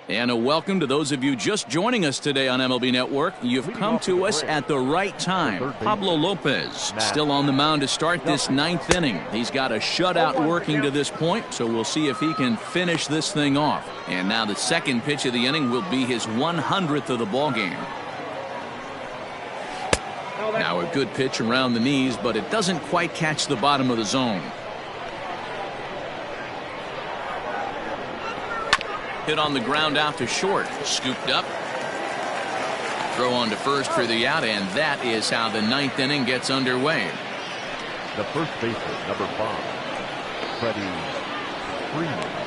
And a welcome to those of you just joining us today on MLB Network. You've come to us at the right time. Pablo Lopez still on the mound to start this ninth inning. He's got a shutout working to this point, so we'll see if he can finish this thing off. And now the second pitch of the inning will be his 100th of the ball game. Now a good pitch around the knees, but it doesn't quite catch the bottom of the zone. Hit on the ground out to short. Scooped up. Throw on to first for the out, and that is how the ninth inning gets underway. The first baseman, number 5, Freddie Freeman.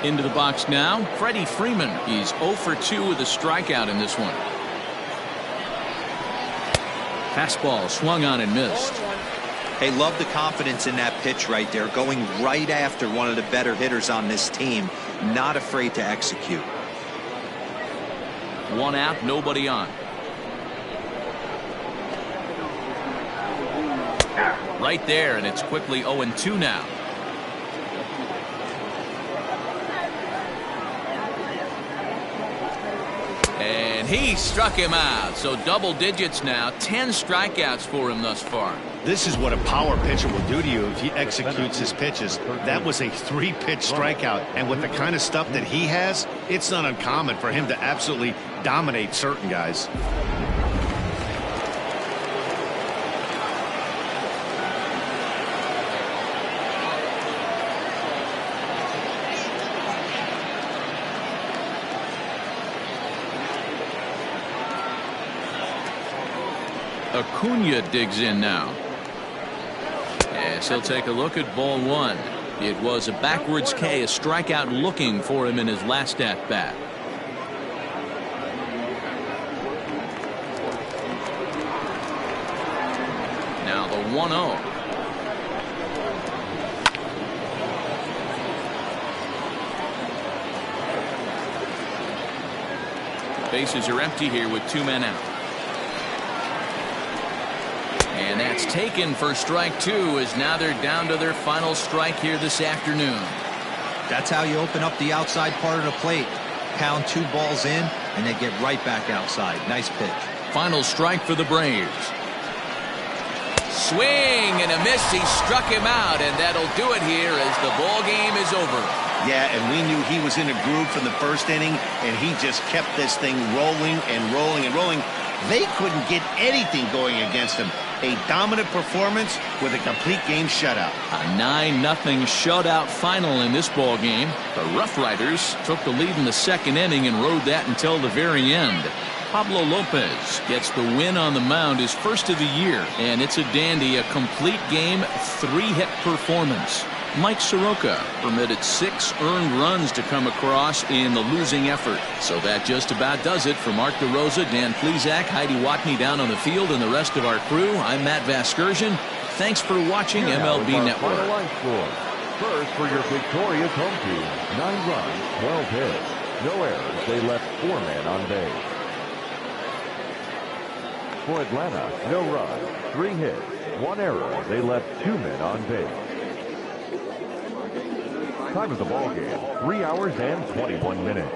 Into the box now, Freddie Freeman. He's 0 for 2 with a strikeout in this one. Fastball swung on and missed. Hey, love the confidence in that pitch right there, going right after one of the better hitters on this team, not afraid to execute. One out, nobody on. Right there, and it's quickly 0-2 now. And he struck him out. So double digits now. 10 strikeouts for him thus far. This is what a power pitcher will do to you if he executes his pitches. That was a 3-pitch strikeout. And with the kind of stuff that he has, it's not uncommon for him to absolutely dominate certain guys. Acuna digs in now. As he'll take a look at ball 1. It was a backwards K, a strikeout looking for him in his last at bat. Now the 1-0. Bases are empty here with 2 men out. And that's taken for strike 2, as now they're down to their final strike here this afternoon. That's how you open up the outside part of the plate. Pound 2 balls in, and they get right back outside. Nice pitch. Final strike for the Braves. Swing and a miss. He struck him out, and that'll do it here as the ball game is over. Yeah, and we knew he was in a groove from the first inning, and he just kept this thing rolling and rolling and rolling. They couldn't get anything going against him. A dominant performance with a complete game shutout. A 9-0 shutout final in this ball game. The Rough Riders took the lead in the second inning and rode that until the very end. Pablo Lopez gets the win on the mound, his first of the year, and it's a dandy, a complete game, 3-hit performance. Mike Soroka permitted 6 earned runs to come across in the losing effort. So that just about does it for Mark DeRosa, Dan Plesac, Heidi Watney down on the field, and the rest of our crew. I'm Matt Vasgersian. Thanks for watching MLB Network. First for your victorious home team, 9 runs, 12 hits. No errors. They left 4 men on base. For Atlanta, no runs, 3 hits, 1 error. They left 2 men on base. Time of the ball game, 3 hours and 21 minutes.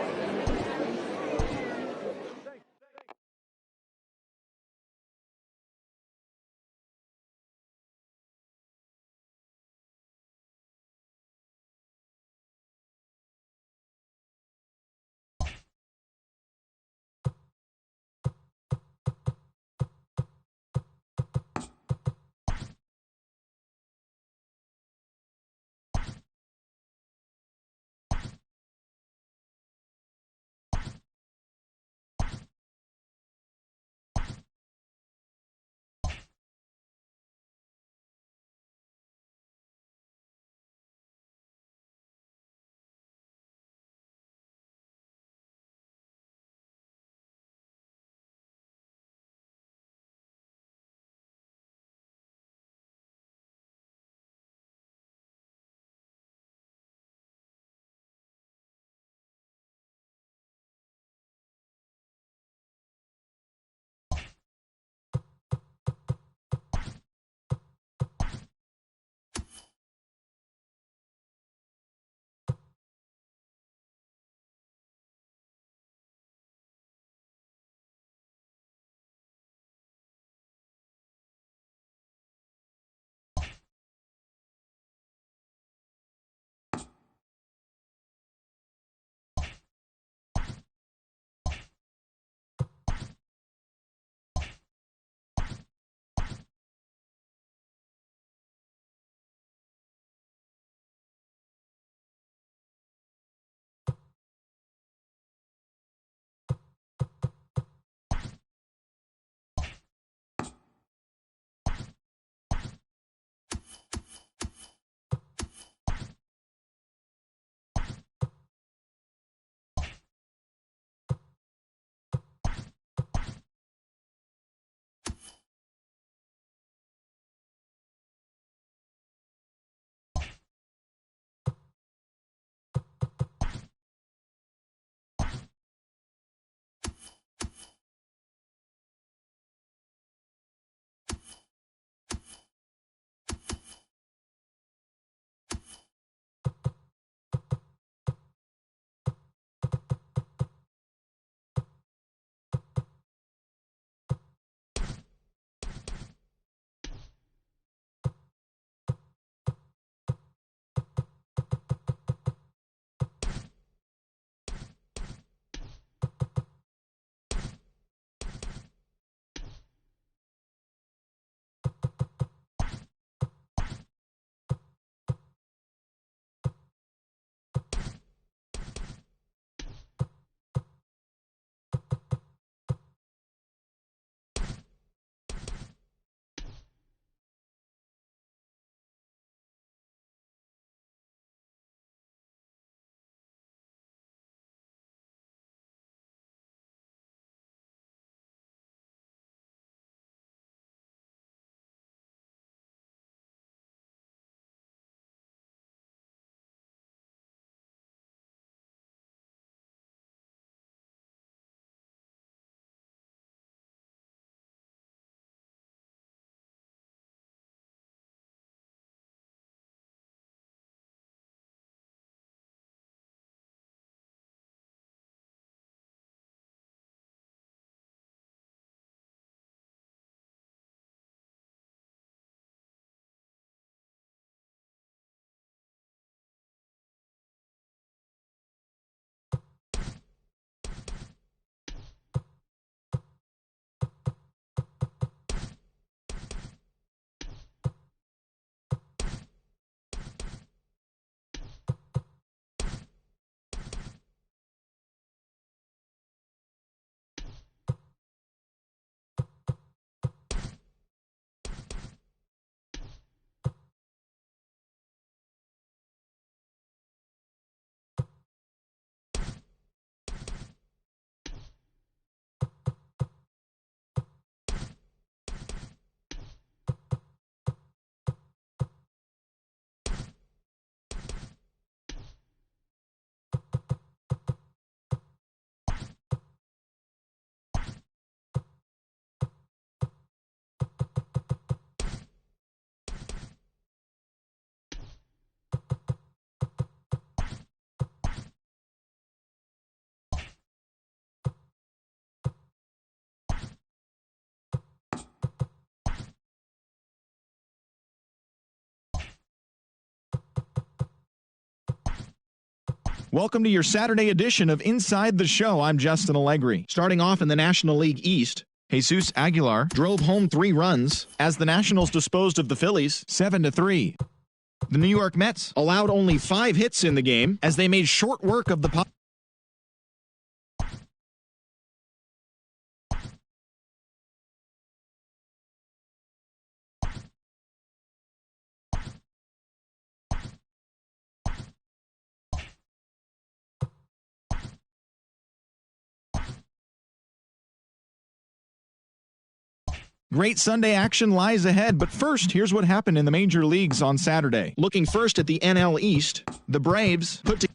Welcome to your Saturday edition of Inside the Show. I'm Justin Allegri. Starting off in the National League East, Jesus Aguilar drove home 3 runs as the Nationals disposed of the Phillies 7-3. The New York Mets allowed only 5 hits in the game as they made short work of the Great Sunday action lies ahead, but first, here's what happened in the major leagues on Saturday. Looking first at the NL East, the Braves put together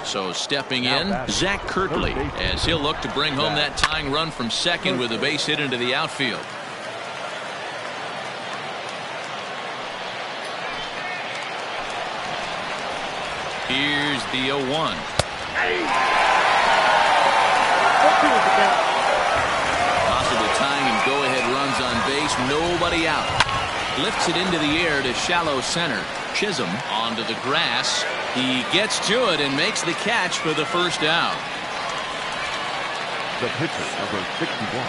So stepping in, Zach Kirtley, as he'll look to bring home that tying run from second with a base hit into the outfield. Here's the 0-1. Possible tying and go-ahead runs on base. Nobody out. Lifts it into the air to shallow center. Chisholm onto the grass. He gets to it and makes the catch for the first out. The pitcher, number 61.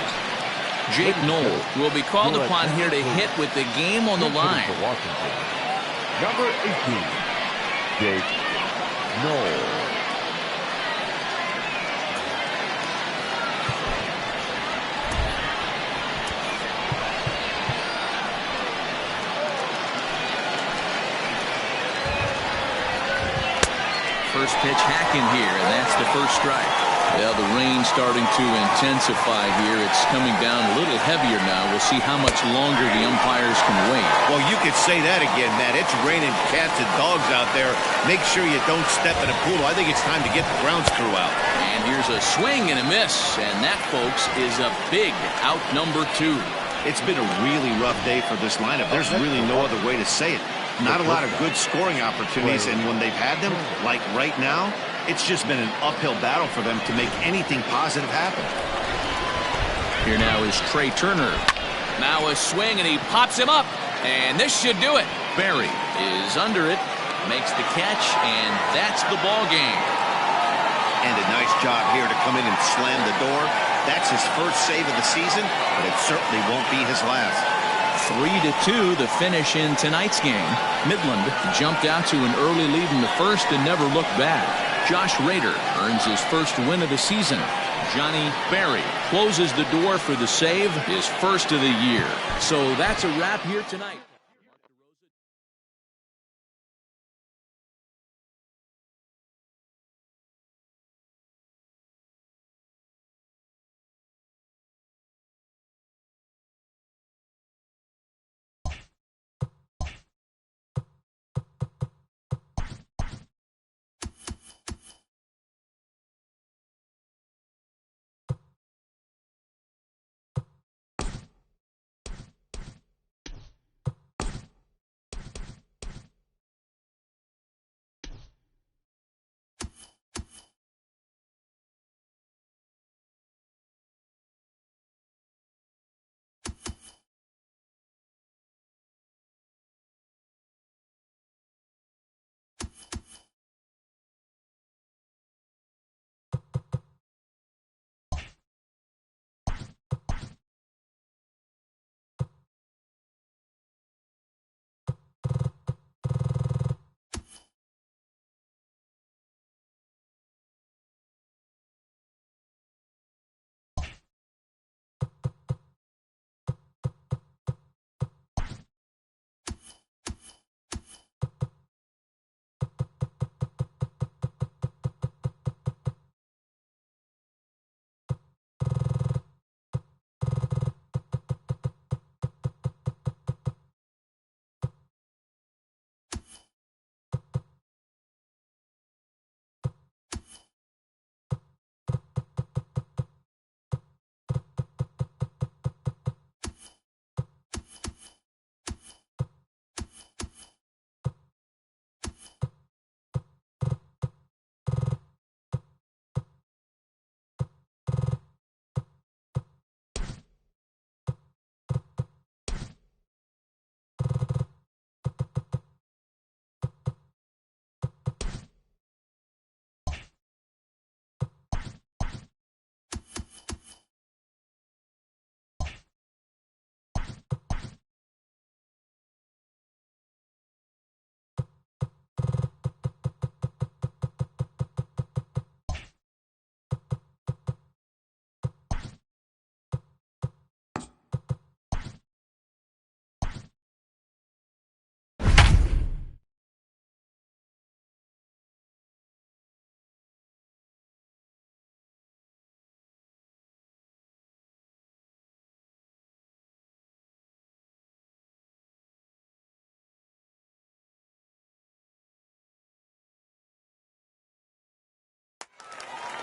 Jake Knoll will be called upon here to hit with the game on the line. Number 18, Jake Knoll. First pitch hacking here, and that's the first strike. Well, the rain starting to intensify here. It's coming down a little heavier now. We'll see how much longer the umpires can wait. Well, you could say that again, Matt. It's raining cats and dogs out there. Make sure you don't step in a pool. I think it's time to get the grounds crew out. And here's a swing and a miss, and that, folks, is a big out number 2. It's been a really rough day for this lineup. There's really no other way to say it. Not a lot of good scoring opportunities, and when they've had them, like right now, it's just been an uphill battle for them to make anything positive happen. Here now is Trey Turner. Now a swing, and he pops him up, and this should do it. Berry is under it, makes the catch, and that's the ball game. And a nice job here to come in and slam the door. That's his first save of the season, but it certainly won't be his last. 3-2 the finish in tonight's game. Midland jumped out to an early lead in the first and never looked back. Josh Rader earns his first win of the season. Johnny Berry closes the door for the save, his first of the year. So that's a wrap here tonight.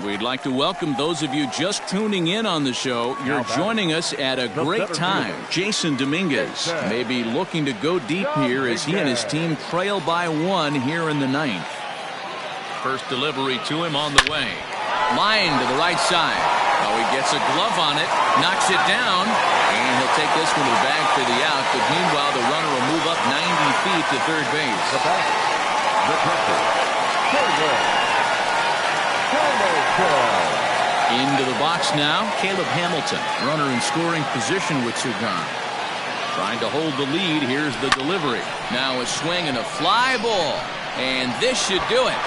We'd like to welcome those of you just tuning in on the show. You're joining us at a great time. Jason Dominguez may be looking to go deep here as he and his team trail by 1 here in the 9th. First delivery to him on the way. Line to the right side. Oh, he gets a glove on it, knocks it down, and he'll take this one to the bag for the out. But meanwhile, the runner will move up 90 feet to third base. The batter, the catcher, Into the box now, Caleb Hamilton. Runner in scoring position with 2 gone. Trying to hold the lead. Here's the delivery. Now a swing and a fly ball. And this should do it.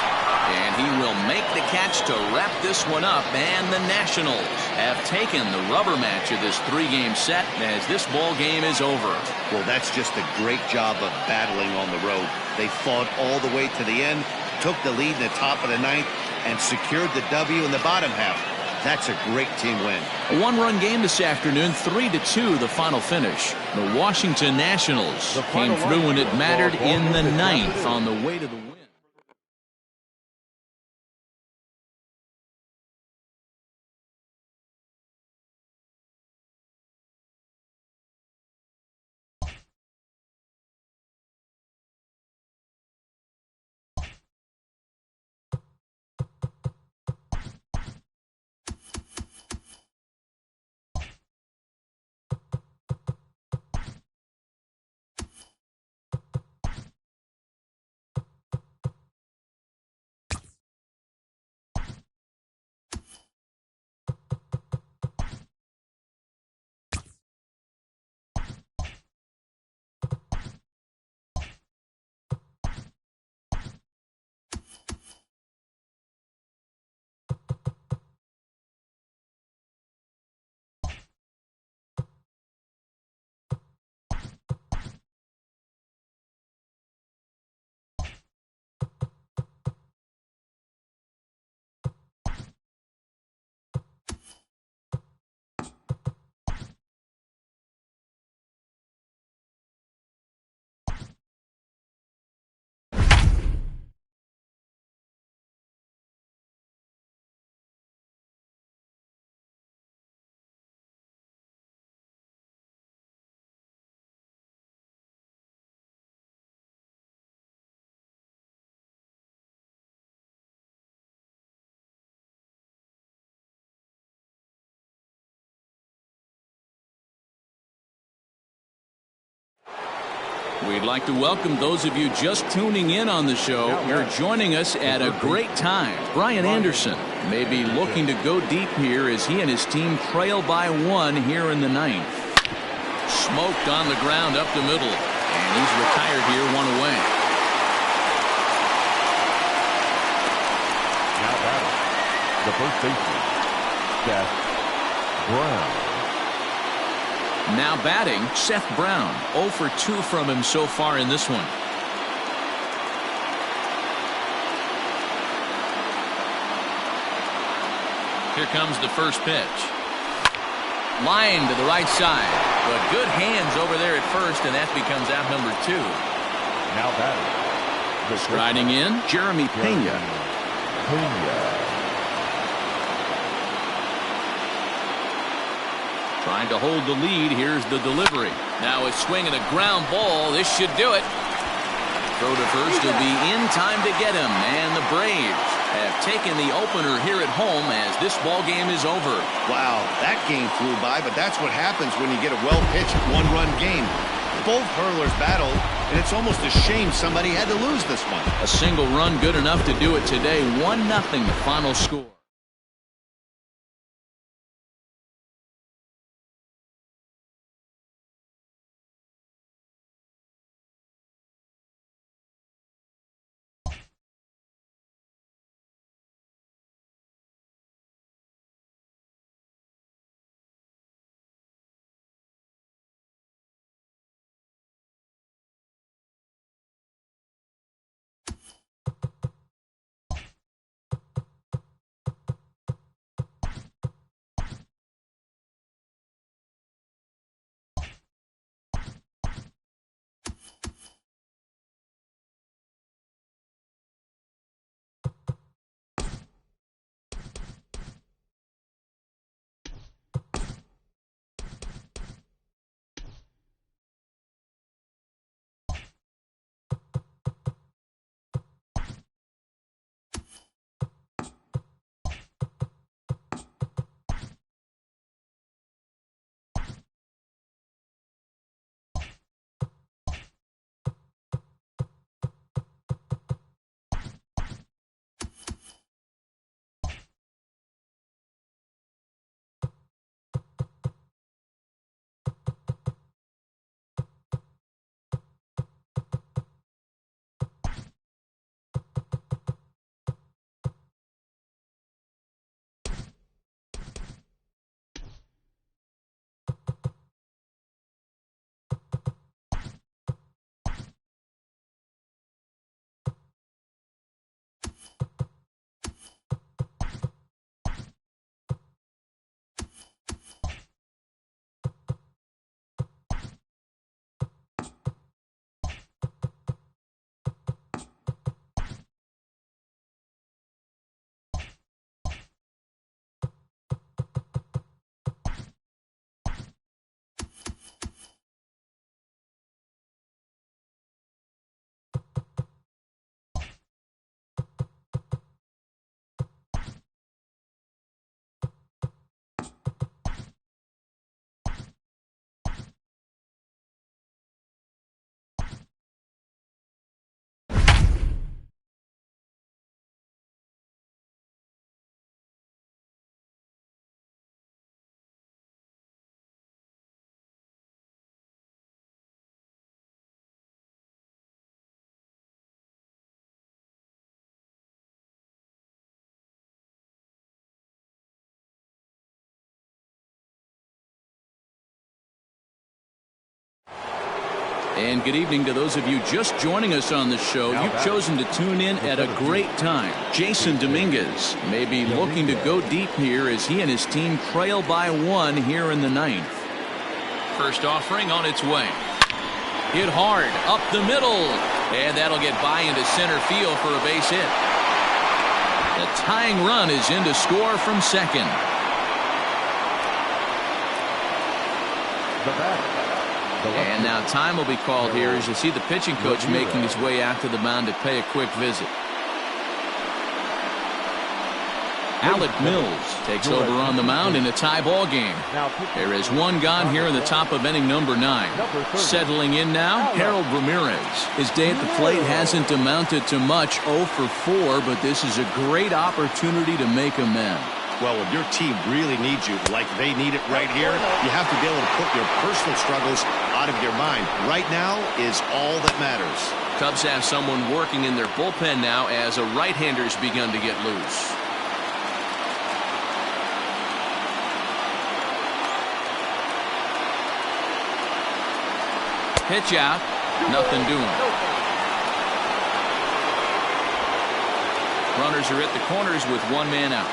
And he will make the catch to wrap this one up. And the Nationals have taken the rubber match of this 3-game set as this ball game is over. Well, that's just a great job of battling on the road. They fought all the way to the end, took the lead in the top of the 9th, and secured the W in the bottom half. That's a great team win. A 1-run game this afternoon, 3-2 the final finish. The Washington Nationals came through when it mattered in the 9th on the way to the win. We'd like to welcome those of you just tuning in on the show. You're joining us at a great time. Brian Anderson may be looking to go deep here as he and his team trail by 1 here in the 9th. Smoked on the ground up the middle, and he's retired here 1 away. Now batting, the first baseman, Seth Brown. Now batting, Seth Brown. 0 for 2 from him so far in this one. Here comes the first pitch. Line to the right side. But good hands over there at first, and that becomes out number 2. Now batting, Striding in, Jeremy Pena. Trying to hold the lead. Here's the delivery. Now a swing and a ground ball. This should do it. Throw to first will be in time to get him. And the Braves have taken the opener here at home as this ball game is over. Wow, that game flew by, but that's what happens when you get a well-pitched 1-run game. Both hurlers battled, and it's almost a shame somebody had to lose this one. A single run good enough to do it today. 1-0 the final score. And good evening to those of you just joining us on the show. You've chosen to tune in at a great time. Jason Dominguez may be looking to go deep here as he and his team trail by 1 here in the 9th. First offering on its way. Hit hard up the middle, and that'll get by into center field for a base hit. The tying run is in to score from second. And now time will be called here as you see the pitching coach making his way out to the mound to pay a quick visit. Alec Mills takes over on the mound in a tie ball game. There is one gone here in the top of inning number 9. Settling in now, Harold Ramirez. His day at the plate hasn't amounted to much, 0 for 4, but this is a great opportunity to make amends. Well, when your team really needs you, like they need it right here, you have to be able to put your personal struggles out of your mind. Right now is all that matters. Cubs have someone working in their bullpen now as a right-hander's begun to get loose. Pitch out, nothing doing. Runners are at the corners with one man out.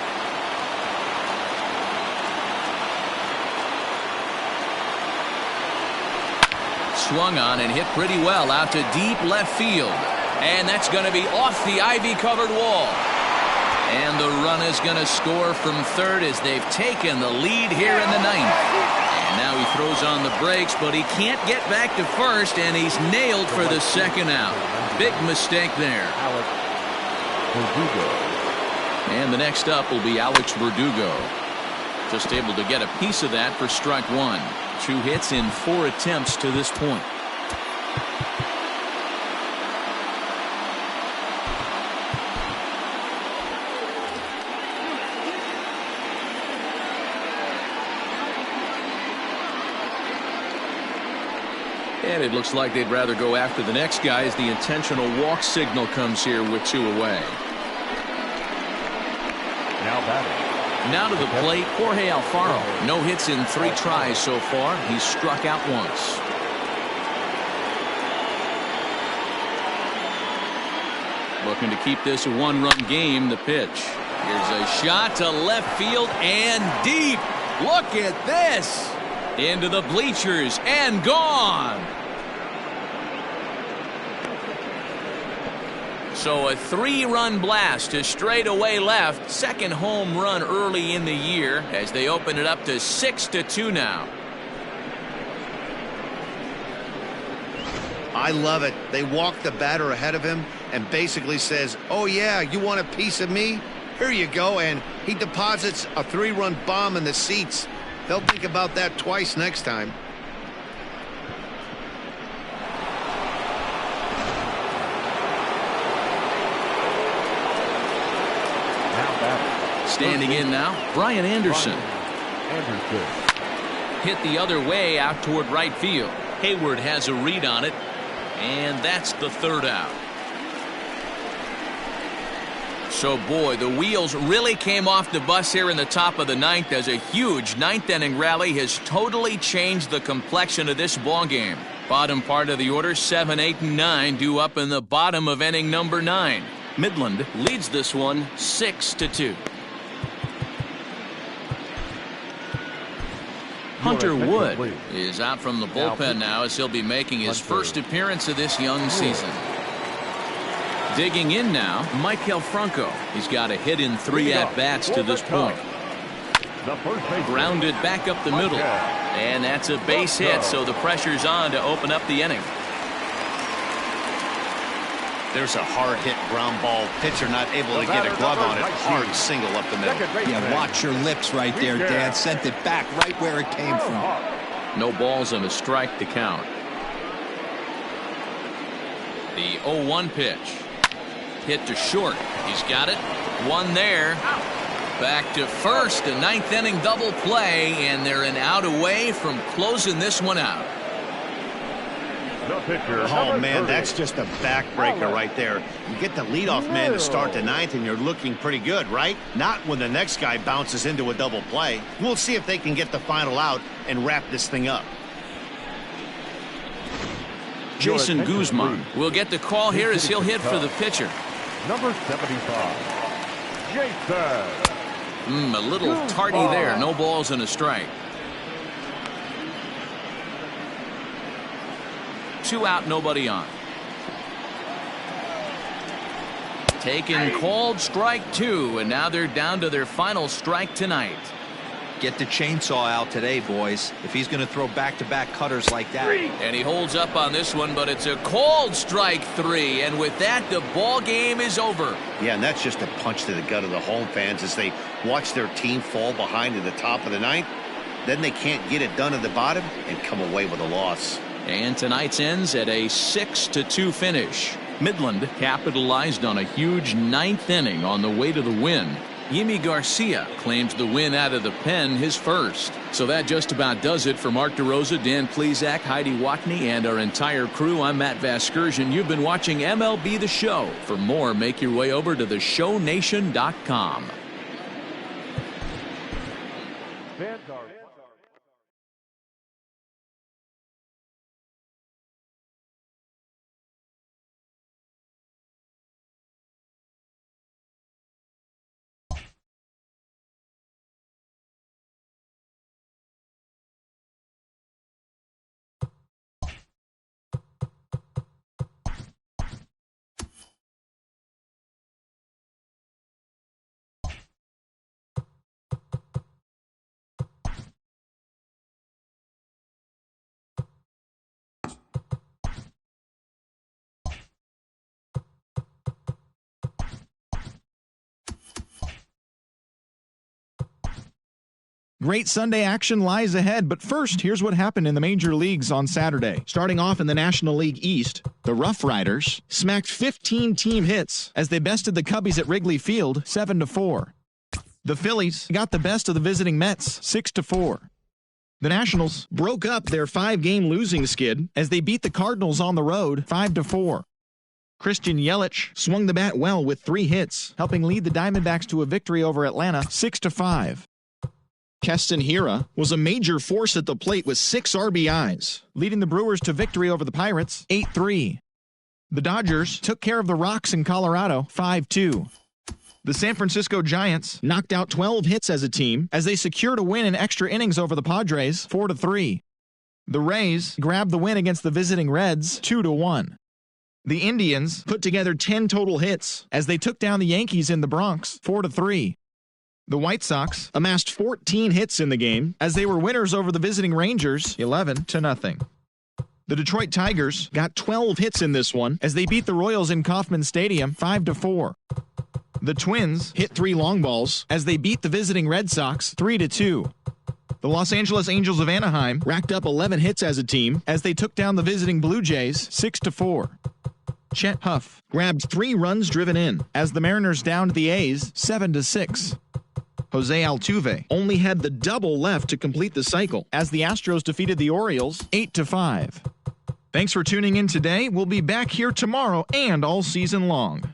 Swung on and hit pretty well out to deep left field. And that's going to be off the ivy-covered wall. And the run is going to score from third as they've taken the lead here in the 9th. And now he throws on the brakes, but he can't get back to first, and he's nailed for the second out. Big mistake there. And the next up will be Alex Verdugo. Just able to get a piece of that for strike 1. 2 hits in 4 attempts to this point. And it looks like they'd rather go after the next guy as the intentional walk signal comes here with 2 away. Now batting. Now to the plate, Jorge Alfaro. No hits in 3 tries so far. He's struck out once. Looking to keep this a 1-run game. The pitch. Here's a shot to left field and deep. Look at this. Into the bleachers and gone. So a 3-run blast to straightaway left. Second home run early in the year as they open it up to 6-2 now. I love it. They walk the batter ahead of him and basically says, oh yeah, you want a piece of me? Here you go. And he deposits a 3-run bomb in the seats. They'll think about that twice next time. Standing in now, Brian Anderson. Hit the other way out toward right field. Hayward has a read on it, and that's the 3rd out. So, boy, the wheels really came off the bus here in the top of the 9th as a huge 9th-inning rally has totally changed the complexion of this ballgame. Bottom part of the order, 7, 8, and 9 due up in the bottom of inning number 9. Midland leads this one 6-2. Hunter Wood is out from the bullpen now as he'll be making his first appearance of this young season. Digging in now, Maikel Franco. He's got a hit in 3 at-bats to this point. Grounded back up the middle. And that's a base hit, so the pressure's on to open up the inning. There's a hard-hit ground ball. Pitcher not able to get a glove on it. Hard single up the middle. Yeah, watch your lips right there, Dad. Sent it back right where it came from. No balls and a strike to count. The 0-1 pitch. Hit to short. He's got it. One there. Back to first. A 9th-inning double play, and they're an out away from closing this one out. Oh, man, that's just a backbreaker right there. You get the leadoff man to start the 9th, and you're looking pretty good, right? Not when the next guy bounces into a double play. We'll see if they can get the final out and wrap this thing up. Your Jason attention, Guzman please. will get the call here as he'll hit for the pitcher. Number 75, Jason. A little tardy there. No balls and a strike. 2 out, nobody on. Taken, called strike 2, and now they're down to their final strike tonight. Get the chainsaw out today, boys, if he's going to throw back-to-back cutters like that. And he holds up on this one, but it's a called strike 3, and with that, the ball game is over. Yeah, and that's just a punch to the gut of the home fans as they watch their team fall behind in the top of the ninth. Then they can't get it done at the bottom and come away with a loss. And tonight's ends at a 6-2 finish. Midland capitalized on a huge 9th inning on the way to the win. Yimi Garcia claims the win out of the pen, his first. So that just about does it for Mark DeRosa, Dan Plesac, Heidi Watney, and our entire crew. I'm Matt Vasgersian. You've been watching MLB The Show. For more, make your way over to theshownation.com. Great Sunday action lies ahead, but first, here's what happened in the major leagues on Saturday. Starting off in the National League East, the Rough Riders smacked 15 team hits as they bested the Cubbies at Wrigley Field 7-4. The Phillies got the best of the visiting Mets 6-4. The Nationals broke up their 5-game losing skid as they beat the Cardinals on the road 5-4. Christian Yelich swung the bat well with 3 hits, helping lead the Diamondbacks to a victory over Atlanta 6-5. Keston Hiura was a major force at the plate with 6 RBIs, leading the Brewers to victory over the Pirates 8-3. The Dodgers took care of the Rocks in Colorado 5-2. The San Francisco Giants knocked out 12 hits as a team as they secured a win in extra innings over the Padres 4-3. The Rays grabbed the win against the visiting Reds 2-1. The Indians put together 10 total hits as they took down the Yankees in the Bronx 4-3. The White Sox amassed 14 hits in the game as they were winners over the visiting Rangers 11-0. The Detroit Tigers got 12 hits in this one as they beat the Royals in Kauffman Stadium 5-4. The Twins hit 3 long balls as they beat the visiting Red Sox 3-2. The Los Angeles Angels of Anaheim racked up 11 hits as a team as they took down the visiting Blue Jays 6-4. Chet Huff grabbed 3 runs driven in as the Mariners downed the A's 7-6. Jose Altuve only had the double left to complete the cycle as the Astros defeated the Orioles 8-5. Thanks for tuning in today. We'll be back here tomorrow and all season long.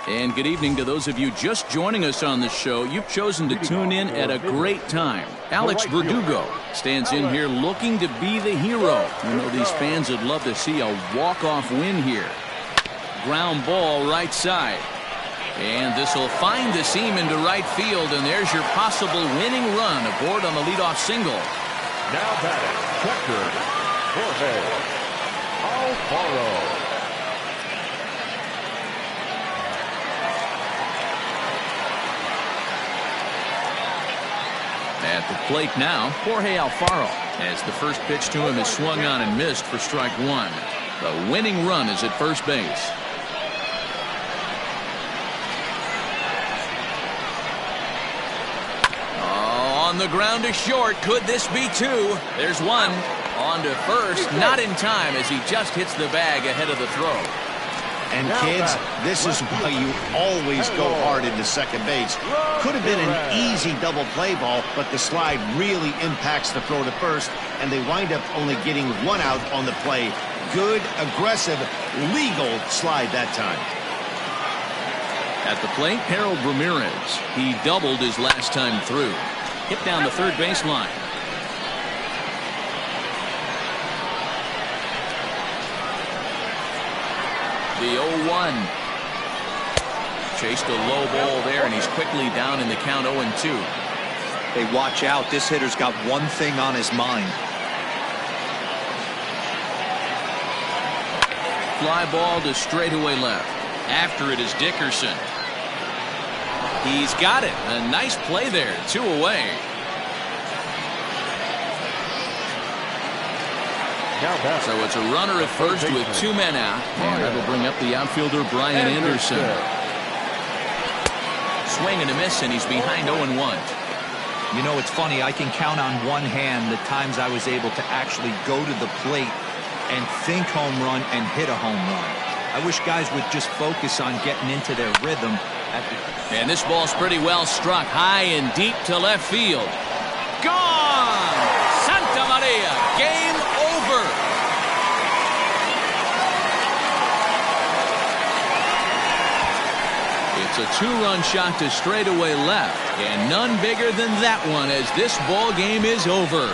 And good evening to those of you just joining us on the show. You've chosen to tune in at a great time. Alex Verdugo stands in here looking to be the hero. You know, these fans would love to see a walk-off win here. Ground ball right side. And this will find the seam into right field, and there's your possible winning run aboard on the leadoff single. Now batting, catcher, Jorge Alfaro. At the plate now, Jorge Alfaro, as the first pitch to him is swung on and missed for strike one. The winning run is at first base. On the ground to short. Could this be two? There's one. On to first. Not in time as he just hits the bag ahead of the throw. And kids, this is why you always go hard into second base. Could have been an easy double play ball, but the slide really impacts the throw to first, and they wind up only getting one out on the play. Good, aggressive, legal slide that time. At the plate, Harold Ramirez. He doubled his last time through. Hit down the third baseline. The 0-1. Chased a low ball there, and he's quickly down in the count 0-2. Hey, watch out. This hitter's got one thing on his mind. Fly ball to straightaway left. After it is Dickerson. He's got it. A nice play there. 2 away. So it's a runner at first with 2 men out. And that'll bring up the outfielder Brian Anderson. Swing and a miss, and he's behind 0-1. You know, it's funny. I can count on one hand the times I was able to actually go to the plate and think home run and hit a home run. I wish guys would just focus on getting into their rhythm. And this ball's pretty well struck high and deep to left field. Gone! Santa Maria! Game over! It's a 2-run shot to straightaway left, and none bigger than that one as this ball game is over.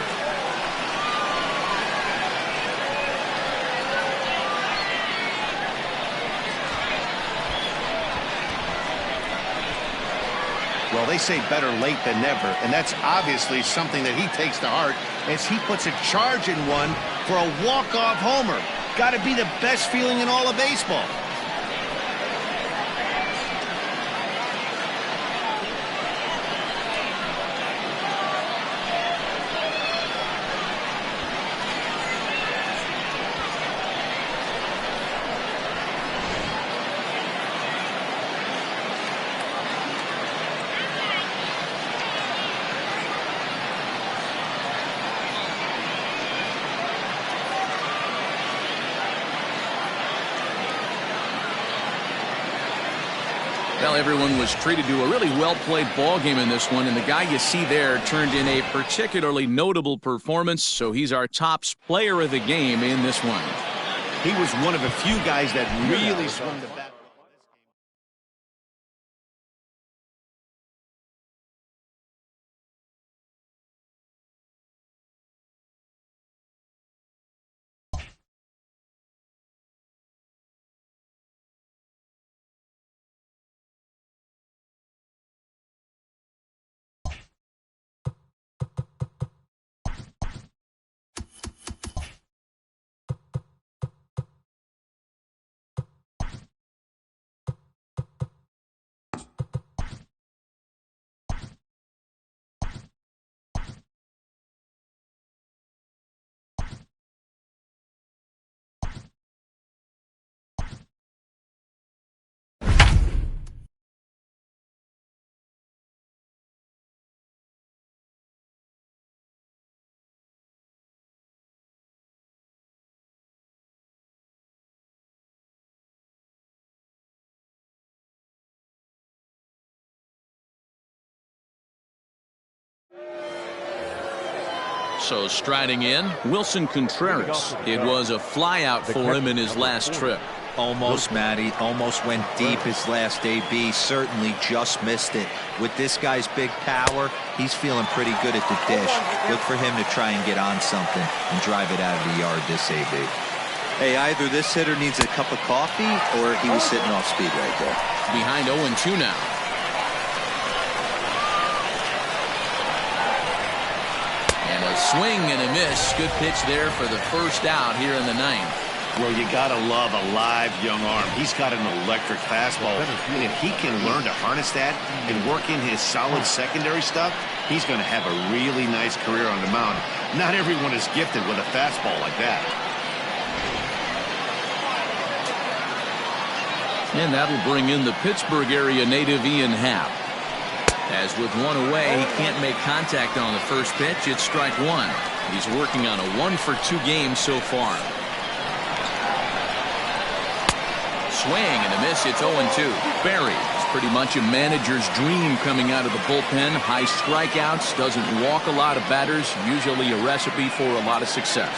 Well, they say better late than never, and that's obviously something that he takes to heart as he puts a charge in one for a walk-off homer. Got to be the best feeling in all of baseball. Well, everyone was treated to a really well-played ball game in this one, and the guy you see there turned in a particularly notable performance, so he's our top player of the game in this one. He was one of a few guys that really swung the bat. So striding in, Wilson Contreras. It was a flyout for him in his last trip. Almost, Matty. Almost went deep his last AB. Certainly just missed it. With this guy's big power, he's feeling pretty good at the dish. Look for him to try and get on something and drive it out of the yard this AB. Hey, either this hitter needs a cup of coffee or he was sitting off speed right there. Behind 0-2 now. And a swing and a miss. Good pitch there for the first out here in the ninth. Well, you got to love a live young arm. He's got an electric fastball. And if he can learn to harness that and work in his solid secondary stuff, he's going to have a really nice career on the mound. Not everyone is gifted with a fastball like that. And that'll bring in the Pittsburgh area native Ian Happ. As with one away, he can't make contact on the first pitch. It's strike one. He's working on a 1-for-2 game so far. Swing and a miss. It's 0-2. Barry is pretty much a manager's dream coming out of the bullpen. High strikeouts, doesn't walk a lot of batters, usually a recipe for a lot of success.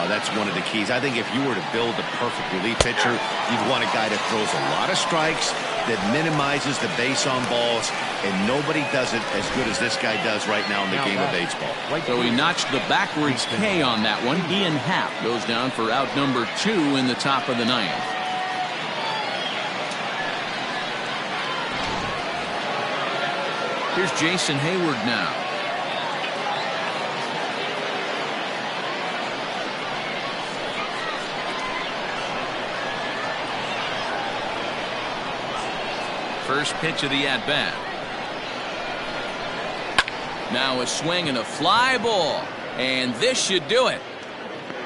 That's one of the keys. I think if you were to build a perfect relief pitcher, you'd want a guy that throws a lot of strikes, that minimizes the base on balls, and nobody does it as good as this guy does right now in the game of baseball. So he notched the backwards K on that one. Ian Happ goes down for out number 2 in the top of the ninth. Here's Jason Hayward now. First pitch of the at-bat. Now a swing and a fly ball. And this should do it.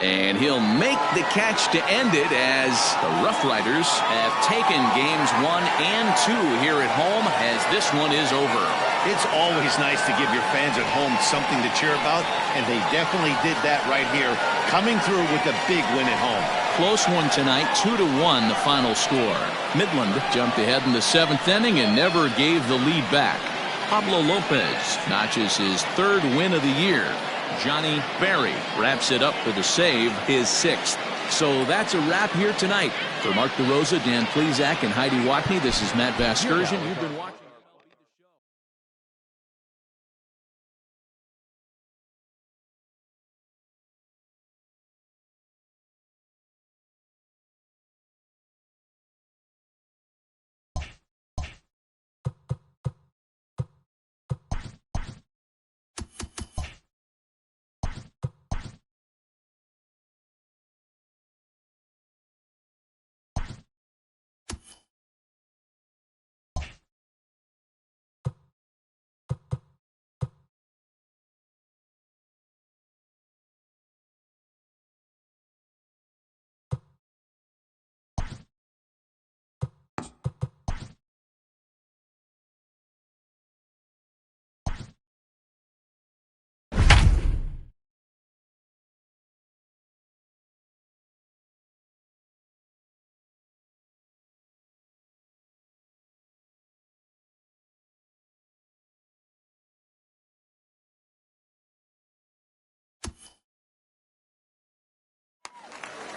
And he'll make the catch to end it as the Rough Riders have taken games 1 and 2 here at home as this one is over. It's always nice to give your fans at home something to cheer about, and they definitely did that right here, coming through with a big win at home. Close one tonight, 2-1 the final score. Midland jumped ahead in the 7th inning and never gave the lead back. Pablo Lopez notches his 3rd win of the year. Johnny Barry wraps it up for the save, his 6th. So that's a wrap here tonight. For Mark DeRosa, Dan Plesac, and Heidi Watney, this is Matt Vasgersian. You've been watching.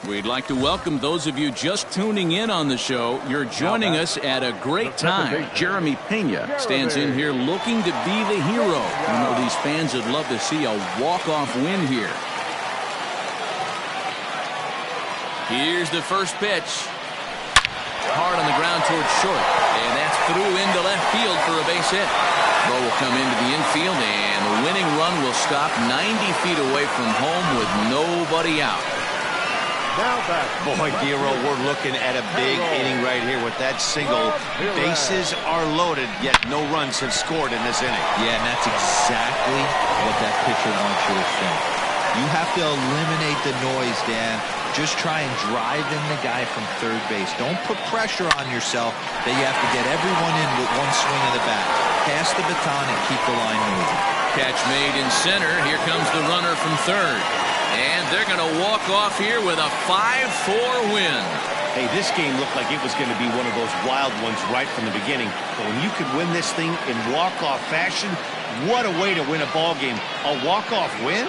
We'd like to welcome those of you just tuning in on the show. You're joining us at a great time. Jeremy Pena stands in here looking to be the hero. You know these fans would love to see a walk-off win here. Here's the first pitch. Hard on the ground towards short. And that's through into left field for a base hit. Throw will come into the infield, and the winning run will stop 90 feet away from home with nobody out. Boy, Giro, we're looking at a big inning right here with that single. Bases are loaded, yet no runs have scored in this inning. Yeah, and that's exactly what that pitcher wants you to think. You have to eliminate the noise, Dan. Just try and drive in the guy from third base. Don't put pressure on yourself that you have to get everyone in with one swing of the bat. Pass the baton and keep the line moving. Catch made in center. Here comes the runner from third. And they're going to walk off here with a 5-4 win. Hey, this game looked like it was going to be one of those wild ones right from the beginning. But when you could win this thing in walk-off fashion, what a way to win a ball game. A walk-off win?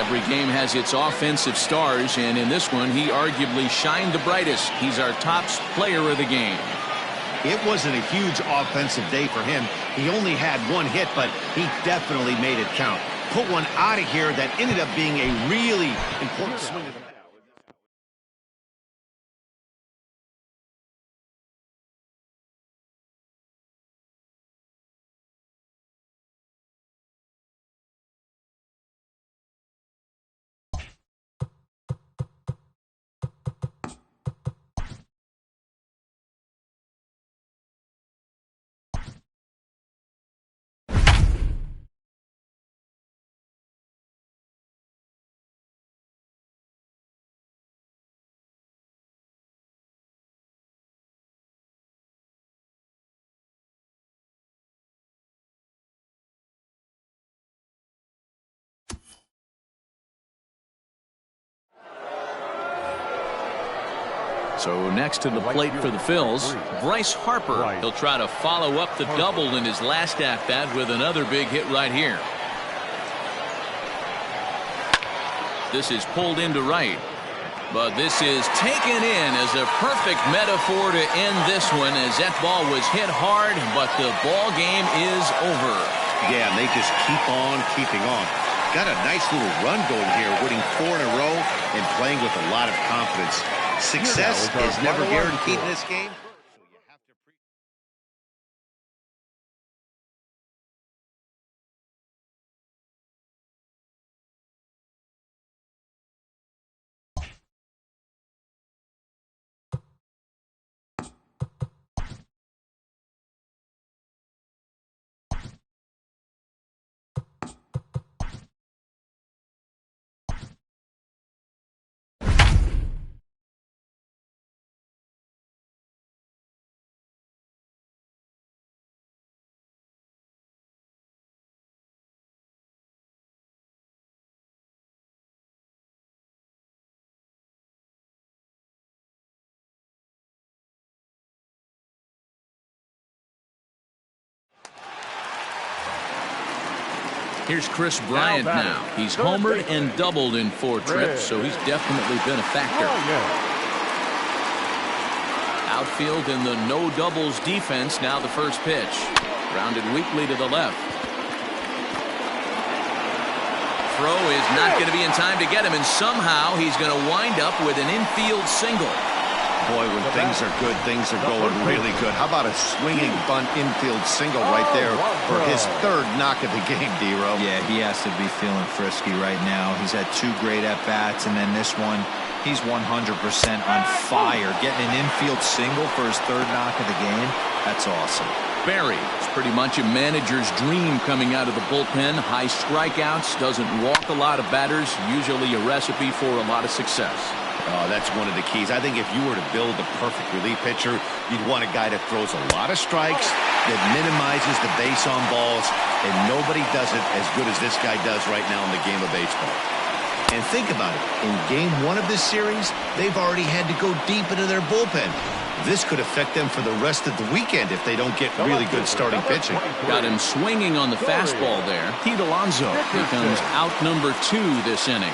Every game has its offensive stars, and in this one, he arguably shined the brightest. He's our top player of the game. It wasn't a huge offensive day for him. He only had one hit, but he definitely made it count. Put one out of here that ended up being a really important swing. So next to the plate for the Phils, Bryce Harper. He'll try to follow up the double in his last at-bat with another big hit right here. This is pulled into right. But this is taken in as a perfect metaphor to end this one, as that ball was hit hard, but the ball game is over. Yeah, and they just keep on keeping on. Got a nice little run going here, winning 4 in a row and playing with a lot of confidence. Success is never guaranteed in this game. Here's Chris Bryant now. He's homered and doubled in 4 trips, so he's definitely been a factor. Outfield in the no doubles defense. Now the first pitch. Grounded weakly to the left. Throw is not going to be in time to get him, and somehow he's going to wind up with an infield single. Boy, when things are good, things are going really good. How about a swinging bunt infield single right there for his 3rd knock of the game, D-Row? Yeah, he has to be feeling frisky right now. He's had 2 great at-bats, and then this one, he's 100% on fire. Getting an infield single for his 3rd knock of the game, that's awesome. Barry, it's pretty much a manager's dream coming out of the bullpen. High strikeouts, doesn't walk a lot of batters, usually a recipe for a lot of success. That's one of the keys. I think if you were to build a perfect relief pitcher, you'd want a guy that throws a lot of strikes, that minimizes the base on balls, and nobody does it as good as this guy does right now in the game of baseball. And think about it. In game 1 of this series, they've already had to go deep into their bullpen. This could affect them for the rest of the weekend if they don't get really good starting pitching. Got him swinging on the fastball there. Pete Alonso becomes out number 2 this inning.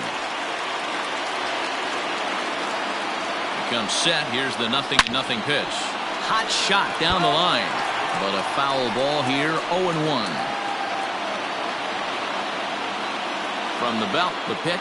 Comes set. Here's the 0-0 pitch. Hot shot down the line, but a foul ball here. 0-1. From the belt, the pitch.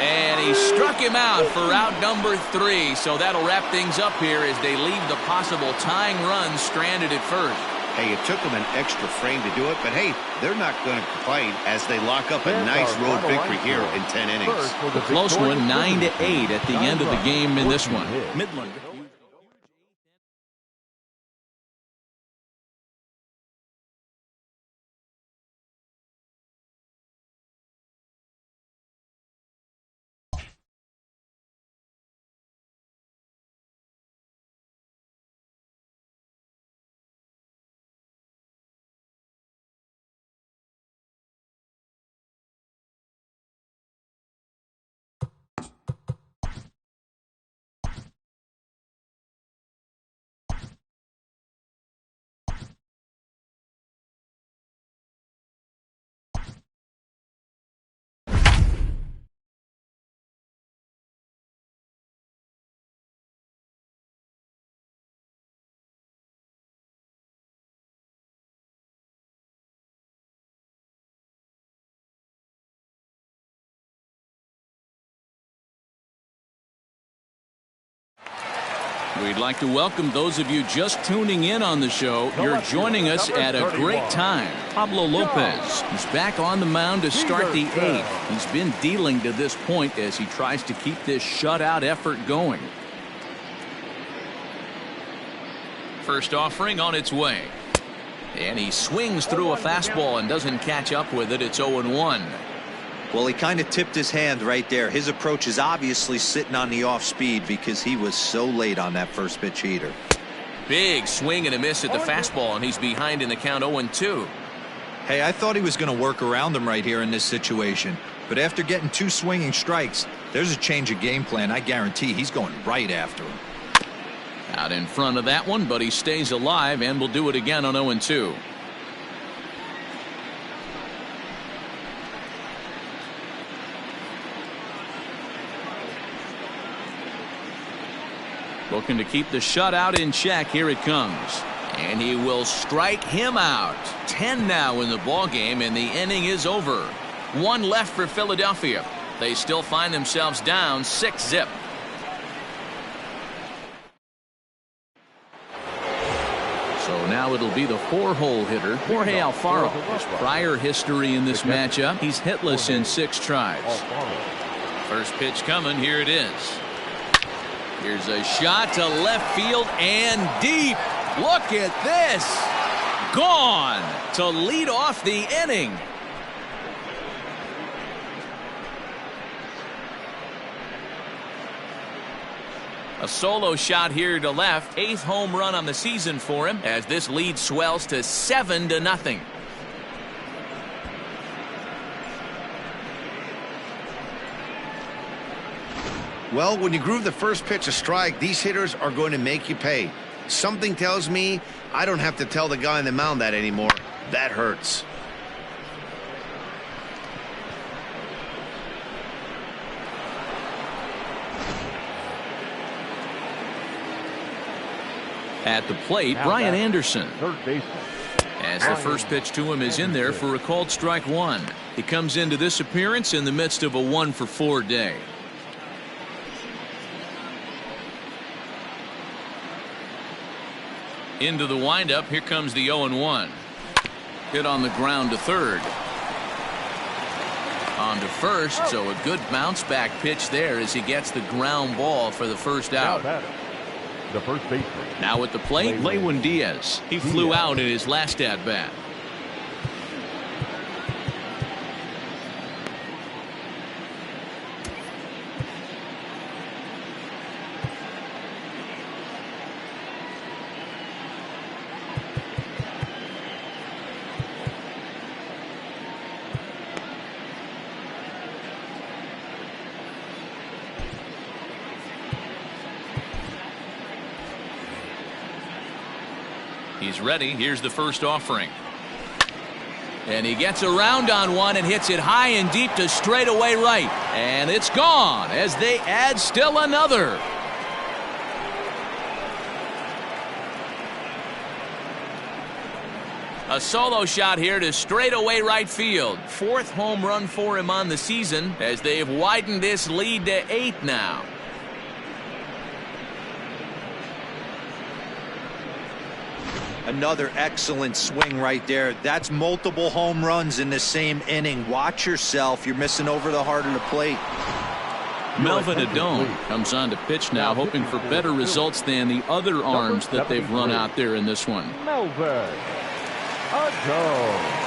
And he struck him out for out number 3. So that'll wrap things up here as they leave the possible tying run stranded at first. Hey, it took them an extra frame to do it, but hey, they're not going to complain as they lock up a nice road victory here in 10 innings. A close one, 9-8 at the end of the game in this one. Midland. We'd like to welcome those of you just tuning in on the show. You're joining us at a great time. Pablo Lopez is back on the mound to start the 8th. He's been dealing to this point as he tries to keep this shutout effort going. First offering on its way. And he swings through a fastball and doesn't catch up with it. It's 0-1. Well, he kind of tipped his hand right there. His approach is obviously sitting on the off speed because he was so late on that first pitch heater. Big swing and a miss at the fastball, and he's behind in the count 0-2. Hey, I thought he was going to work around him right here in this situation. But after getting 2 swinging strikes, there's a change of game plan. I guarantee he's going right after him. Out in front of that one, but he stays alive and will do it again on 0-2. Looking to keep the shutout in check. Here it comes. And he will strike him out. 10 now in the ball game, and the inning is over. 1 left for Philadelphia. They still find themselves down 6-0. So now it'll be the 4-hole hitter, Jorge Alfaro. His prior history in this matchup, he's hitless in 6 tries. First pitch coming. Here it is. Here's a shot to left field and deep. Look at this. Gone to lead off the inning. A solo shot here to left. 8th home run on the season for him as this lead swells to 7-0. Well, when you groove the first pitch a strike, these hitters are going to make you pay. Something tells me I don't have to tell the guy on the mound that anymore. That hurts. At the plate, Brian Anderson. Third baseman. As the first pitch to him is in there for a called strike 1. He comes into this appearance in the midst of a 1-for-4 day. Into the windup. Here comes the 0-1. Hit on the ground to third. On to first, so a good bounce back pitch there as he gets the ground ball for the first out. The first baseman. Now at the plate, Lewin Diaz. He flew out in his last at bat. He's ready. Here's the first offering. And he gets around on one and hits it high and deep to straightaway right. And it's gone as they add still another. A solo shot here to straightaway right field. 4th home run for him on the season as they've widened this lead to 8 now. Another excellent swing right there. That's multiple home runs in the same inning. Watch yourself. You're missing over the heart of the plate. Melvin Adone comes on to pitch now, hoping for better results than the other arms that they've run out there in this one. Melvin Adone.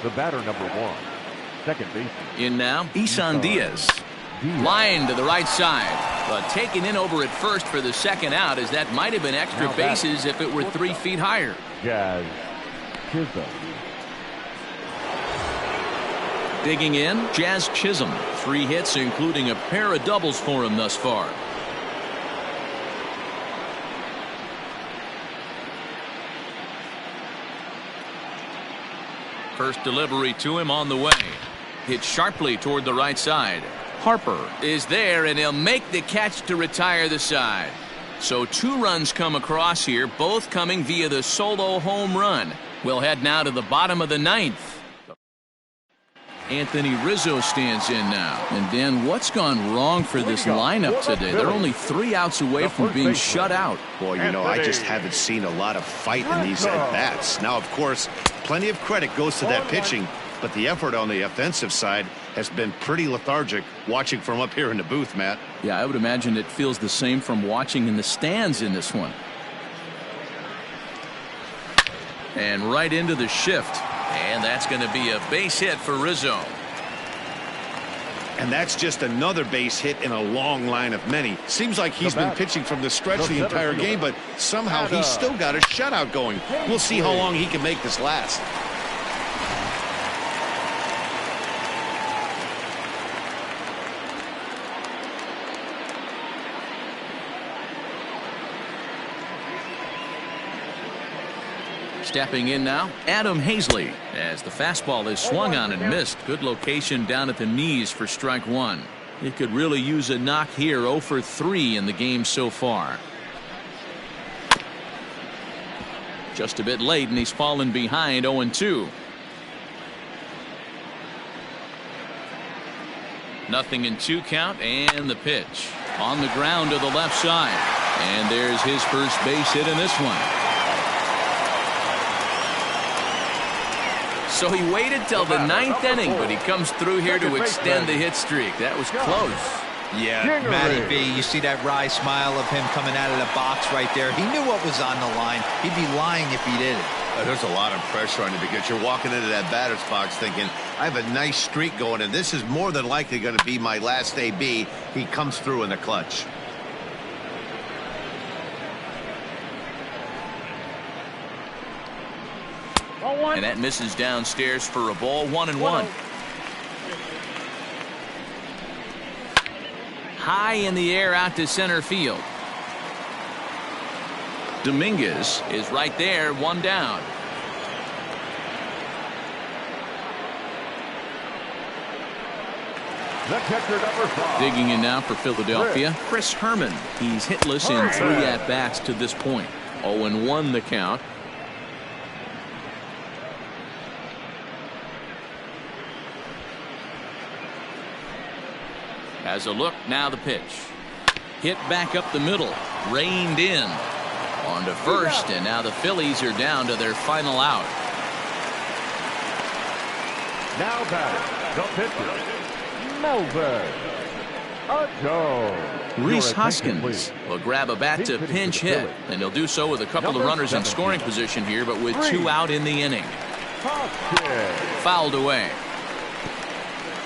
The batter, number 1, second baseman. In now, Isan Diaz. Line to the right side, but taken in over at first for the second out, as that might have been extra bases if it were 3 feet higher. Jazz Chisholm. Digging in, Jazz Chisholm. 3 hits, including a pair of doubles for him thus far. First delivery to him on the way. Hit sharply toward the right side. Harper is there, and he'll make the catch to retire the side. So 2 runs come across here, both coming via the solo home run. We'll head now to the bottom of the 9th. Anthony Rizzo stands in now. And Dan, what's gone wrong for this lineup today? They're only 3 outs away from being shut out. Boy, you know, I just haven't seen a lot of fight in these at-bats. Now, of course, plenty of credit goes to that pitching, but the effort on the offensive side has been pretty lethargic watching from up here in the booth, Matt. Yeah, I would imagine it feels the same from watching in the stands in this one. And right into the shift. And that's going to be a base hit for Rizzo. And that's just another base hit in a long line of many. Seems like he's been pitching from the stretch the entire game, but somehow he's still got a shutout going. We'll see how long he can make this last. Stepping in now, Adam Hazley, as the fastball is swung on and missed. Good location down at the knees for strike 1. He could really use a knock here. 0 for 3 in the game so far. Just a bit late, and he's fallen behind 0-2. Nothing in 2 count, and the pitch on the ground to the left side. And there's his first base hit in this one. So he waited till the 9th inning, but he comes through here to extend the hit streak. That was close. Yeah, Matty B, you see that wry smile of him coming out of the box right there. He knew what was on the line. He'd be lying if he didn't. There's a lot of pressure on you because you're walking into that batter's box thinking, I have a nice streak going, and this is more than likely going to be my last AB. He comes through in the clutch. And that misses downstairs for a ball. 1-1. High in the air out to center field. Dominguez is right there, 1 down. The catcher, number 5. Digging in now for Philadelphia, Chris Herman. He's hitless in 3 at-bats to this point. 0-1 the count. Has a look, now the pitch. Hit back up the middle, reined in. On to first, and now the Phillies are down to their final out. Now batting, the pitcher, Melvin Uggo. Reese Hoskins will grab a bat to pinch hit, and he'll do so with a couple of runners in scoring position here, but with 2 out in the inning. Fouled away.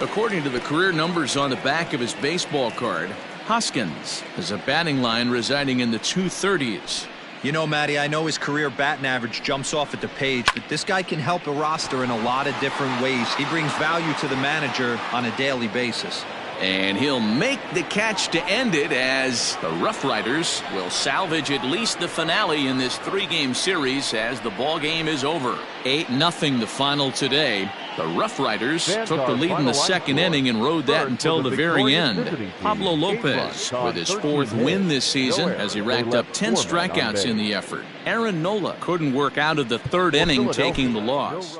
According to the career numbers on the back of his baseball card, Hoskins has a batting line residing in the 230s. You know, Matty, I know his career batting average jumps off at the page, but this guy can help a roster in a lot of different ways. He brings value to the manager on a daily basis. And he'll make the catch to end it as the Rough Riders will salvage at least the finale in this 3-game series as the ball game is over. 8-0 the final today. The Rough Riders took the lead in the 2nd inning and rode that until the very end. Pablo Lopez with his 4th win this season as he racked up 10 strikeouts in the effort. Aaron Nola couldn't work out of the 3rd inning, taking the loss.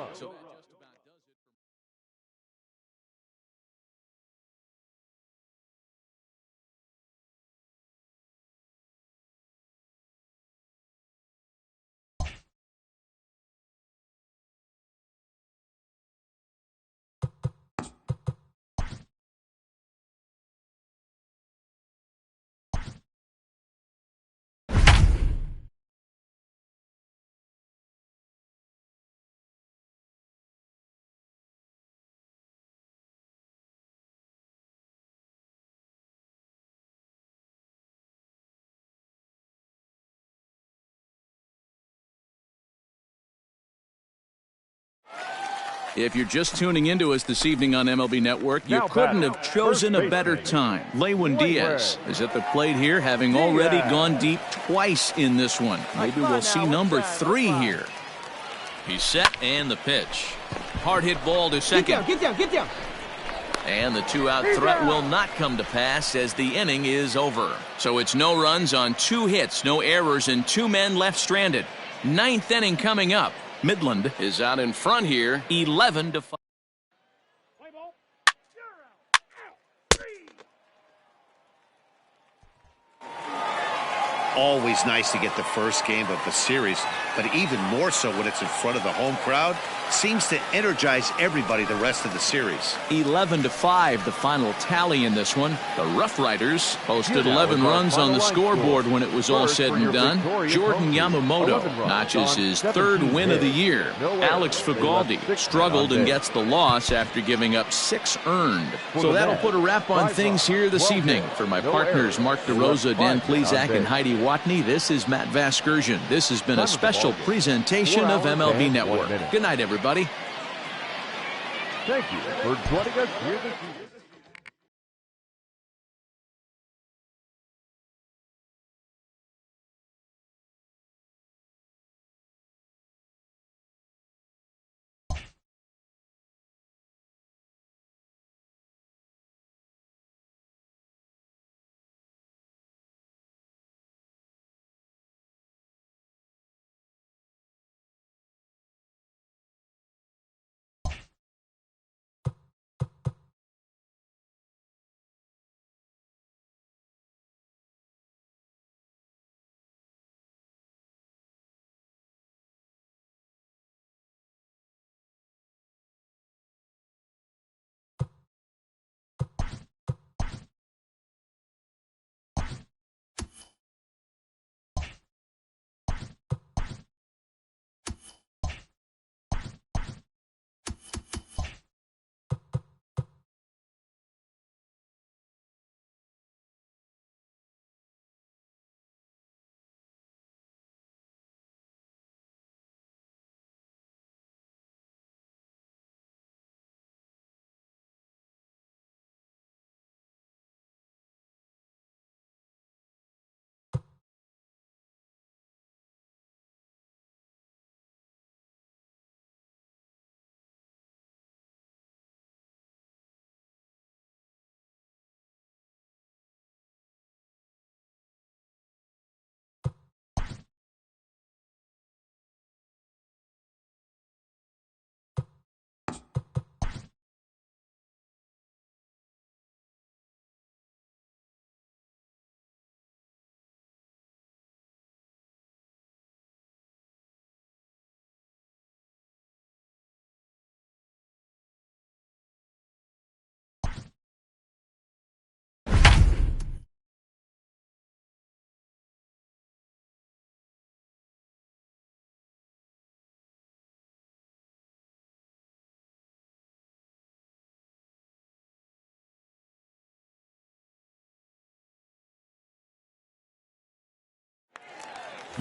If you're just tuning into us this evening on MLB Network, you couldn't have chosen a better time. Lewin Diaz is at the plate here, having already gone deep twice in this one. Maybe we'll see number 3 here. He's set, and the pitch. Hard hit ball to second. Get down. And the two-out threat will not come to pass as the inning is over. So it's no runs on 2 hits, no errors, and 2 men left stranded. 9th inning coming up. Midland is out in front here, 11-5. Always nice to get the first game of the series, but even more so when it's in front of the home crowd. Seems to energize everybody the rest of the series. 11-5, the final tally in this one. The Rough Riders posted 11 runs on the scoreboard when it was all said and done. Jordan Yamamoto notches his 3rd win of the year. Alex Figaldi struggled and gets the loss after giving up 6 earned. So that'll put a wrap on things here this evening. For my partners Mark DeRosa, Dan Plesac, and Heidi Watney, this is Matt Vasgersian. This has been a special presentation of MLB Network. Good night, everybody. Thank you for joining us here this evening.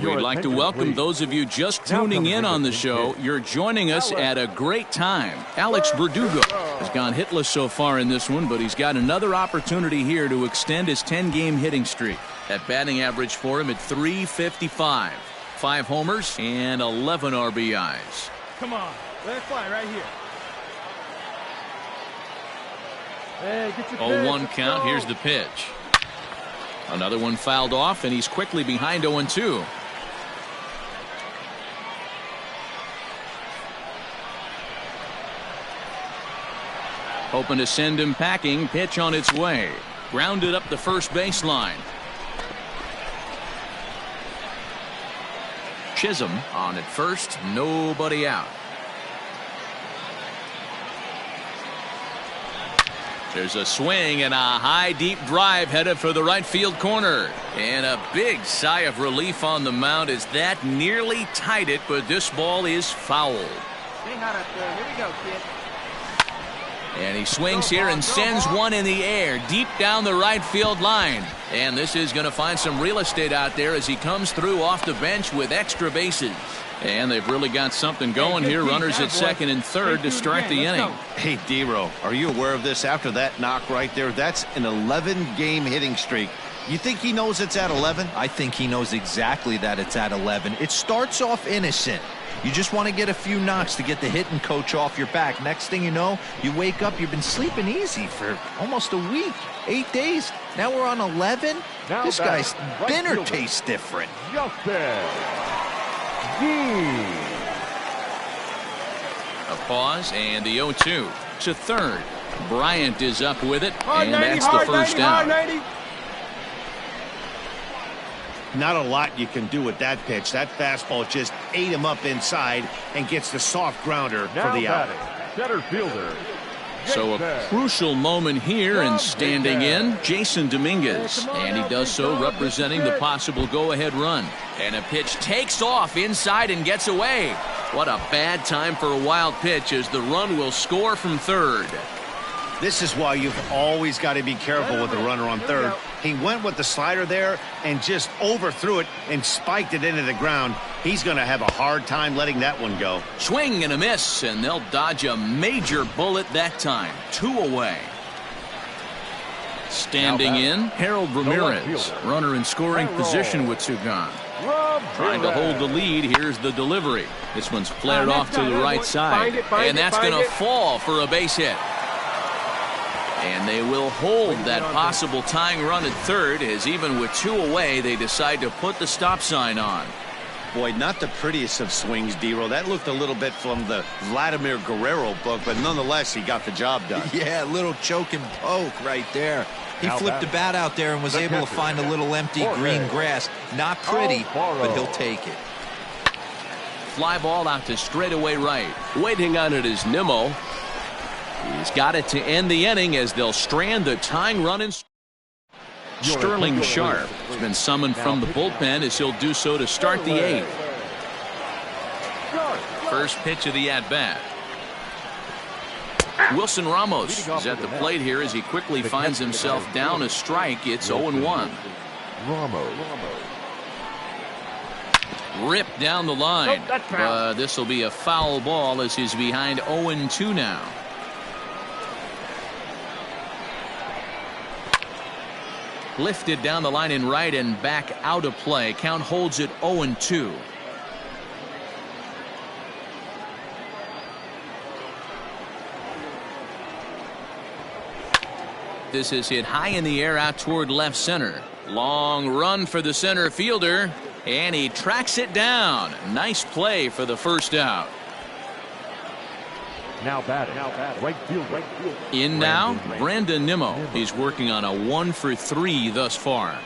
We'd like to welcome those of you just tuning in on the show. You're joining us at a great time. Alex Verdugo has gone hitless so far in this one, but he's got another opportunity here to extend his 10-game hitting streak. That batting average for him at .355. 5 homers and 11 RBIs. Come on, let it fly right here. Hey, get your 0-1 count. Here's the pitch. Another one fouled off, and he's quickly behind 0-2. Hoping to send him packing. Pitch on its way. Grounded up the first baseline. Chisholm on at first. Nobody out. There's a swing and a high deep drive headed for the right field corner. And a big sigh of relief on the mound as that nearly tied it, but this ball is fouled. Stay hot up there. Here we go, kid. And he swings here and sends one in the air deep down the right field line. And this is going to find some real estate out there as he comes through off the bench with extra bases. And they've really got something going here. Runners at second and third to start the inning. Hey, D-Row, are you aware of this? After that knock right there, that's an 11-game hitting streak. You think he knows it's at 11? I think he knows exactly that it's at 11. It starts off innocent. You just want to get a few knocks to get the hitting coach off your back. Next thing you know, you wake up, you've been sleeping easy for almost a week, 8 days. Now we're on 11. Now this guy's right dinner fielder, tastes different. Justin. A pause and the 0-2 to third. Bryant is up with it, and that's the first out. Not a lot you can do with that pitch. That fastball just ate him up inside and gets the soft grounder Now for the out. center fielder. So a crucial moment here, and standing in, Jason Dominguez. And he does so representing the possible go-ahead run. And a pitch takes off inside and gets away. What a bad time for a wild pitch, as the run will score from third. This is why you've always got to be careful with the runner on third. He went with the slider there and just overthrew it and spiked it into the ground. He's going to have a hard time letting that one go. Swing and a miss, and they'll dodge a major bullet that time. 2 away. Standing in, Harold Ramirez. Runner in scoring position with 2 gone. Trying to hold the lead. Here's the delivery. This one's flared off to the right side. And that's going to fall for a base hit. And they will hold that possible tying run at third, as even with 2 away, they decide to put the stop sign on. Boy, not the prettiest of swings, D-Roll. That looked a little bit from the Vladimir Guerrero book, but nonetheless, he got the job done. Yeah, a little choke and poke right there. He flipped the bat out there and was able to find a little empty green grass. Not pretty, but he'll take it. Fly ball out to straightaway right. Waiting on it is Nimmo. He's got it to end the inning, as they'll strand the tying run in. Sterling Sharp has been summoned from the bullpen, as he'll do so to start the 8th. First pitch of the at-bat. Wilson Ramos is at the plate here, as he quickly finds himself down a strike. It's 0-1. Ripped down the line. This will be a foul ball, as he's behind 0-2 now. Lifted down the line in right and back out of play. Count holds it 0-2. This is hit high in the air out toward left center. Long run for the center fielder, and he tracks it down. Nice play for the first out. Now batting, right field. In now, Brandon Nimmo. He's working on a 1-for-3 thus far.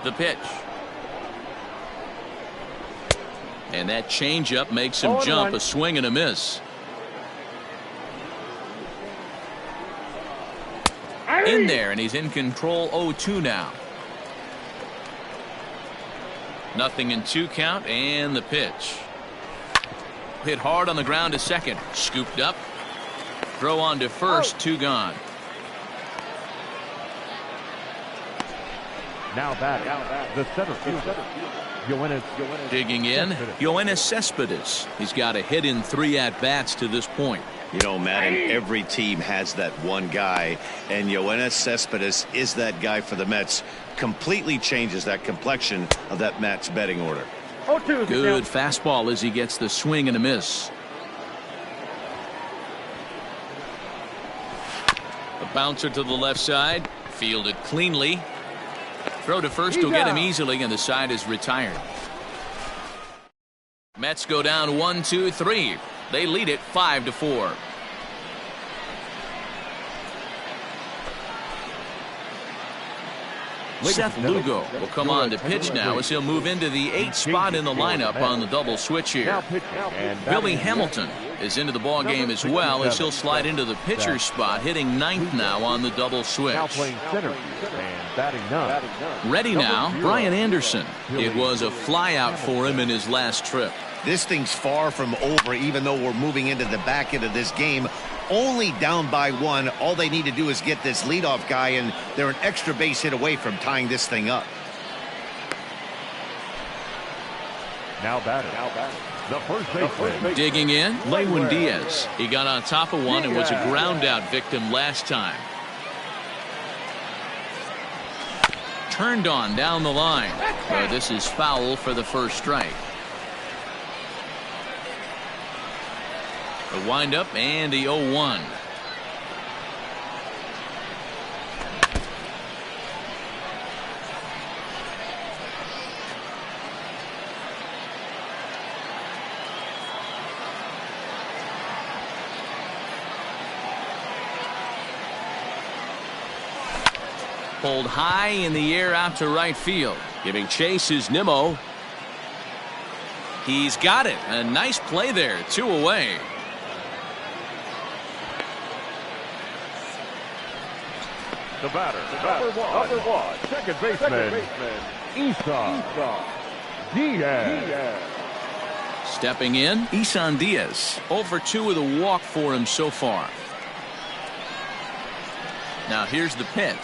The pitch. And that changeup makes him jump. A swing and a miss. In there, and he's in control. 0-2 now. 0-2 count, and the pitch. Hit hard on the ground to second. Scooped up. Throw on to first. 2 gone. Now batting, the center fielder. Digging in, Yoenis Cespedes. He's got a hit in 3 at-bats to this point. You know, Madden, every team has that one guy, and Yoenis Cespedes is that guy for the Mets. Completely changes that complexion of that Mets betting order. Good fastball as he gets the swing and a miss. A bouncer to the left side. Fielded cleanly. Throw to first will get him easily, and the side is retired. Mets go down 1-2-3. They lead it 5-4. Seth Lugo will come on to pitch now, as he'll move into the 8th spot in the lineup on the double switch here. Billy Hamilton is into the ball game as well, as he'll slide into the pitcher's spot, hitting 9th now on the double switch. Ready now, Brian Anderson. It was a flyout for him in his last trip. This thing's far from over, even though we're moving into the back end of this game. Only down by 1. All they need to do is get this leadoff guy, and they're an extra base hit away from tying this thing up. Now batting. The first baseman. Digging in, Lewin Diaz. He got on top of one and was a ground out victim last time. turned on down the line. But this is foul for the first strike. The windup and the 0-1. Pulled high in the air out to right field. Giving chase is Nimmo. He's got it. A nice play there. 2 away. The batter, number one, second baseman, Isan Diaz. Stepping in, Isan Diaz. 0 for 2 with a walk for him so far. Now here's the pitch.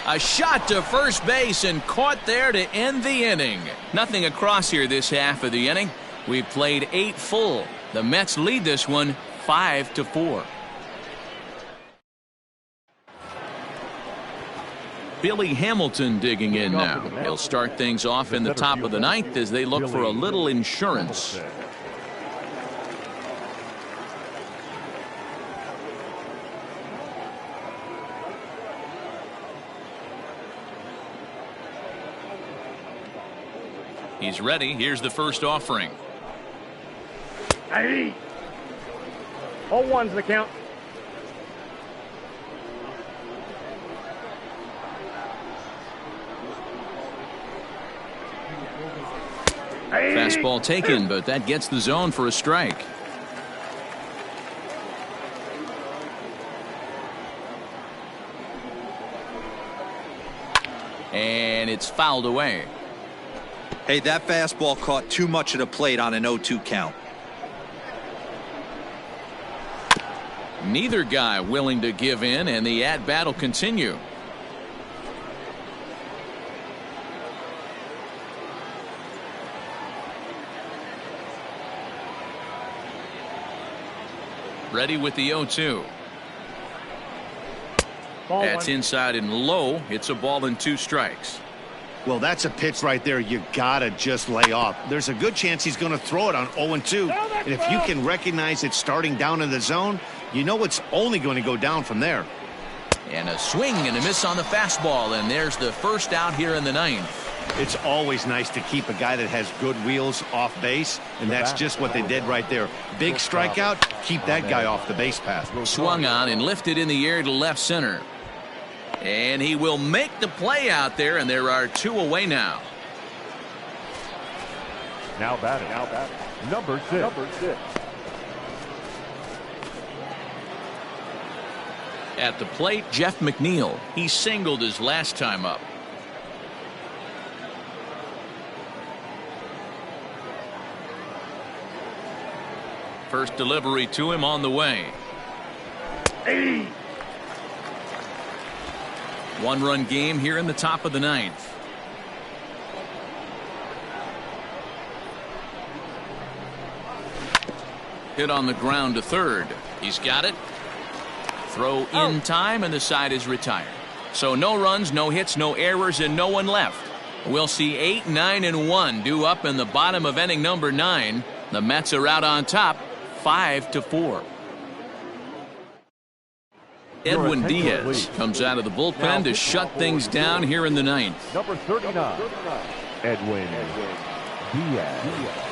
A shot to first base and caught there to end the inning. Nothing across here this half of the inning. We've played 8 full. The Mets lead this one 5-4. Billy Hamilton digging in now. He'll start things off in the top of the ninth as they look for a little insurance. He's ready. Here's the first offering. Hey. 0-1's the count. Hey. Fastball taken, but that gets the zone for a strike. And it's fouled away. Hey, that fastball caught too much of the plate on an 0-2 count. Neither guy willing to give in, and the at-bat will continue. Ready with the 0-2. That's inside and low. It's a ball and 2 strikes. Well, that's a pitch right there you gotta just lay off. There's a good chance he's going to throw it on 0-2. And if you can recognize it starting down in the zone, you know it's only going to go down from there. And a swing and a miss on the fastball, and there's the first out here in the ninth. It's always nice to keep a guy that has good wheels off base, and that's just what they did right there. Big strikeout, keep that guy off the base path. Swung on and lifted in the air to left center. And he will make the play out there, and there are 2 away now. Now batting, number 6. At the plate, Jeff McNeil. He singled his last time up. First delivery to him on the way. 1-run game here in the top of the ninth. Hit on the ground to third. He's got it. Throw in time, and the side is retired. So no runs, no hits, no errors, and no one left. We'll see 8, 9, and 1 due up in the bottom of inning number 9. The Mets are out on top, 5-4. Edwin Diaz comes out of the bullpen to shut things down here in the ninth. Number 39, Edwin Diaz.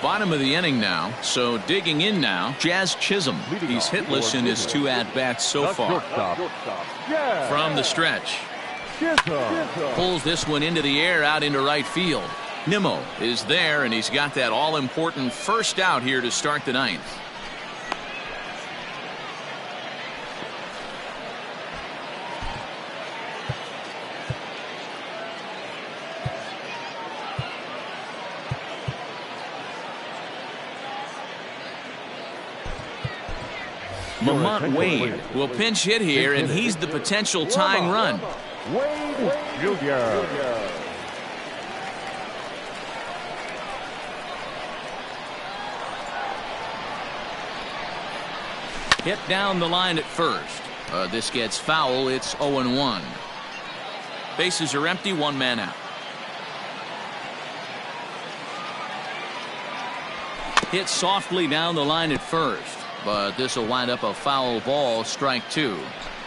Bottom of the inning now, so digging in now, Jazz Chisholm. He's hitless in his 2 at-bats so far. From the stretch. Pulls this one into the air out into right field. Nimmo is there, and he's got that all-important first out here to start the ninth. Lamont Wade will pinch hit here, and he's the potential tying run. Wade Jr. Hit down the line at first. This gets foul. It's 0-1. Bases are empty. One man out. Hit softly down the line at first, but this will wind up a foul ball. Strike two.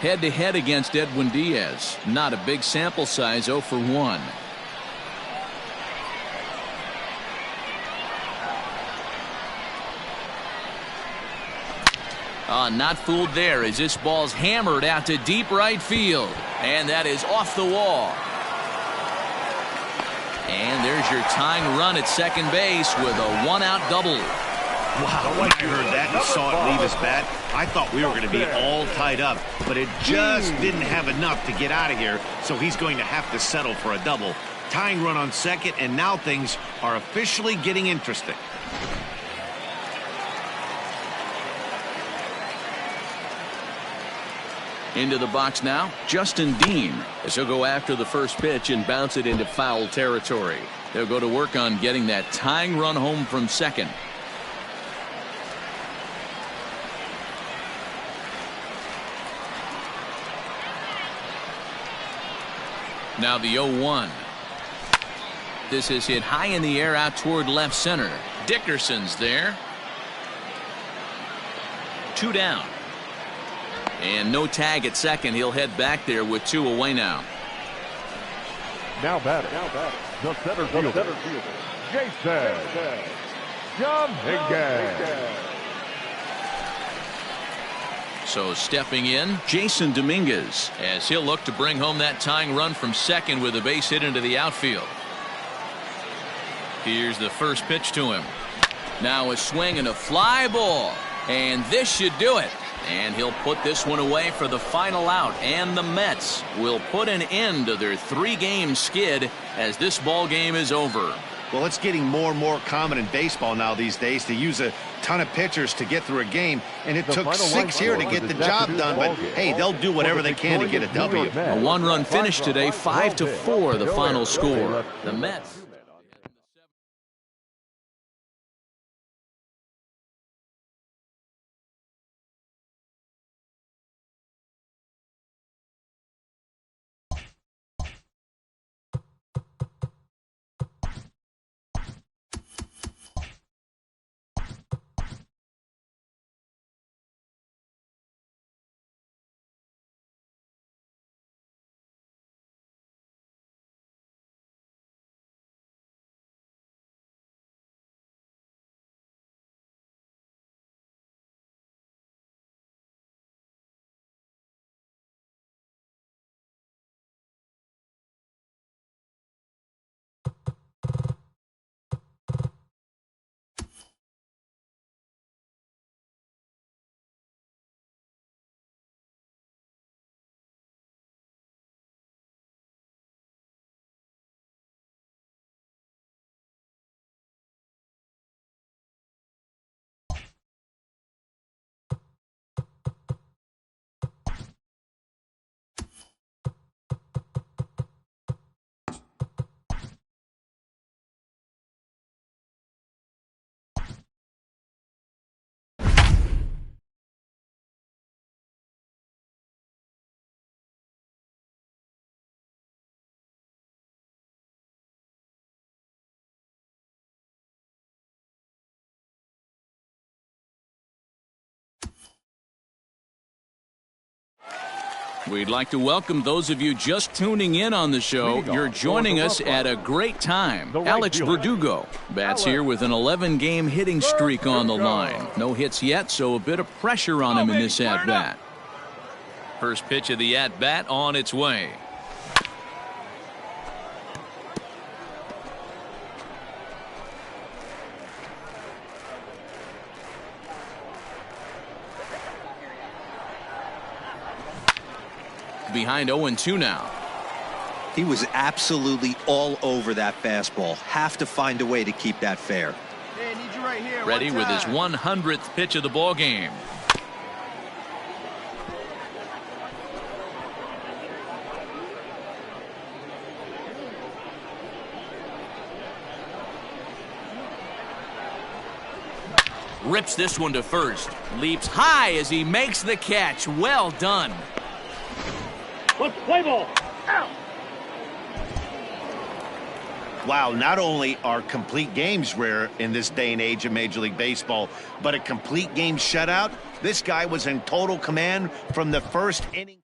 Head-to-head against Edwin Diaz. Not a big sample size. 0 for 1. Not fooled there as this ball's hammered out to deep right field. And that is off the wall. And there's your tying run at second base with a one-out double. Wow, when I heard that and saw it leave his bat, I thought we were going to be all tied up. But it just didn't have enough to get out of here, so he's going to have to settle for a double. Tying run on second, and now things are officially getting interesting. Into the box now, Justin Dean, as he'll go after the first pitch and bounce it into foul territory. They'll go to work on getting that tying run home from second. Now the 0-1. This is hit high in the air out toward left center. Dickerson's there. 2 down. And no tag at second. He'll head back there with 2 away now. Now batter. The center fielder. Jason Dominguez. So stepping in, Jason Dominguez, as he'll look to bring home that tying run from second with a base hit into the outfield. Here's the first pitch to him. Now a swing and a fly ball. And this should do it. And he'll put this one away for the final out. And the Mets will put an end to their 3-game skid as this ball game is over. Well, it's getting more and more common in baseball now these days to use a ton of pitchers to get through a game. And it took 6 here to get the job done. But, hey, they'll do whatever they can to get a W. A one-run finish today, 5-4 the final score. The Mets. We'd like to welcome those of you just tuning in on the show. You're joining us at a great time. Alex Verdugo bats here with an 11-game hitting streak on the line. No hits yet, so a bit of pressure on him in this at-bat. First pitch of the at-bat on its way. Behind 0-2 now. He was absolutely all over that fastball. Have to find a way to keep that fair. Hey, I need you right here. Ready with his 100th pitch of the ball game. Rips this one to first. Leaps high as he makes the catch. Well done. Let's play ball. Out. Wow, not only are complete games rare in this day and age of Major League Baseball, but a complete game shutout. This guy was in total command from the first inning.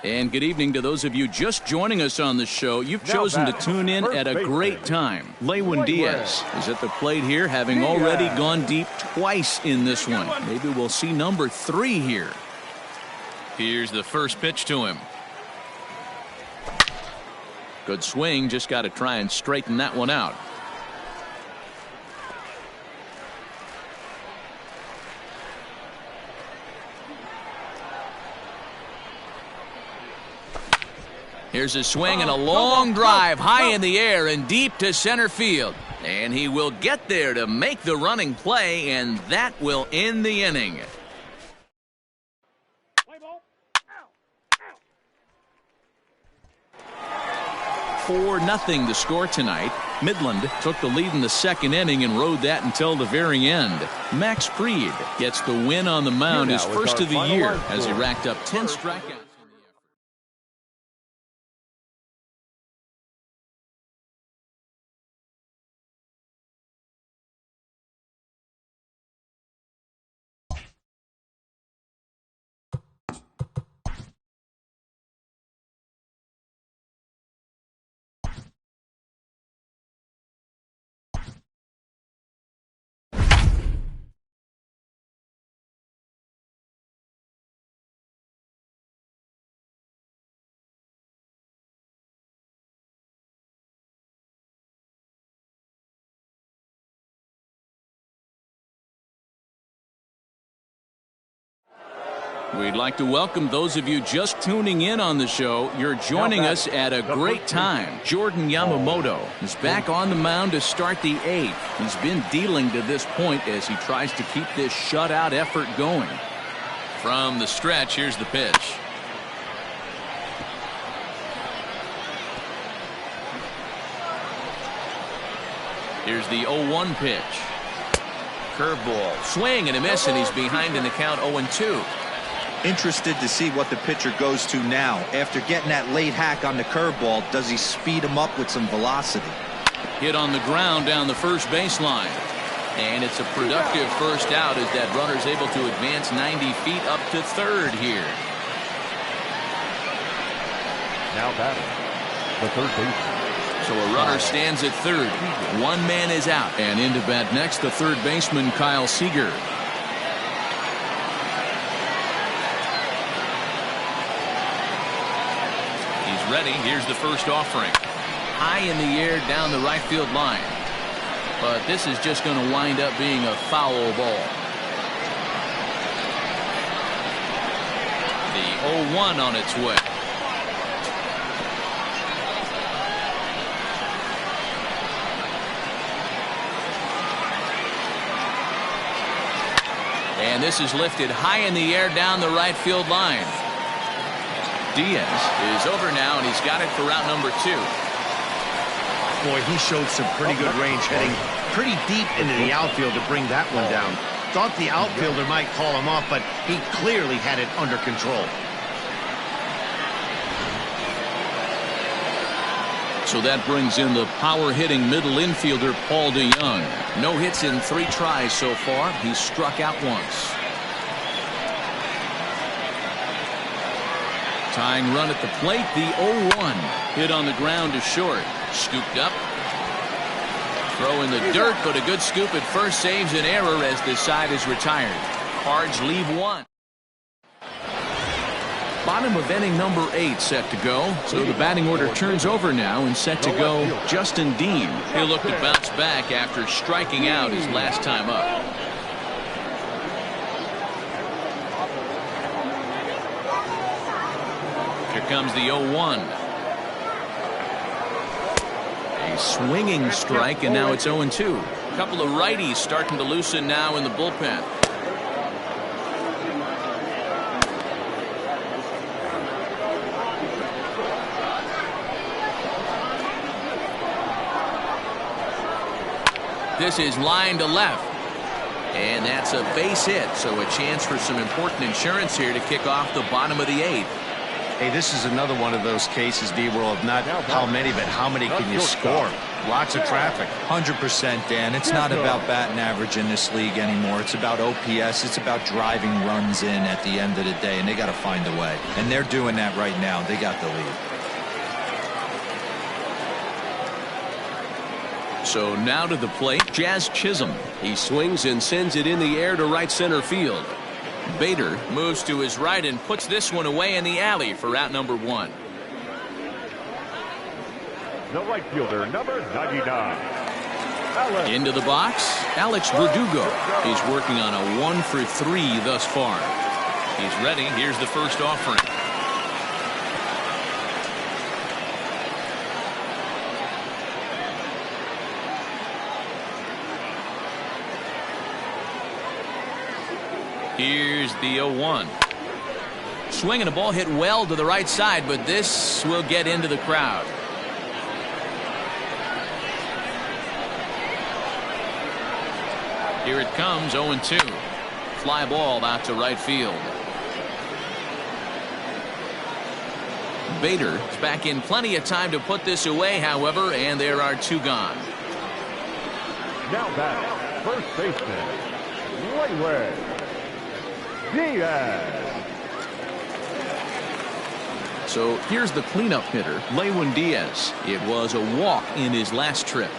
And good evening to those of you just joining us on the show. You've chosen to tune in at a great time. Lewin Diaz is at the plate here, having already gone deep twice in this one. Maybe we'll see number 3 here. Here's the first pitch to him. Good swing, just got to try and straighten that one out. Here's a swing and a long drive high in the air and deep to center field. And he will get there to make the running play, and that will end the inning. 4-0 the score tonight. Midland took the lead in the second inning and rode that until the very end. Max Fried gets the win on the mound, his first of the year, as he racked up 10 strikeouts. We'd like to welcome those of you just tuning in on the show. You're joining us at a great time. Jordan Yamamoto is back on the mound to start the 8th. He's been dealing to this point as he tries to keep this shutout effort going. From the stretch, here's the pitch. Here's the 0-1 pitch. Curveball. Swing and a miss, and he's behind in the count 0-2. Interested to see what the pitcher goes to now. After getting that late hack on the curveball, does he speed him up with some velocity? Hit on the ground down the first baseline. And it's a productive first out as that runner's able to advance 90 feet up to third here. Now batting, the third baseman. So a runner stands at third. One man is out. And into bat next, the third baseman, Kyle Seager. Ready. Here's the first offering. High in the air down the right field line. But this is just going to wind up being a foul ball. The 0-1 on its way. And this is lifted high in the air down the right field line. Diaz is over now, and he's got it for route number 2. Boy, he showed some pretty good range, heading pretty deep into the outfield to bring that one down. Thought the outfielder might call him off, but he clearly had it under control. So that brings in the power-hitting middle infielder, Paul DeYoung. No hits in 3 tries so far. He's struck out once. Tying run at the plate, the 0-1. Hit on the ground to short. Scooped up. Throw in the dirt, but a good scoop at first saves an error as this side is retired. Cards leave 1. Bottom of inning number 8 set to go. So the batting order turns over now, and set to go Justin Dean. He'll look to bounce back after striking out his last time up. Here comes the 0-1. A swinging strike, and now it's 0-2. A couple of righties starting to loosen now in the bullpen. This is line to left. And that's a base hit, so a chance for some important insurance here to kick off the bottom of the 8th. Hey, this is another one of those cases, D-World, of not how many, but how many can you score? Lots of traffic. 100%, Dan. It's not about batting average in this league anymore. It's about OPS. It's about driving runs in at the end of the day, and they got to find a way. And they're doing that right now. They got the lead. So now to the plate, Jazz Chisholm. He swings and sends it in the air to right center field. Bader moves to his right and puts this one away in the alley for out number 1. The right fielder, number 99. Into the box, Alex Verdugo. He's working on a 1 for 3 thus far. He's ready. Here's the first offering. Here's the 0-1. Swinging a ball hit well to the right side, but this will get into the crowd. Here it comes, 0-2. Fly ball out to right field. Bader is back in plenty of time to put this away, however, and there are 2 gone. Now back, first baseman, Wayway Diaz. So here's the cleanup hitter, Lewin Diaz. It was a walk in his last trip.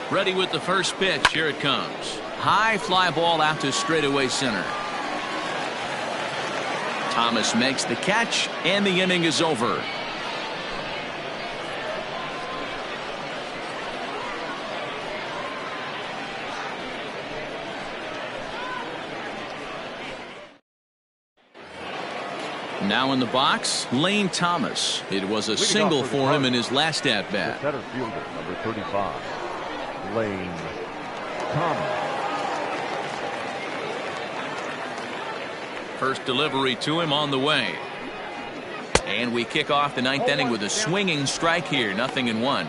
Ready with the first pitch. Here it comes. High fly ball out to straightaway center. Thomas makes the catch, and the inning is over. Now in the box, Lane Thomas. It was a single for him in his last at-bat. Center fielder, number 35, Lane Thomas. First delivery to him on the way. And we kick off the 9th inning with a swinging strike here. 0-1.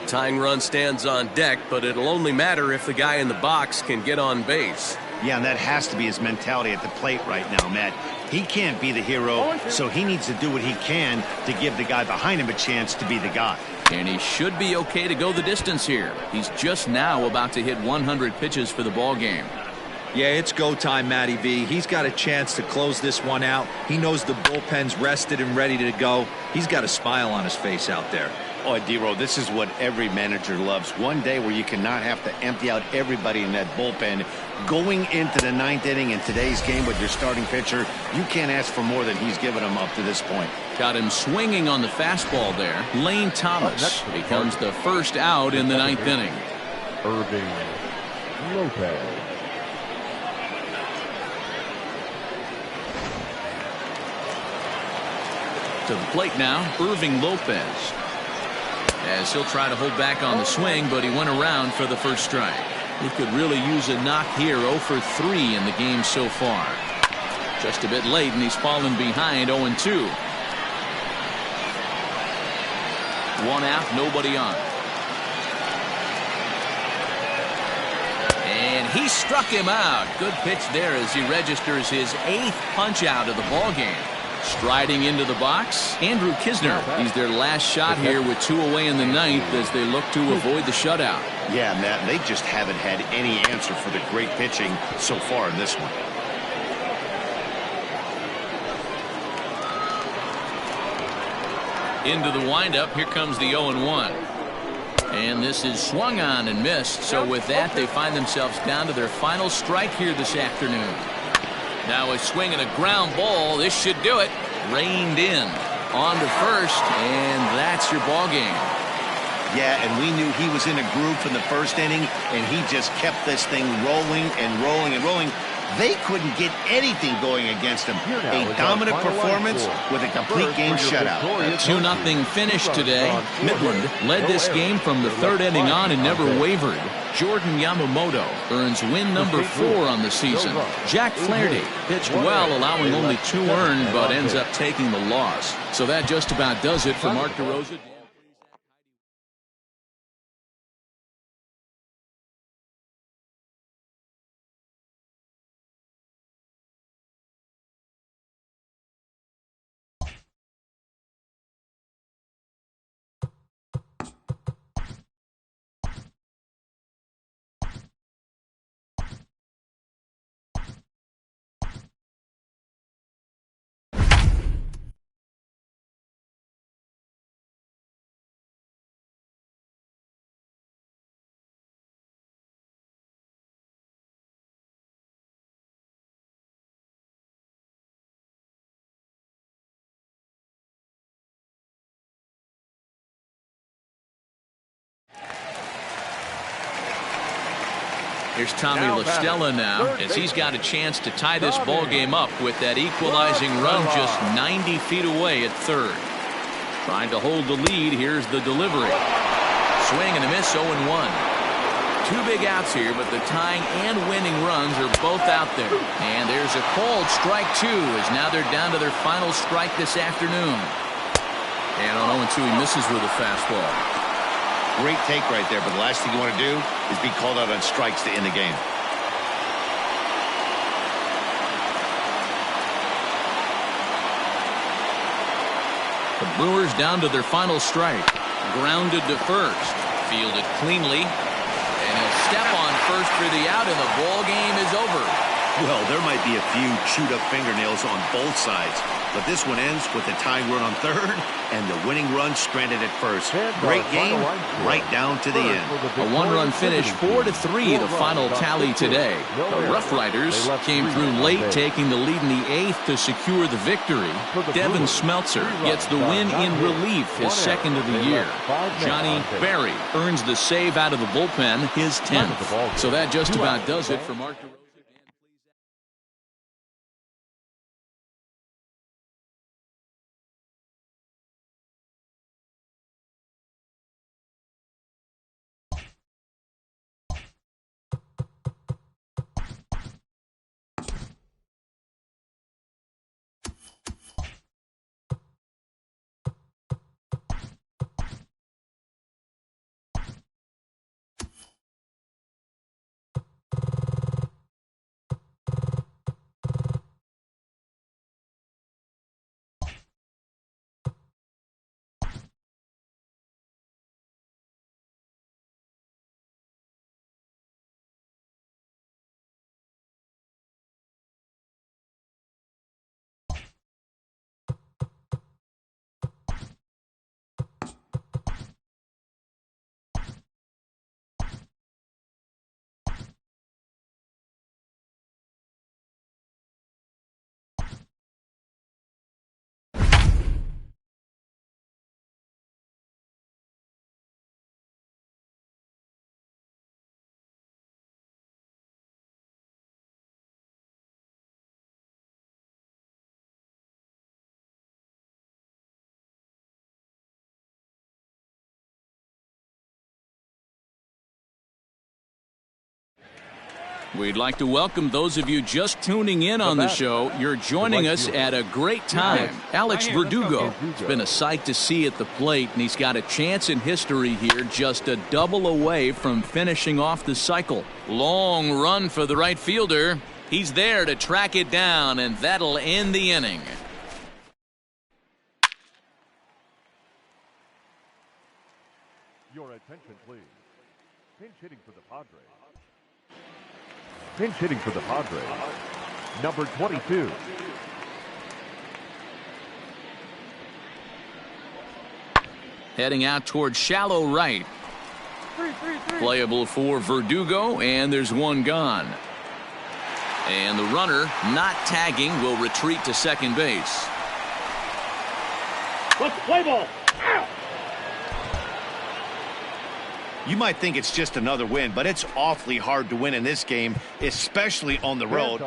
Tying run stands on deck, but it'll only matter if the guy in the box can get on base. Yeah, and that has to be his mentality at the plate right now, Matt. He can't be the hero, so he needs to do what he can to give the guy behind him a chance to be the guy. And he should be okay to go the distance here. He's just now about to hit 100 pitches for the ball game. Yeah, it's go time, Matty V. He's got a chance to close this one out. He knows the bullpen's rested and ready to go. He's got a smile on his face out there. Oh, D-Row, this is what every manager loves. One day where you cannot have to empty out everybody in that bullpen. Going into the 9th inning in today's game with your starting pitcher, you can't ask for more than he's given him up to this point. Got him swinging on the fastball there. Lane Thomas becomes the first out in the 9th inning. Irving Lopez. To the plate now, Irving Lopez. As he'll try to hold back on the swing, but he went around for the first strike. He could really use a knock here. 0 for 3 in the game so far. Just a bit late, and he's fallen behind. 0-2. 1 out, nobody on. And he struck him out. Good pitch there as he registers his 8th punch out of the ball game. Striding into the box, Andrew Kisner. He's their last shot here with 2 away in the 9th as they look to avoid the shutout. Yeah, Matt, they just haven't had any answer for the great pitching so far in this one. Into the windup, here comes the 0-1. And this is swung on and missed. So with that, they find themselves down to their final strike here this afternoon. Now a swing and a ground ball. This should do it. Reined in. On to first, and that's your ball game. Yeah, and we knew he was in a groove from the first inning, and he just kept this thing rolling and rolling and rolling. They couldn't get anything going against him. A dominant performance with a complete game shutout. A 2-0 finish today. Midland led this game from the 3rd inning on and never wavered. Jordan Yamamoto earns win number 4 on the season. Jack Flaherty pitched well, allowing only 2 earned, but ends up taking the loss. So that just about does it for Mark DeRosa. Here's Tommy LaStella now as he's got a chance to tie this ball game up with that equalizing run just 90 feet away at third. Trying to hold the lead. Here's the delivery. Swing and a miss, 0-1. Two big outs here, but the tying and winning runs are both out there. And there's a called strike two as now they're down to their final strike this afternoon. And on 0-2 he misses with a fastball. Great take right there, but the last thing you want to do is be called out on strikes to end the game. The Brewers down to their final strike. Grounded to first. Fielded cleanly. And he'll step on first for the out, and the ball game is over. Well, there might be a few chewed-up fingernails on both sides, but this one ends with the tying run on third and the winning run stranded at first. Great game, right down to the end. A one-run finish, 4-3, the final tally today. The Rough Riders came through late, taking the lead in the eighth to secure the victory. Devin Smeltzer gets the win in relief, his second of the year. Johnny Berry earns the save out of the bullpen, his 10th. So that just about does it for Mark. We'd like to welcome those of you just tuning in on the show. You're joining us at a great time. Alex Verdugo has been a sight to see at the plate, and he's got a chance in history here, just a double away from finishing off the cycle. Long run for the right fielder. He's there to track it down, and that'll end the inning. Your attention, please. Pinch hitting for the Padres. Pinch hitting for the Padres, number 22. Heading out towards shallow right. Playable for Verdugo, and there's one gone. And the runner, not tagging, will retreat to second base. Let's play ball. You might think it's just another win, but it's awfully hard to win in this game, especially on the road.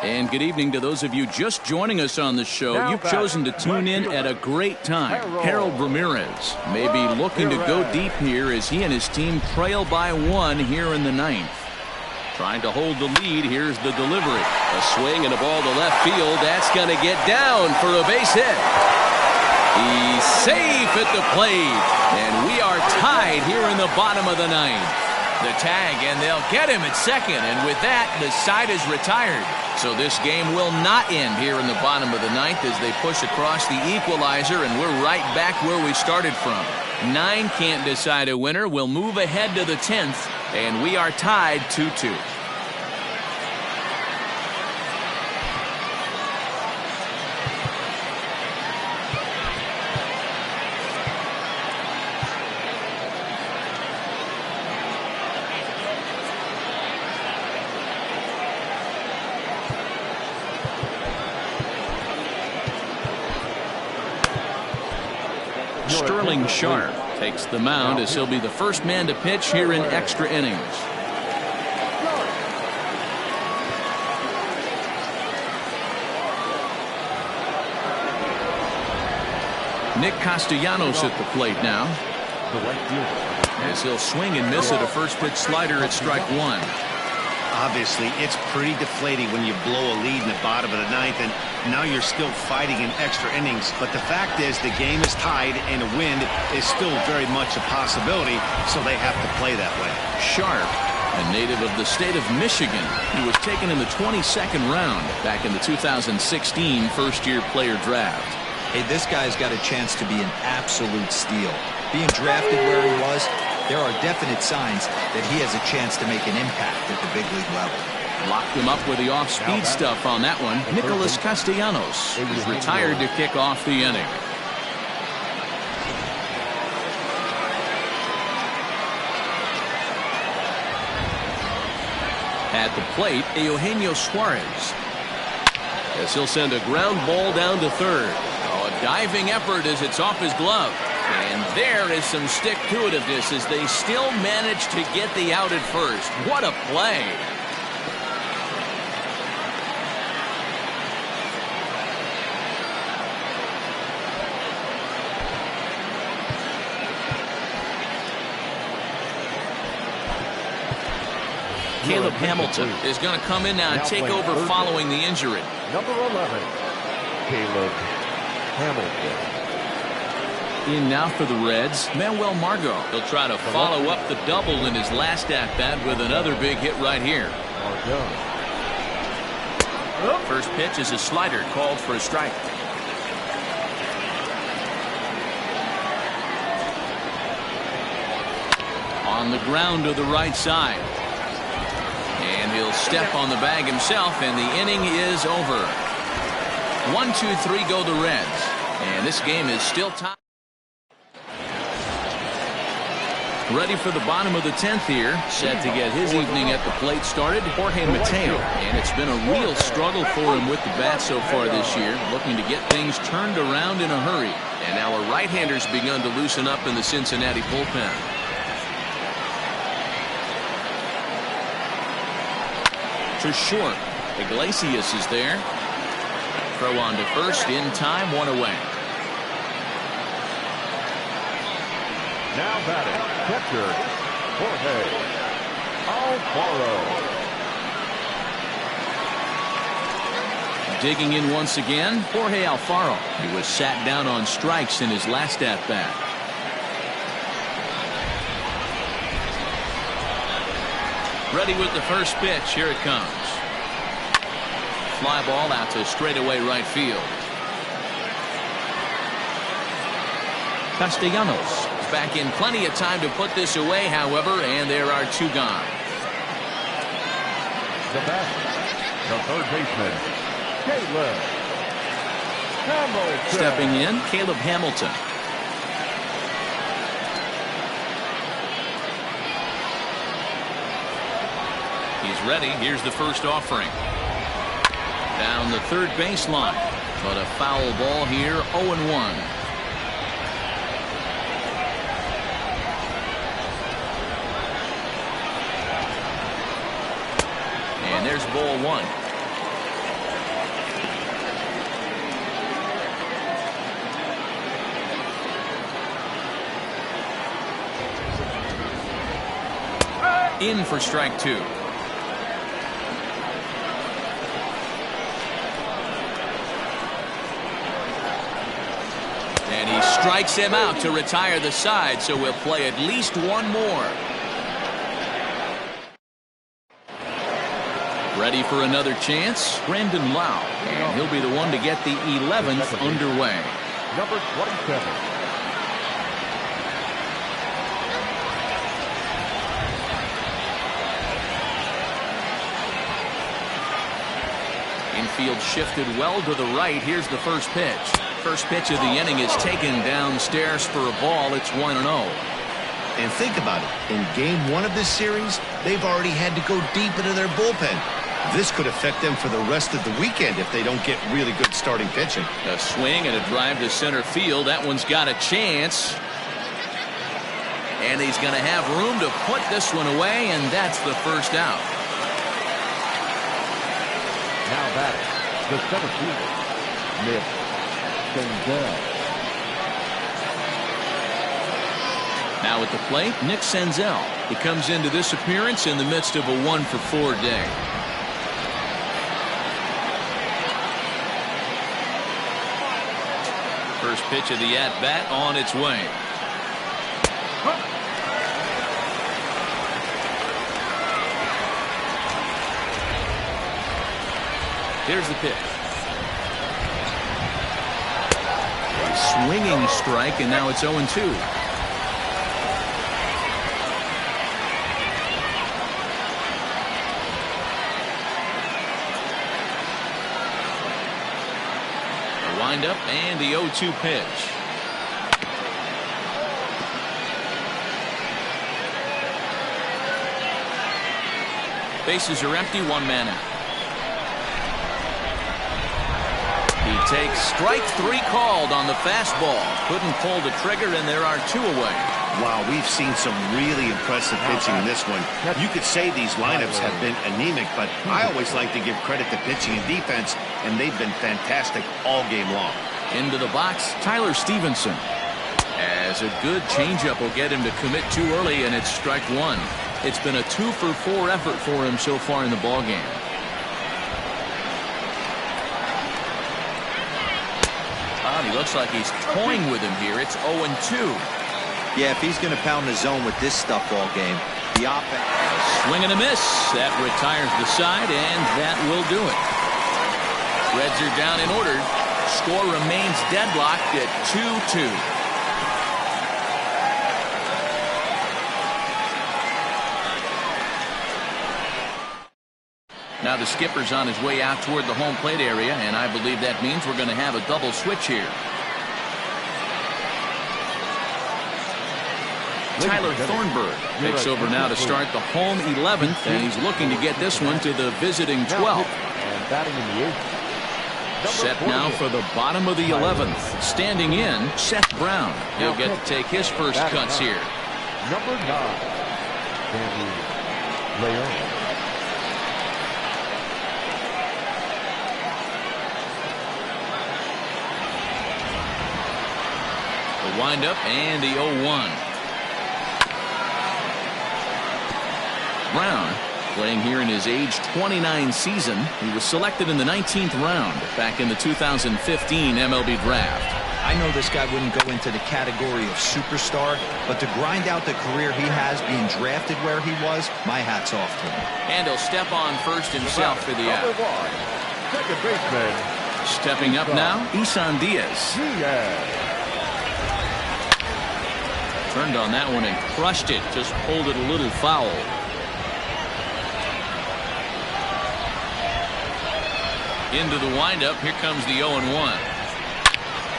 And good evening to those of you just joining us on the show. You've chosen to tune in at a great time. Harold Ramirez may be looking to go deep here as he and his team trail by 1 here in the 9th. Trying to hold the lead. Here's the delivery. A swing and a ball to left field. That's going to get down for a base hit. He's safe at the plate. And we are tied here in the bottom of the 9th. The tag, and they'll get him at second. And with that, the side is retired. So this game will not end here in the bottom of the 9th as they push across the equalizer, and we're right back where we started from. 9 can't decide a winner. We'll move ahead to the 10th, and we are tied 2-2. Sterling Sharp takes the mound as he'll be the first man to pitch here in extra innings. Nick Castellanos at the plate now, as he'll swing and miss at a first pitch slider at strike 1. Obviously, it's pretty deflating when you blow a lead in the bottom of the 9th, and now you're still fighting in extra innings. But the fact is the game is tied, and a win is still very much a possibility, so they have to play that way. Sharp, a native of the state of Michigan, he was taken in the 22nd round back in the 2016 first-year player draft. Hey, this guy's got a chance to be an absolute steal. Being drafted where he was, there are definite signs that he has a chance to make an impact at the big league level. Locked him up with the off-speed stuff on that one. Nicholas Castellanos is retired to kick off the inning. At the plate, Eugenio Suarez, as he'll send a ground ball down to third. Oh, a diving effort as it's off his glove. And there is some stick-to-itiveness as they still manage to get the out at first. What a play. Caleb Hamilton is going to come in now and take over following the injury. Number 11, Caleb Hamilton. In now for the Reds, Manuel Margot. He'll try to follow up the double in his last at-bat with another big hit right here. First pitch is a slider called for a strike. On the ground to the right side. And he'll step on the bag himself, and the inning is over. 1-2-3 go the Reds. And this game is still tied. Ready for the bottom of the 10th here. Set to get his evening at the plate started, Jorge Mateo. And it's been a real struggle for him with the bat so far this year, looking to get things turned around in a hurry. And our right-handers begun to loosen up in the Cincinnati bullpen. To short. Iglesias is there. Throw on to first in time, 1 away. Now batting, catcher, Jorge Alfaro. Digging in once again, Jorge Alfaro. He was sat down on strikes in his last at-bat. Ready with the first pitch. Here it comes. Fly ball out to straightaway right field. Castellanos back in plenty of time to put this away, however, and there are 2 gone. The batter, the third baseman, Caleb Hamilton. Stepping in, Caleb Hamilton. He's ready. Here's the first offering. Down the third baseline, but a foul ball here, 0-1. And there's ball 1. In for strike 2. And he strikes him out to retire the side, so we'll play at least one more. Ready for another chance, Brandon Lau, and he'll be the one to get the 11th underway. Number 27. Infield shifted well to the right. Here's the first pitch. First pitch of the inning is taken downstairs for a ball. It's 1-0. And think about it. In game 1 of this series, they've already had to go deep into their bullpen. This could affect them for the rest of the weekend if they don't get really good starting pitching. A swing and a drive to center field. That one's got a chance. And he's going to have room to put this one away, and that's the first out. Now batting, the center fielder, Nick Senzel. Now at the plate, Nick Senzel. He comes into this appearance in the midst of a 1-for-4 day. First pitch of the at-bat on its way. Here's the pitch. A swinging strike, and now it's 0-2. Windup and the 0-2 pitch. Bases are empty, 1 man out. He takes strike 3 called on the fastball. Couldn't pull the trigger, and there are 2 away. Wow, we've seen some really impressive pitching in this one. You could say these lineups have been anemic, but I always like to give credit to pitching and defense, and they've been fantastic all game long. Into the box, Tyler Stevenson. As a good changeup will get him to commit too early, and it's strike 1. It's been a 2-for-4 effort for him so far in the ballgame. He looks like he's toying with him here. It's 0-2. Yeah, if he's going to pound the zone with this stuff all game, the offense. Swing and a miss. That retires the side, and that will do it. Reds are down in order. Score remains deadlocked at 2-2. Now the skipper's on his way out toward the home plate area, and I believe that means we're going to have a double switch here. Tyler Thornburg takes over now to start the home 11th, and he's looking to get this one to the visiting 12th. And batting in the 8th. Set now for the bottom of the 11th. Standing in, Seth Brown. He'll get to take his first cuts here. Number 9, Sandy Leon. The windup and the 0-1. Brown playing here in his age 29 season. He was selected in the 19th round back in the 2015 MLB draft. I know this guy wouldn't go into the category of superstar, but to grind out the career he has being drafted where he was, my hat's off to him. And he'll step on first himself for the out. Number 1, second baseman. Stepping up now, Isan Diaz. Turned on that one and crushed it. Just pulled it a little foul. Into the windup. Here comes the 0-1.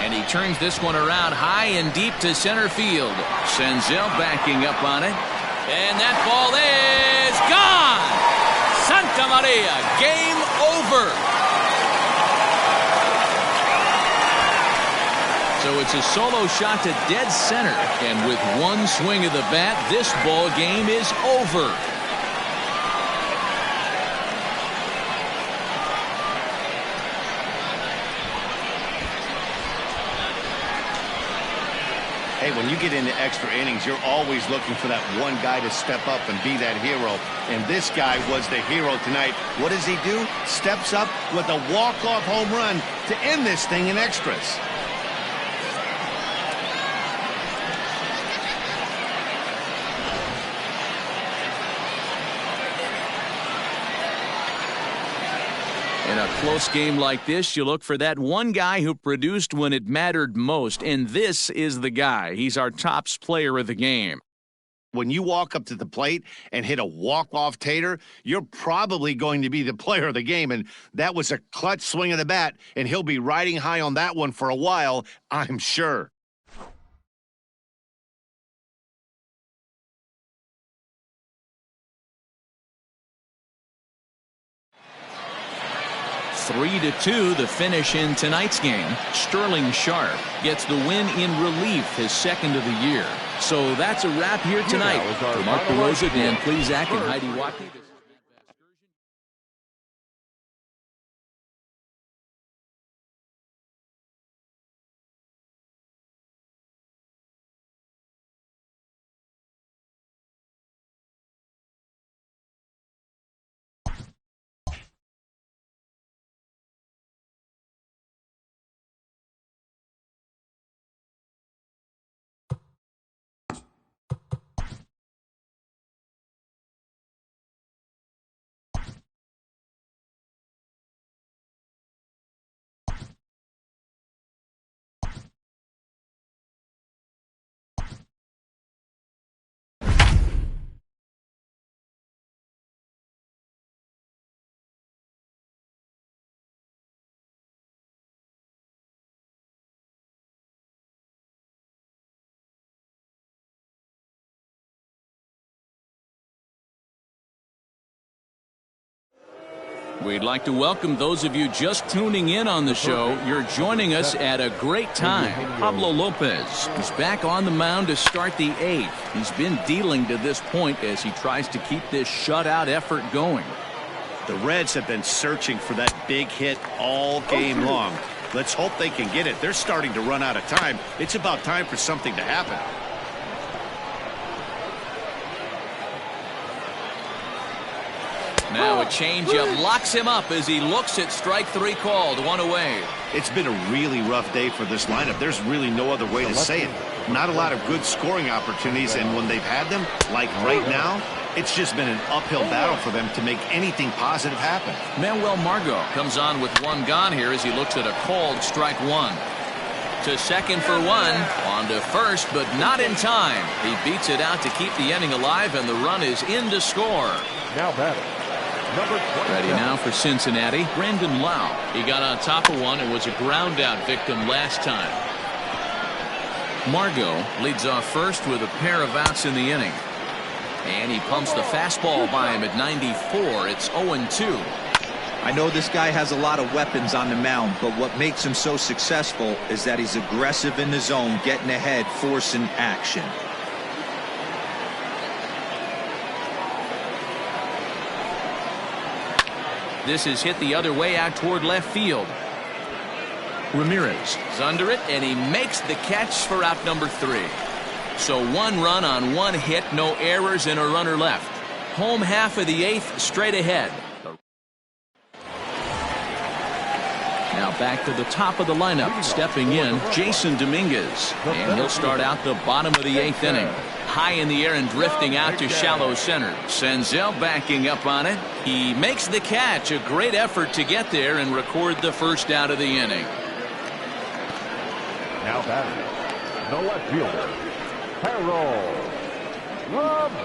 And he turns this one around high and deep to center field. Senzel backing up on it. And that ball is gone. Santa Maria. Game over. So it's a solo shot to dead center. And with one swing of the bat, this ball game is over. Hey, when you get into extra innings, you're always looking for that one guy to step up and be that hero. And this guy was the hero tonight. What does he do? Steps up with a walk-off home run to end this thing in extras. In a close game like this, you look for that one guy who produced when it mattered most, and this is the guy. He's our tops player of the game. When you walk up to the plate and hit a walk-off tater, you're probably going to be the player of the game, and that was a clutch swing of the bat, and he'll be riding high on that one for a while, I'm sure. Three to 2, the finish in tonight's game. Sterling Sharp gets the win in relief, his second of the year. So that's a wrap here tonight. For Mark DeRosa, Dan Plezak, and Heidi Watney. We'd like to welcome those of you just tuning in on the show. You're joining us at a great time. Pablo Lopez is back on the mound to start the 8th. He's been dealing to this point as he tries to keep this shutout effort going. The Reds have been searching for that big hit all game long. Let's hope they can get it. They're starting to run out of time. It's about time for something to happen. Now a changeup locks him up as he looks at strike 3 called. One away. It's been a really rough day for this lineup. There's really no other way to say it. Not a lot of good scoring opportunities, and when they've had them, like right now, it's just been an uphill battle for them to make anything positive happen. Manuel Margot comes on with one gone here as he looks at a called strike 1. To second for 1, on to first, but not in time. He beats it out to keep the inning alive, and the run is in to score. Now batting. Ready now for Cincinnati, Brandon Lau. He got on top of one and was a ground out victim last time. Margot leads off first with a pair of outs in the inning. And he pumps the fastball by him at 94. It's 0-2. I know this guy has a lot of weapons on the mound, but what makes him so successful is that he's aggressive in the zone, getting ahead, forcing action. This is hit the other way out toward left field. Ramirez is under it, and he makes the catch for out number 3. So 1 run on 1 hit, no errors, and a runner left. Home half of the 8th, straight ahead. Now back to the top of the lineup. Stepping in, Jason Dominguez. And he'll start out the bottom of the 8th inning. High in the air and drifting out to shallow center. Senzel backing up on it. He makes the catch. A great effort to get there and record the first out of the inning. Now batting, the left fielder, Harold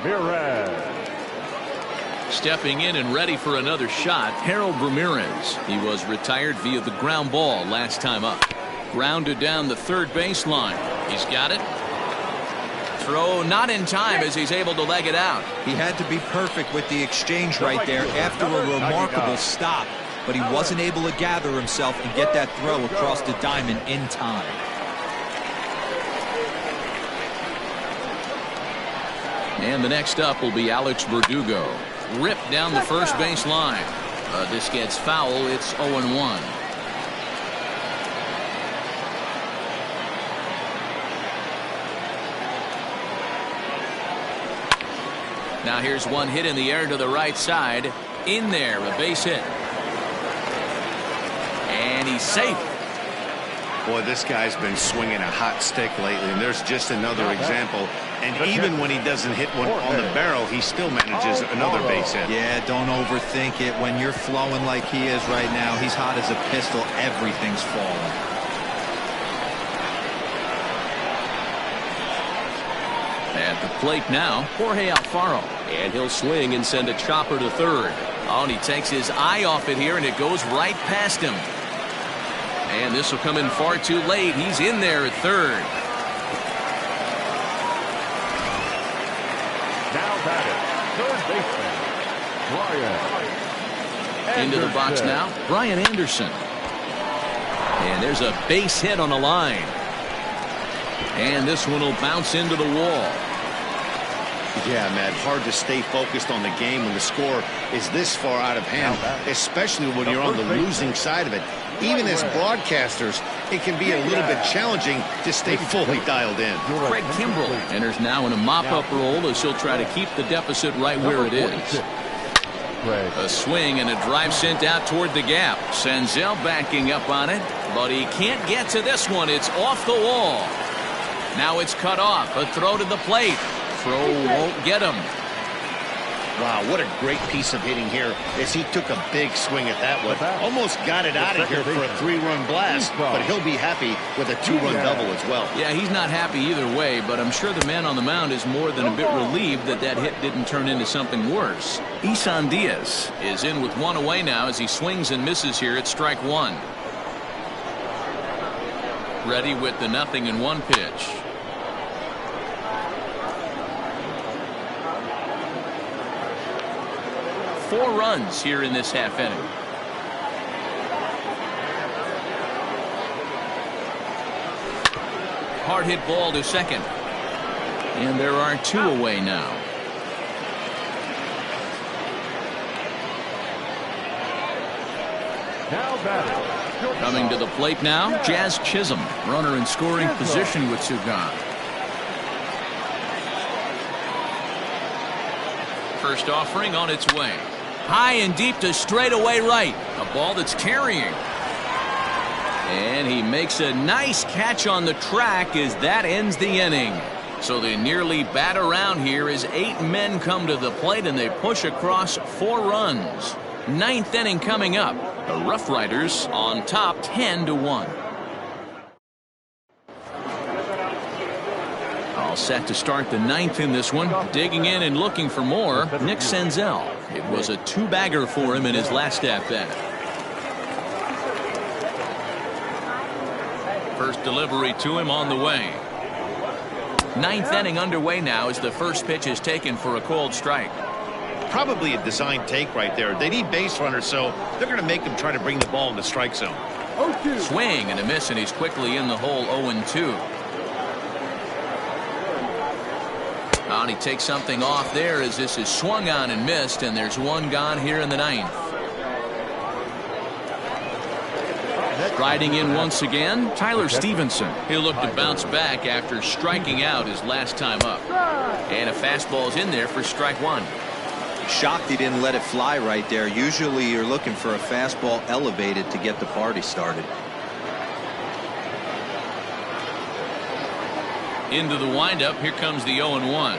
Ramirez. Stepping in and ready for another shot, Harold Ramirez. He was retired via the ground ball last time up. Grounded down the third baseline. He's got it. Throw not in time as he's able to leg it out. He had to be perfect with the exchange right there after a remarkable stop, but he wasn't able to gather himself and get that throw across the diamond in time. And the next up will be Alex Verdugo. Ripped down the first base line. This gets foul. It's 0-1. Now here's one hit in the air to the right side. In there, a base hit. And he's safe. Boy, this guy's been swinging a hot stick lately, and there's just another example. And even when he doesn't hit one on the barrel, he still manages another base hit. Yeah, don't overthink it. When you're flowing like he is right now, he's hot as a pistol. Everything's falling. At the plate now, Jorge Alfaro. And he'll swing and send a chopper to third. Oh, and he takes his eye off it here, and it goes right past him. And this will come in far too late. He's in there at third. Now batting, third baseman, Brian Into the box Anderson. now, Brian Anderson. And there's a base hit on the line. And this one will bounce into the wall. Yeah, Matt, hard to stay focused on the game when the score is this far out of hand, especially when you're on the losing side of it. Even as broadcasters, it can be a little bit challenging to stay fully dialed in. Craig Kimbrell enters now in a mop-up role as he'll try to keep the deficit right where it is. A swing and a drive sent out toward the gap. Senzel backing up on it, but he can't get to this one. It's off the wall. Now it's cut off. A throw to the plate. Throw won't get him. Wow, what a great piece of hitting here as he took a big swing at that one. Almost got it out of here for a 3-run blast, but he'll be happy with a 2-run double as well. Yeah, he's not happy either way, but I'm sure the man on the mound is more than a bit relieved that that hit didn't turn into something worse. Isan Diaz is in with one away now as he swings and misses here at strike one. Ready with the 0-1 pitch. Four runs here in this half inning. Hard hit ball to second. And there are two away now. Now batting, Coming to the plate now, Jazz Chisholm, runner in scoring position with two gone. First offering on its way. High and deep to straightaway right. A ball that's carrying. And he makes a nice catch on the track as that ends the inning. So they nearly bat around here as 8 men come to the plate and they push across 4 runs. 9th inning coming up. The Rough Riders on top 10-1. All set to start the 9th in this one. Digging in and looking for more, Nick Senzel. It was a 2-bagger for him in his last at-bat. First delivery to him on the way. 9th inning underway now as the first pitch is taken for a called strike. Probably a design take right there. They need base runners, so they're going to make them try to bring the ball in the strike zone. Swing and a miss, and he's quickly in the hole 0-2. And he takes something off there as this is swung on and missed, and there's one gone here in the 9th. Riding in once again, Tyler Stevenson. He'll look to bounce back after striking out his last time up. And a fastball's in there for strike one. Shocked he didn't let it fly right there. Usually you're looking for a fastball elevated to get the party started. Into the windup, here comes the 0-1.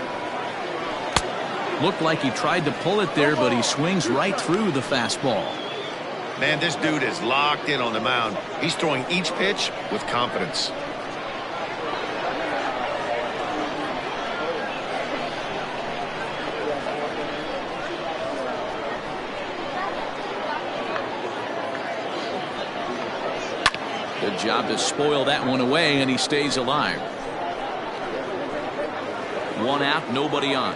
Looked like he tried to pull it there, but he swings right through the fastball. Man, this dude is locked in on the mound. He's throwing each pitch with confidence. Good job to spoil that one away, and he stays alive. 1 out, nobody on.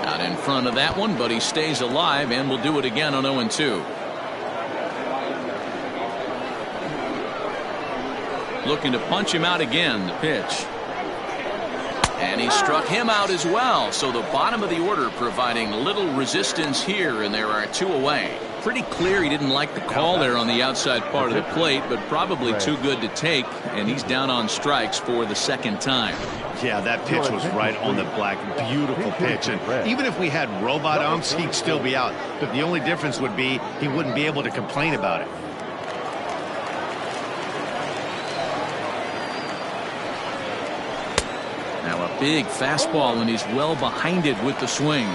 Out in front of that one, but he stays alive and will do it again on 0-2. Looking to punch him out again. The pitch. And he struck him out as well. So the bottom of the order providing little resistance here, and there are 2 away. Pretty clear he didn't like the call there on the outside part of the plate, but probably too good to take, and he's down on strikes for the 2nd time. Yeah, that pitch was right on the black. Beautiful pitch. And even if we had robot umps, he'd still be out. But the only difference would be he wouldn't be able to complain about it. Now a big fastball, and he's well behind it with the swing.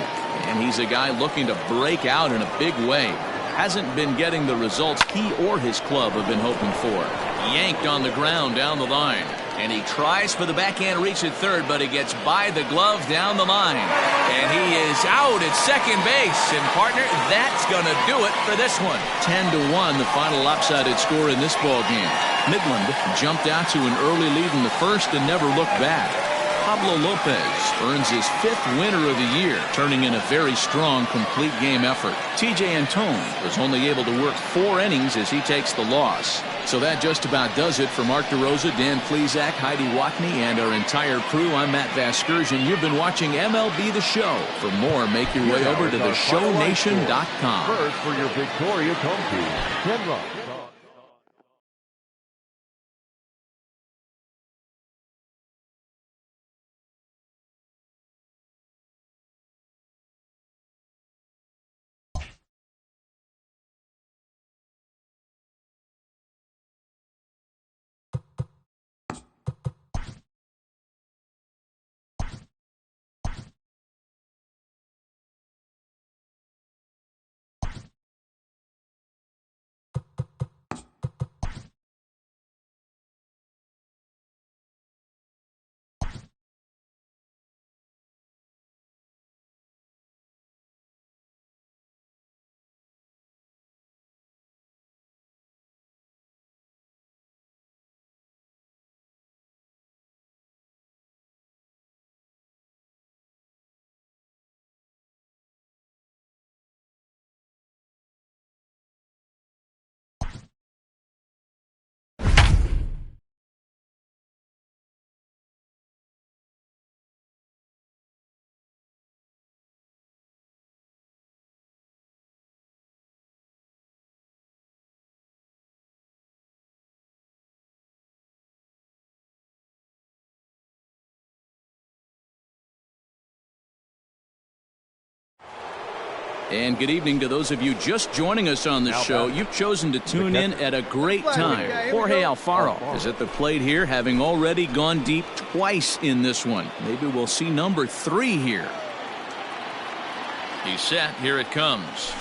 And he's a guy looking to break out in a big way. Hasn't been getting the results he or his club have been hoping for. Yanked on the ground down the line. And he tries for the backhand reach at third, but he gets by the glove down the line. And he is out at second base. And, partner, that's going to do it for this one. 10-1, the final lopsided score in this ball game. Midland jumped out to an early lead in the first and never looked back. Pablo Lopez earns his 5th winner of the year, turning in a very strong complete game effort. TJ Antone was only able to work 4 innings as he takes the loss. So that just about does it for Mark DeRosa, Dan Plesac, Heidi Watney, and our entire crew. I'm Matt Vasgersian. You've been watching MLB The Show. For more, make your way over to theshownation.com. First for your victorious home team, 10 runs. And good evening to those of you just joining us on the show. You've chosen to tune in at a great time. Jorge Alfaro is at the plate here, having already gone deep twice in this one. Maybe we'll see number 3 here. He's set. Here it comes.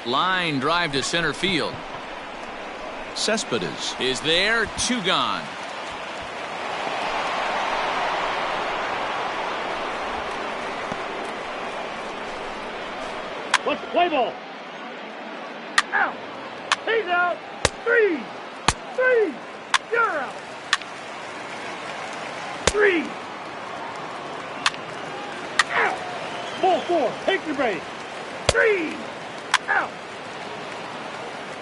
Line drive to center field. Cespedes is there. 2 gone. Let's play ball. Out. He's out. 3. You're out. 3. Out. Ball 4. Take your base. 3. Out.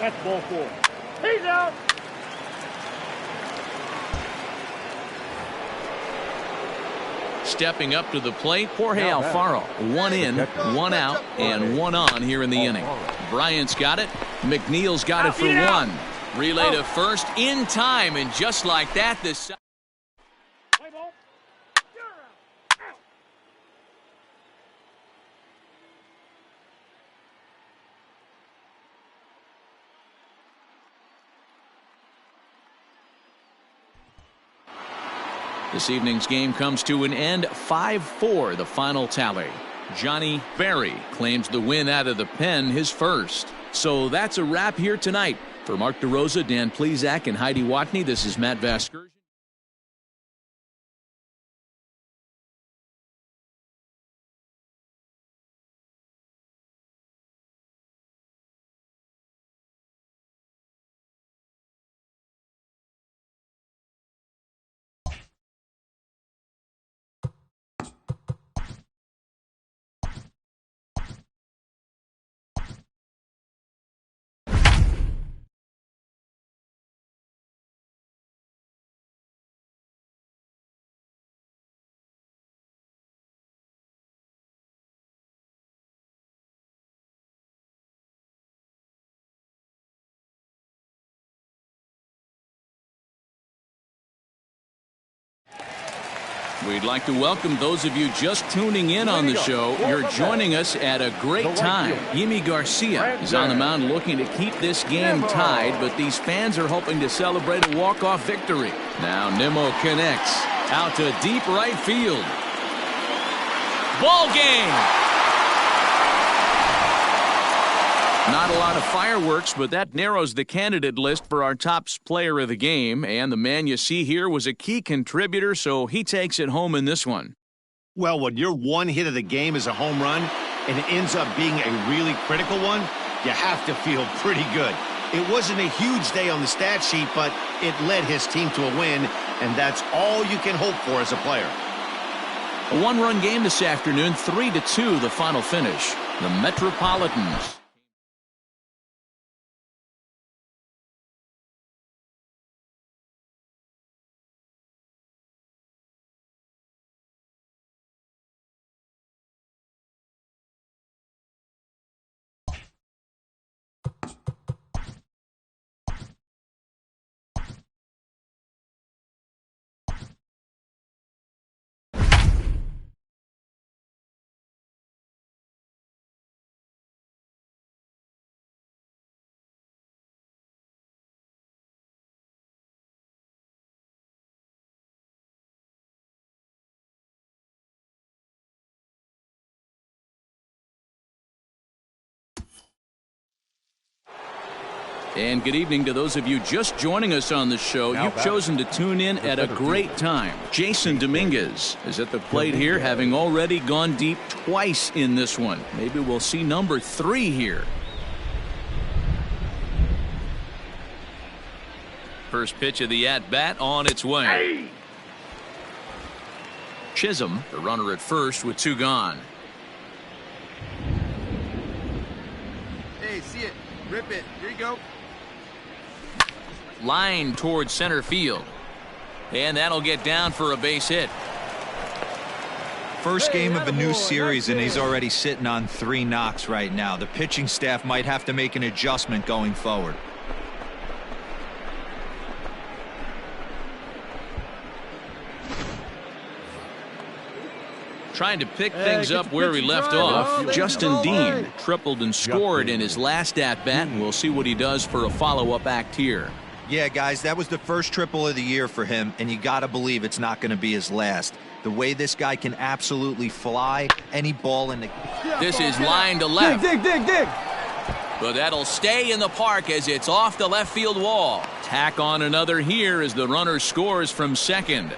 That's ball 4. He's out. Stepping up to the plate, Jorge Alfaro. 1 in, 1 out, and 1 on here in the inning. Bryant's got it. McNeil's got it for 1. Relay to first in time, and just like that, this. Play ball. You're out. Out. This evening's game comes to an end. 5-4, the final tally. Johnny Berry claims the win out of the pen, his first. So that's a wrap here tonight. For Mark DeRosa, Dan Plesac, and Heidi Watney, this is Matt Vasgersian. We'd like to welcome those of you just tuning in on the show. You're joining us at a great time. Yimi Garcia is on the mound looking to keep this game tied, but these fans are hoping to celebrate a walk-off victory. Now Nimmo connects out to deep right field. Ball game! Not a lot of fireworks, but that narrows the candidate list for our top player of the game. And the man you see here was a key contributor, so he takes it home in this one. Well, when your one hit of the game is a home run and it ends up being a really critical one, you have to feel pretty good. It wasn't a huge day on the stat sheet, but it led his team to a win, and that's all you can hope for as a player. A one-run game this afternoon, 3-2 the final finish. The Metropolitans. And good evening to those of you just joining us on the show. You've chosen to tune in at a great time. Jason Dominguez is at the plate here, having already gone deep twice in this one. Maybe we'll see number 3 here. First pitch of the at-bat on its way. Chisholm, the runner at first with 2 gone. Hey, see it. Rip it. Here you go. Line towards center field. And that'll get down for a base hit. First game of a new series, and he's already sitting on 3 knocks right now. The pitching staff might have to make an adjustment going forward. Trying to pick things up where he left off. Justin Dean tripled and scored in his last at-bat, and we'll see what he does for a follow-up act here. Yeah, guys, that was the first triple of the year for him, and you got to believe it's not going to be his last. The way this guy can absolutely fly any ball in the... This is line to left. Dig. But that'll stay in the park as it's off the left field wall. Tack on another here as the runner scores from second.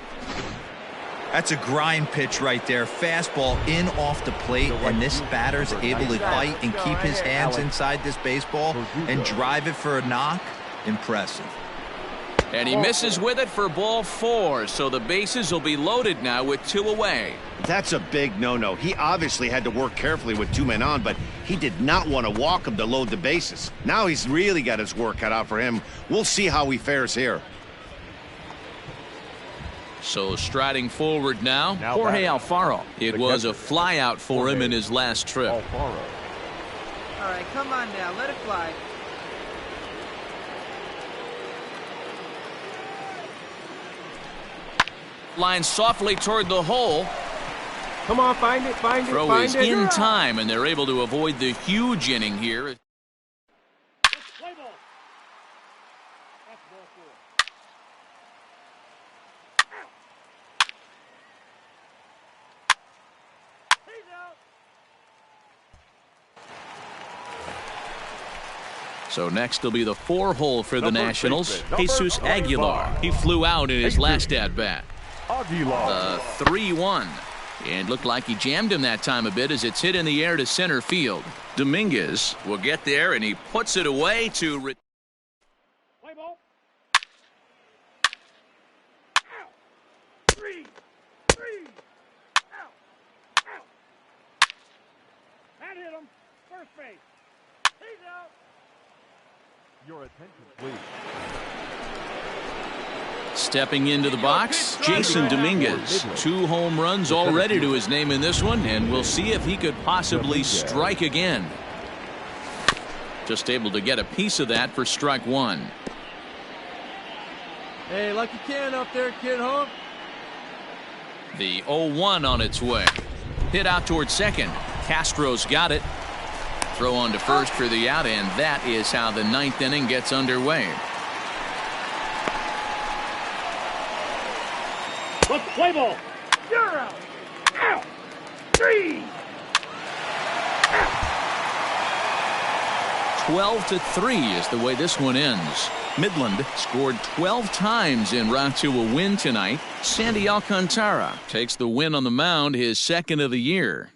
That's a grind pitch right there. Fastball in off the plate, and this batter's able to bite and keep his hands inside this baseball and drive it for a knock. Impressive. And he misses with it for ball 4, so the bases will be loaded now with 2 away. That's a big no-no. He obviously had to work carefully with 2 men on, but he did not want to walk him to load the bases. Now he's really got his work cut out for him. We'll see how he fares here. So striding forward now, Jorge Alfaro. It was a flyout for him in his last trip. All right, come on now. Let it fly. Line softly toward the hole. Come on, find it. Throw is in time, and they're able to avoid the huge inning here. Play ball. That's ball 4. He's out. So next will be the 4-hole for the Nationals. Jesus Aguilar. He flew out in his last at-bat. 3-1. And looked like he jammed him that time a bit as it's hit in the air to center field. Dominguez will get there, and he puts it away to... Play ball. Out. 3. Out. That hit him. First base. He's out. Your attention, please. Stepping into the box, Jason Dominguez. 2 home runs already to his name in this one, and we'll see if he could possibly strike again. Just able to get a piece of that for strike 1. Hey, lucky can up there, kid, huh? The 0-1 on its way. Hit out towards second. Castro's got it. Throw on to first for the out, and that is how the ninth inning gets underway. Let's play ball. You're out. Out. 3. 12-3 is the way this one ends. Midland scored 12 times en route to a win tonight. Sandy Alcantara takes the win on the mound, his second of the year.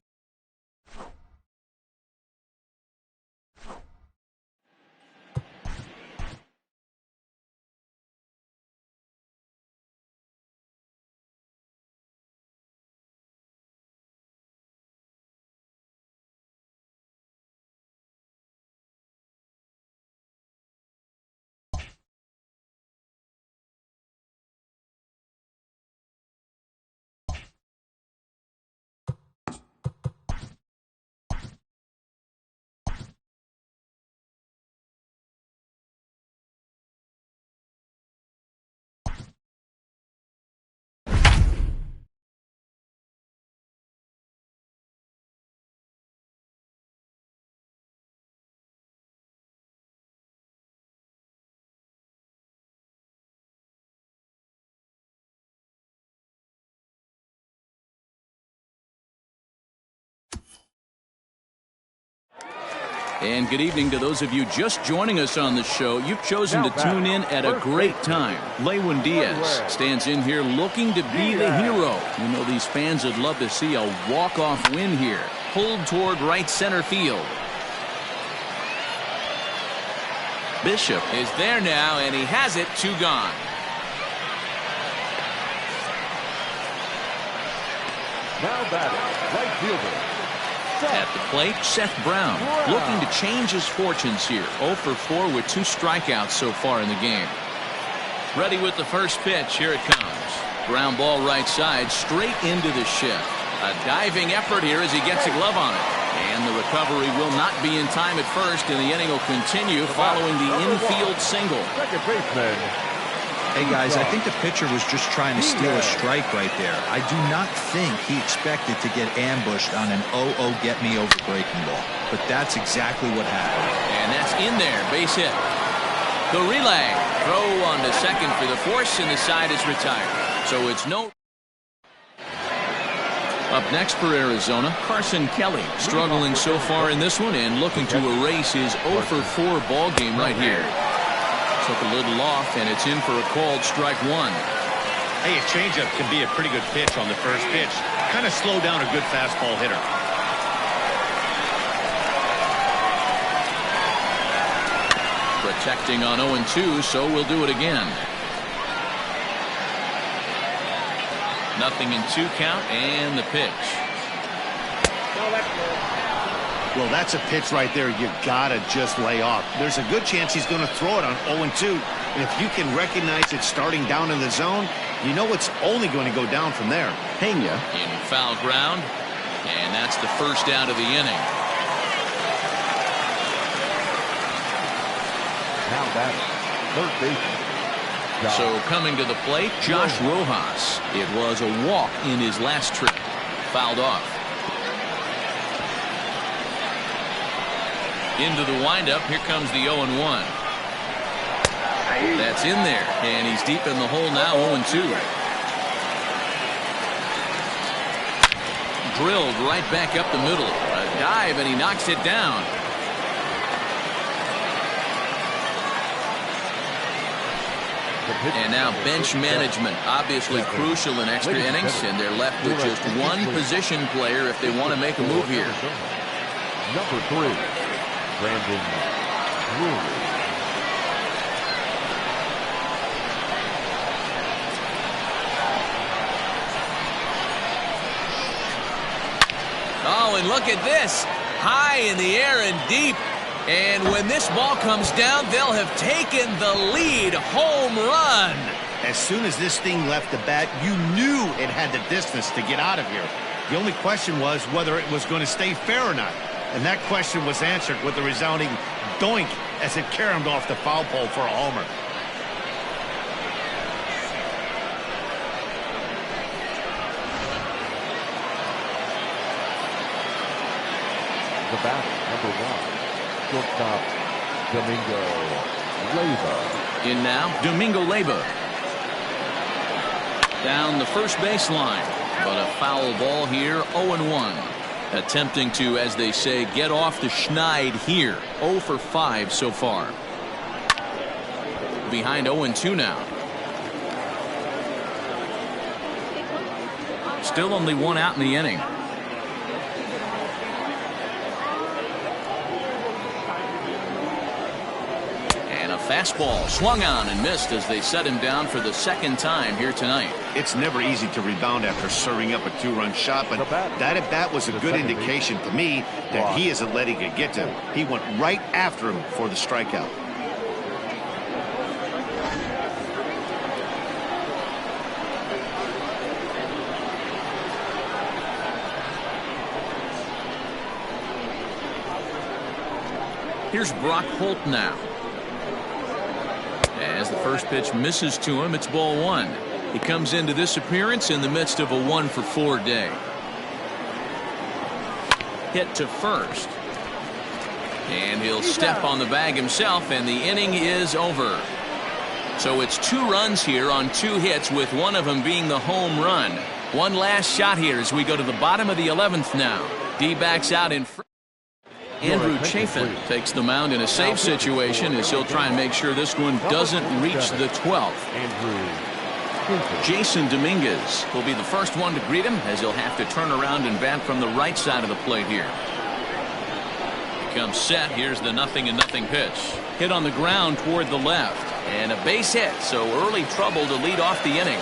And good evening to those of you just joining us on the show. You've chosen to tune in at a great time. Lewin Diaz stands in here looking to be the hero. You know these fans would love to see a walk-off win here. Pulled toward right center field. Bishop is there now, and he has it. 2 gone. Now batting, right fielder. At the plate, Seth Brown looking to change his fortunes here. 0 for 4 with 2 strikeouts so far in the game. Ready with the first pitch. Here it comes. Ground ball right side, straight into the shift. A diving effort here as he gets a glove on it. And the recovery will not be in time at first, and the inning will continue following the infield single. Second baseman. Hey, guys, I think the pitcher was just trying to steal a strike right there. I do not think he expected to get ambushed on an 0-0 get-me-over breaking ball. But that's exactly what happened. And that's in there. Base hit. The relay. Throw on to second for the force, and the side is retired. So it's no... Up next for Arizona, Carson Kelly struggling so far in this one and looking to erase his 0 for 4 ball game right here. Took a little off, and it's in for a called strike 1. Hey, a changeup can be a pretty good pitch on the first pitch. Kind of slow down a good fastball hitter. Protecting on 0-2, so we'll do it again. 0-2 count, and the pitch. Well, that's a pitch right there you gotta just lay off. There's a good chance he's going to throw it on 0-2. And if you can recognize it starting down in the zone, you know it's only going to go down from there. Pena in foul ground, and that's the first out of the inning. Now batting, third baseman. So coming to the plate, Josh Rojas. It was a walk in his last trip. Fouled off. Into the windup. Here comes the 0-1. That's in there, and he's deep in the hole now. 0-2. Drilled right back up the middle. A dive, and he knocks it down. And now bench management, obviously crucial in extra innings, and they're left with just one position player if they want to make a move here. Number 3, Brandon Drury. Oh, and look at this. High in the air and deep. And when this ball comes down, they'll have taken the lead. Home run. As soon as this thing left the bat, you knew it had the distance to get out of here. The only question was whether it was going to stay fair or not. And that question was answered with a resounding doink as it caromed off the foul pole for a homer. The batter, number 1, shortstop, Domingo Leyva. In now, Domingo Leyva. Down the first baseline, but a foul ball here, 0-1. Attempting to, as they say, get off the schneid here. 0 for 5 so far. Behind 0-2 now. Still only one out in the inning. And a fastball swung on and missed as they set him down for the second time here tonight. It's never easy to rebound after serving up a 2-run shot, but that at bat was a good indication to me that he isn't letting it get to him. He went right after him for the strikeout. Here's Brock Holt now. As the first pitch misses to him, it's ball 1. He comes into this appearance in the midst of a 1 for 4 day. Hit to first. And he'll step on the bag himself, and the inning is over. So it's 2 runs here on 2 hits, with one of them being the home run. One last shot here as we go to the bottom of the 11th now. D-backs out in front. Andrew Chafin takes the mound in a safe situation as he'll try and make sure this one doesn't reach the 12th. Jason Dominguez will be the first one to greet him as he'll have to turn around and bat from the right side of the plate here. He comes set. Here's the 0-0 pitch. Hit on the ground toward the left. And a base hit, so early trouble to lead off the inning.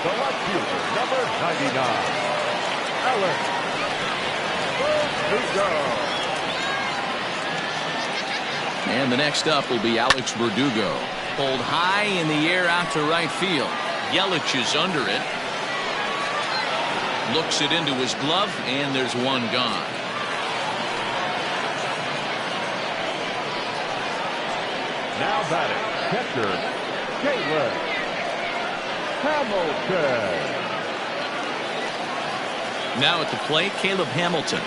The left fielder, number 99. Alex Verdugo. And the next up will be Alex Verdugo. Pulled high in the air out to right field. Yelich is under it. Looks it into his glove, and there's one gone. Now batting, catcher, Caleb Hamilton. Now at the plate, Caleb Hamilton.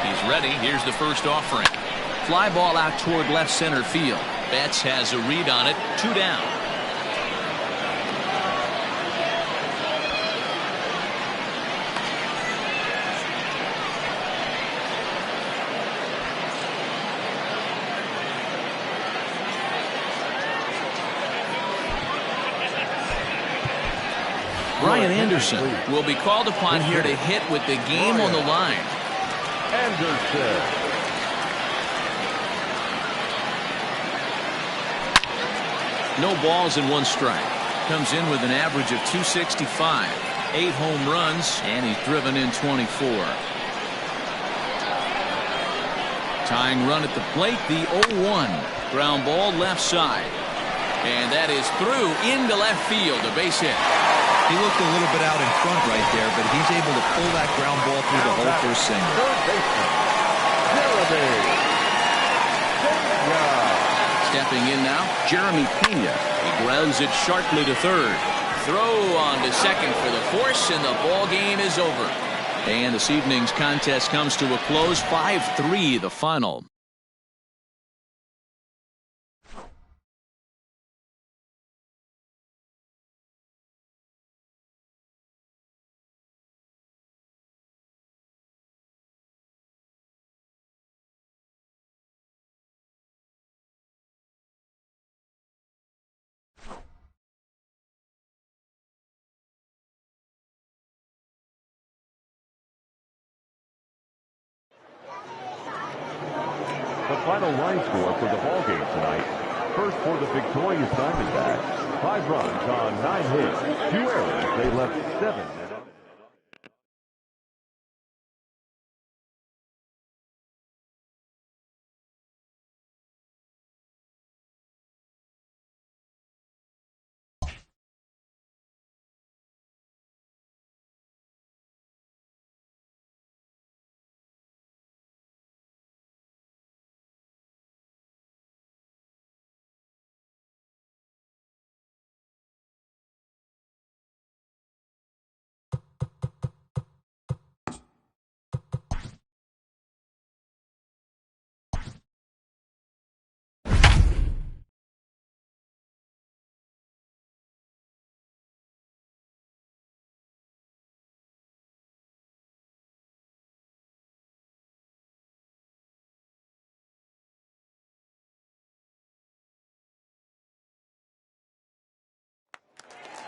He's ready. Here's the first offering. Fly ball out toward left center field. Betts has a read on it. 2 down. Brian Anderson will be called upon here to hit with the game on the line. Anderson. No balls and 1 strike. Comes in with an average of 265. 8 home runs, and he's driven in 24. Tying run at the plate, the 0-1. Ground ball left side. And that is through into left field, a base hit. He looked a little bit out in front right there, but he's able to pull that ground ball through the hole for a single. Stepping in now, Jeremy Pena. He grounds it sharply to third. Throw on to second for the force, and the ball game is over. And this evening's contest comes to a close, 5-3 the final. The final line score for the ballgame tonight. First for the victorious Diamondbacks. 5 runs on 9 hits. 2 errors. They left 7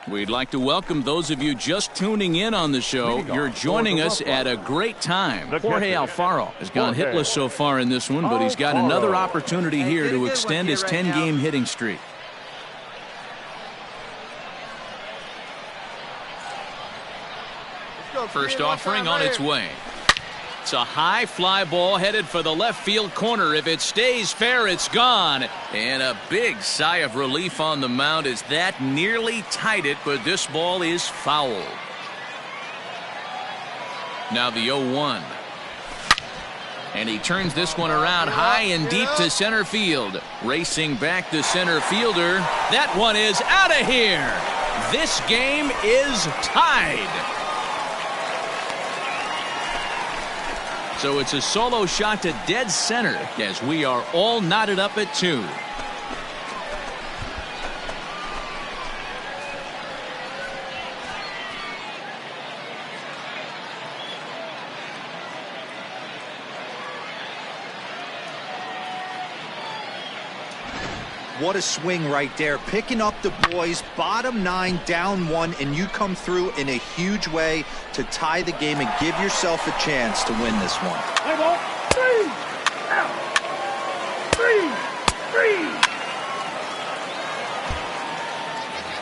We'd like to welcome those of you just tuning in on the show. You're joining us at a great time. Jorge Alfaro has gone hitless so far in this one, but he's got another opportunity here to extend his 10-game hitting streak. First offering on its way. It's a high fly ball headed for the left field corner. If it stays fair, it's gone. And a big sigh of relief on the mound as that nearly tied it, but this ball is foul. Now the 0-1. And he turns this one around high and deep to center field. Racing back the center fielder. That one is out of here. This game is tied. So it's a solo shot to dead center as we are all knotted up at 2. What a swing right there. Picking up the boys, bottom 9, down 1, and you come through in a huge way to tie the game and give yourself a chance to win this one. Play ball. 3 out. 3.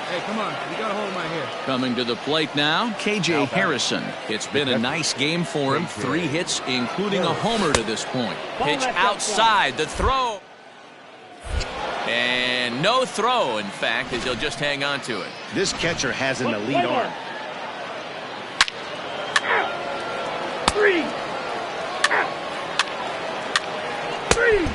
Hey, come on. You got a hold of my hair. Coming to the plate now, KJ Harrison. It's been a nice game for him. 3 hits, including a homer to this point. Pitch outside, the throw. And no throw, in fact, as he'll just hang on to it. This catcher has an elite arm. 3 out. 3.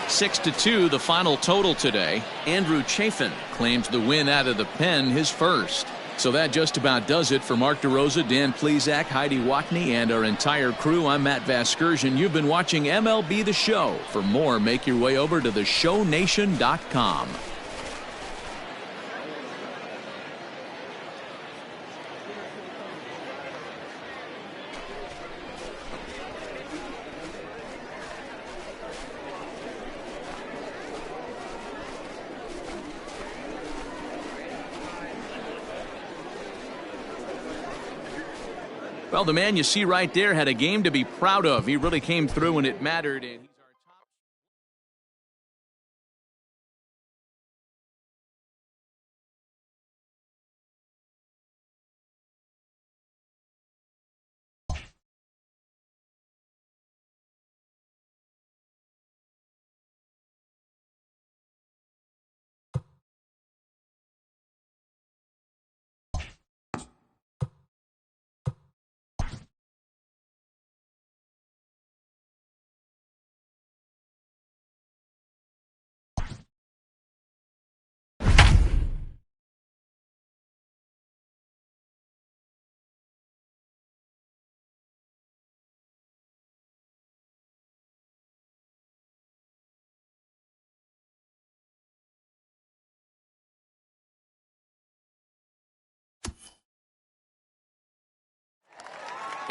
6-2, the final total today. Andrew Chafin claims the win out of the pen, his first. So that just about does it for Mark DeRosa, Dan Plesac, Heidi Watney, and our entire crew. I'm Matt Vasgersian. You've been watching MLB The Show. For more, make your way over to theshownation.com. Well, the man you see right there had a game to be proud of. He really came through when it mattered. And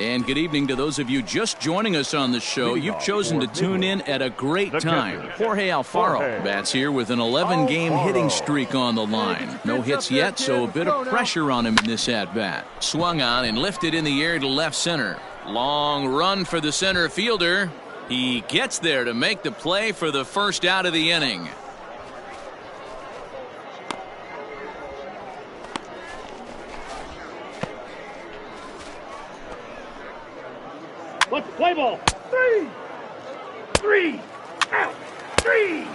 And good evening to those of you just joining us on the show. You've chosen to tune in at a great time. Jorge Alfaro bats here with an 11-game hitting streak on the line. No hits yet, so a bit of pressure on him in this at-bat. Swung on and lifted in the air to left center. Long run for the center fielder. He gets there to make the play for the first out of the inning. Let's play ball. 3 out. 3.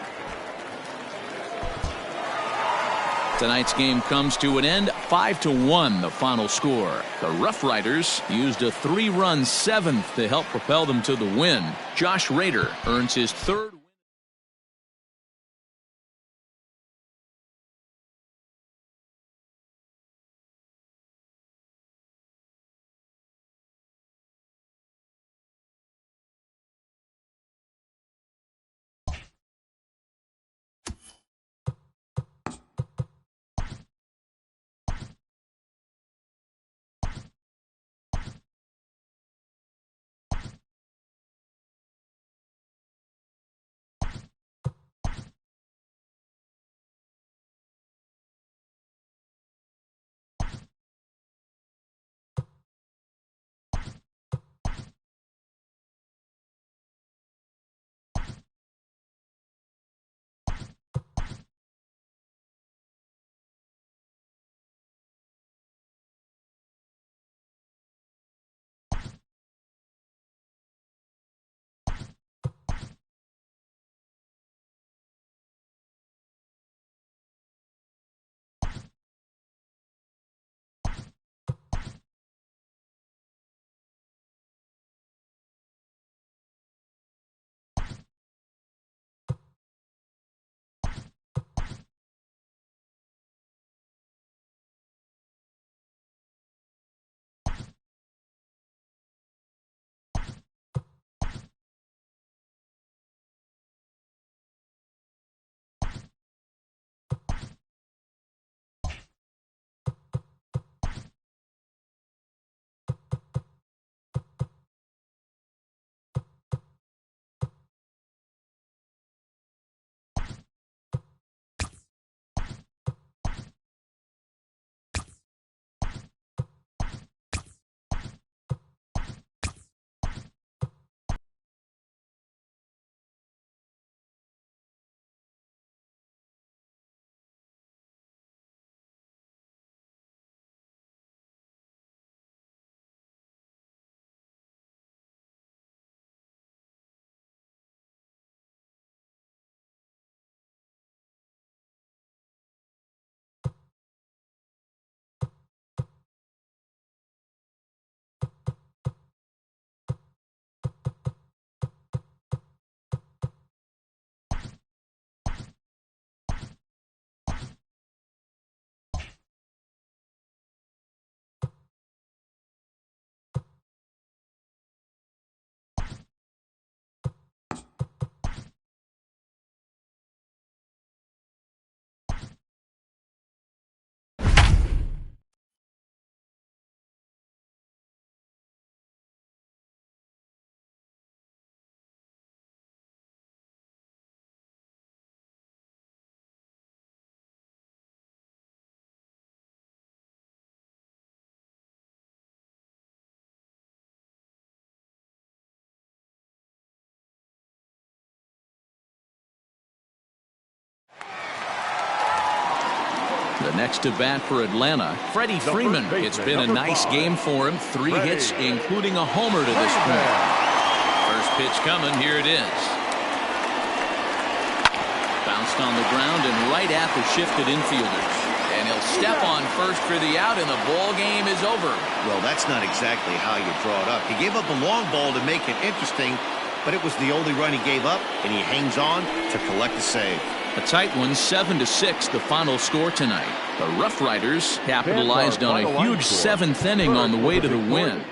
Tonight's game comes to an end, 5-1 the final score. The Rough Riders used a 3-run 7th to help propel them to the win. Josh Rader earns his 3rd The next to bat for Atlanta, Freddie Freeman. It's been a nice game for him. 3 hits, including a homer to this point. First pitch coming. Here it is. Bounced on the ground and right at the shifted infielders. And he'll step on first for the out, and the ball game is over. Well, that's not exactly how you draw it up. He gave up a long ball to make it interesting, but it was the only run he gave up, and he hangs on to collect the save. A tight one, 7-6, the final score tonight. The Rough Riders capitalized on a huge 7th inning on the way to the win.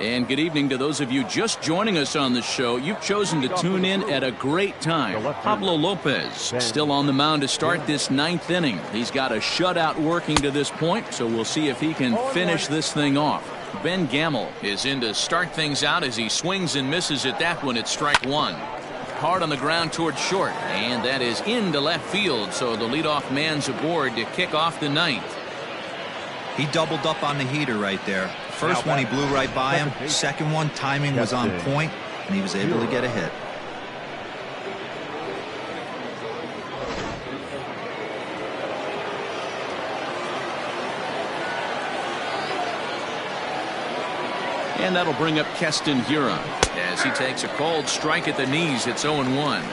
And good evening to those of you just joining us on the show. You've chosen to tune in at a great time. Pablo Lopez still on the mound to start this 9th inning. He's got a shutout working to this point, so we'll see if he can finish this thing off. Ben Gamel is in to start things out as he swings and misses at that one at strike 1. Hard on the ground towards short, and that is into left field, so the leadoff man's aboard to kick off the 9th. He doubled up on the heater right there. First one he blew right by him. Second one, timing was on point, and he was able to get a hit. And that'll bring up Keston Huron as he takes a called strike at the knees. It's 0-1.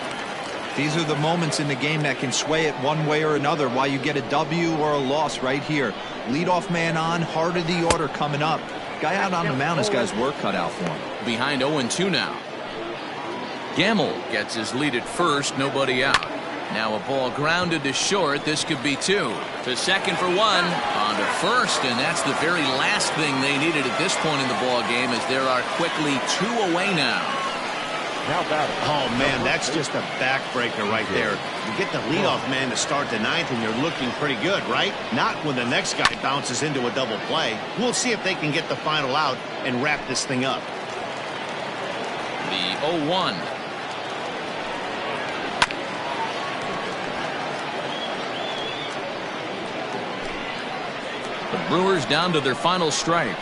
These are the moments in the game that can sway it one way or another, why you get a W or a loss right here. Leadoff man on, heart of the order coming up. Guy out on the mound has got his work cut out for him. Behind 0-2 now. Gamel gets his lead at first, nobody out. Now a ball grounded to short. This could be 2. To second for 1. On to first, and that's the very last thing they needed at this point in the ball game, as there are quickly 2 away now. Oh, man, that's just a backbreaker right there. You get the leadoff man to start the 9th, and you're looking pretty good, right? Not when the next guy bounces into a double play. We'll see if they can get the final out and wrap this thing up. The 0-1. The Brewers down to their final strike.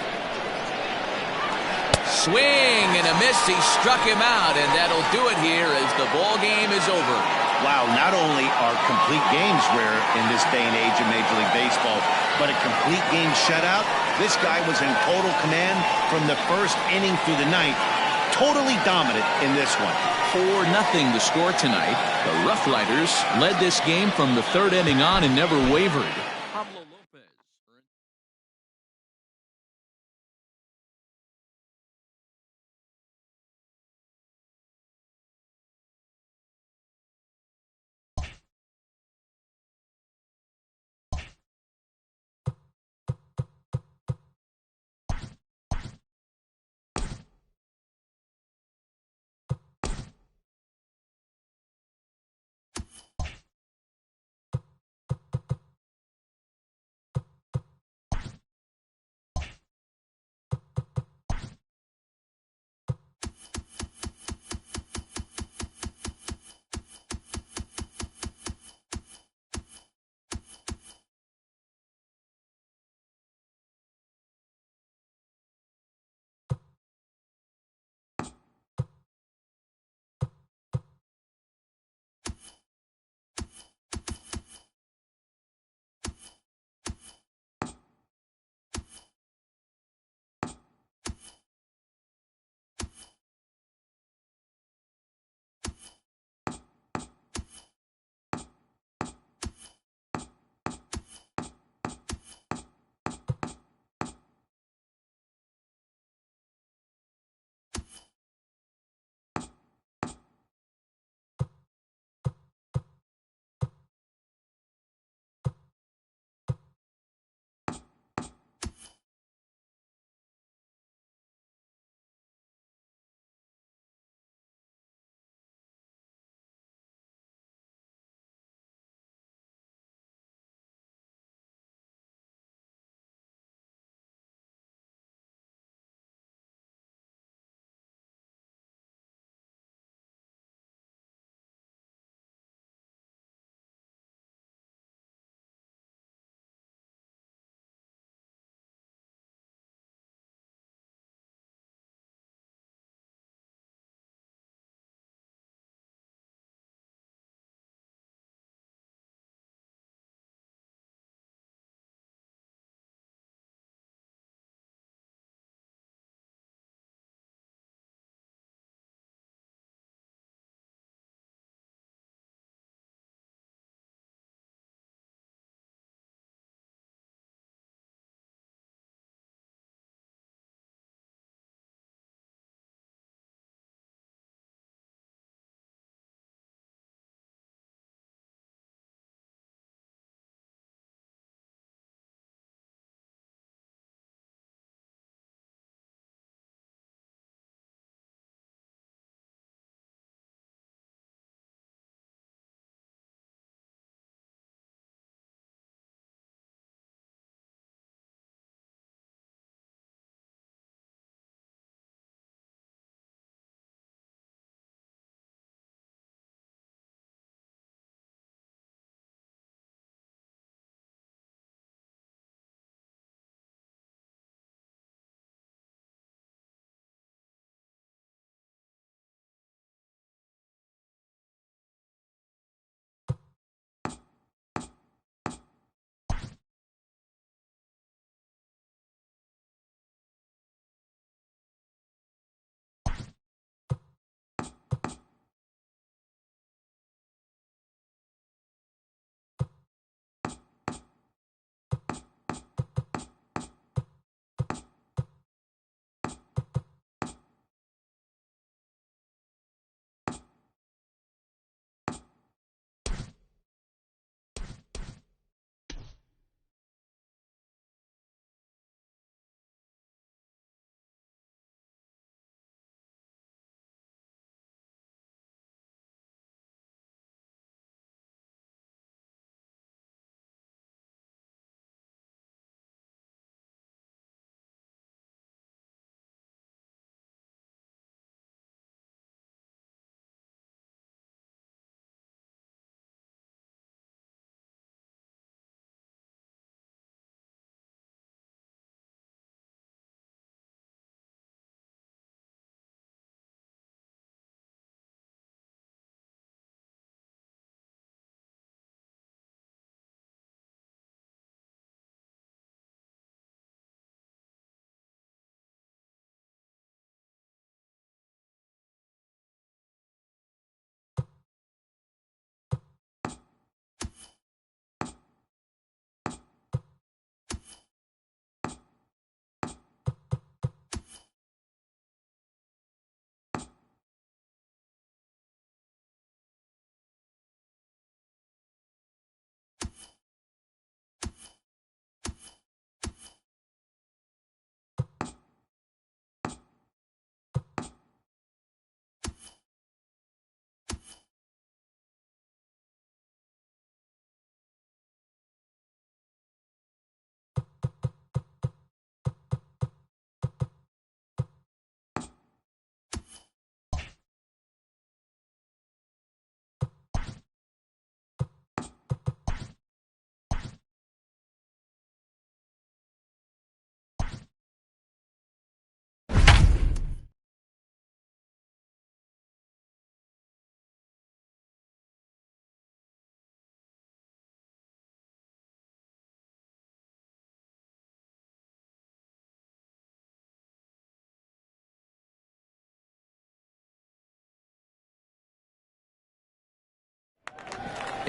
Swing and a miss. He struck him out, and that'll do it here as the ball game is over. Wow, not only are complete games rare in this day and age of Major League Baseball, but a complete game shutout. This guy was in total command from the first inning through the 9th. Totally dominant in this one. 4-0 the score tonight. The Rough Riders led this game from the 3rd inning on and never wavered.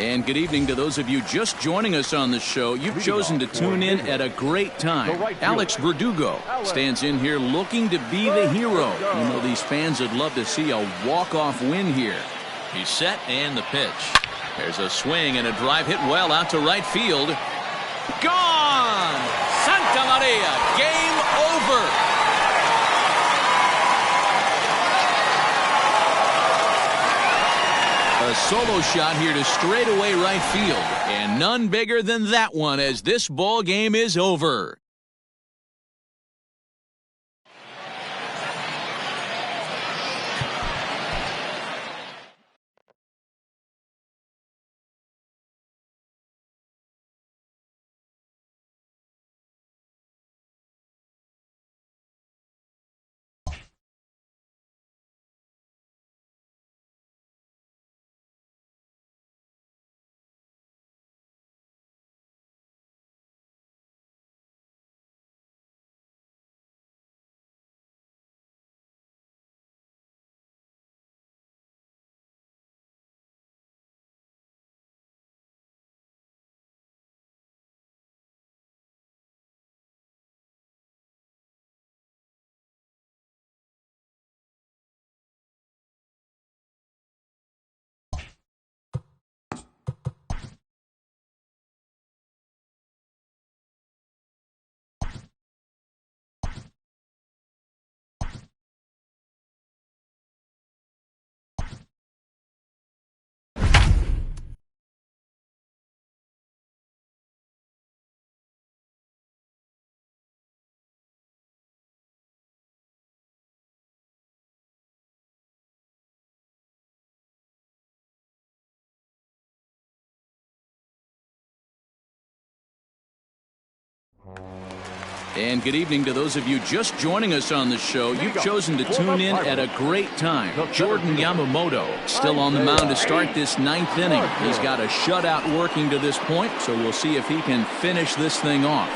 And good evening to those of you just joining us on the show. You've chosen to tune in at a great time. Alex Verdugo stands in here looking to be the hero. You know these fans would love to see a walk-off win here. He's set and the pitch. There's a swing and a drive hit well out to right field. Gone! Santa Maria, game over. A solo shot here to straightaway right field, and none bigger than that one as this ball game is over. And good evening to those of you just joining us on the show. You've chosen to tune in at a great time. Jordan Yamamoto still on the mound to start this ninth inning. He's got a shutout working to this point, so we'll see if he can finish this thing off.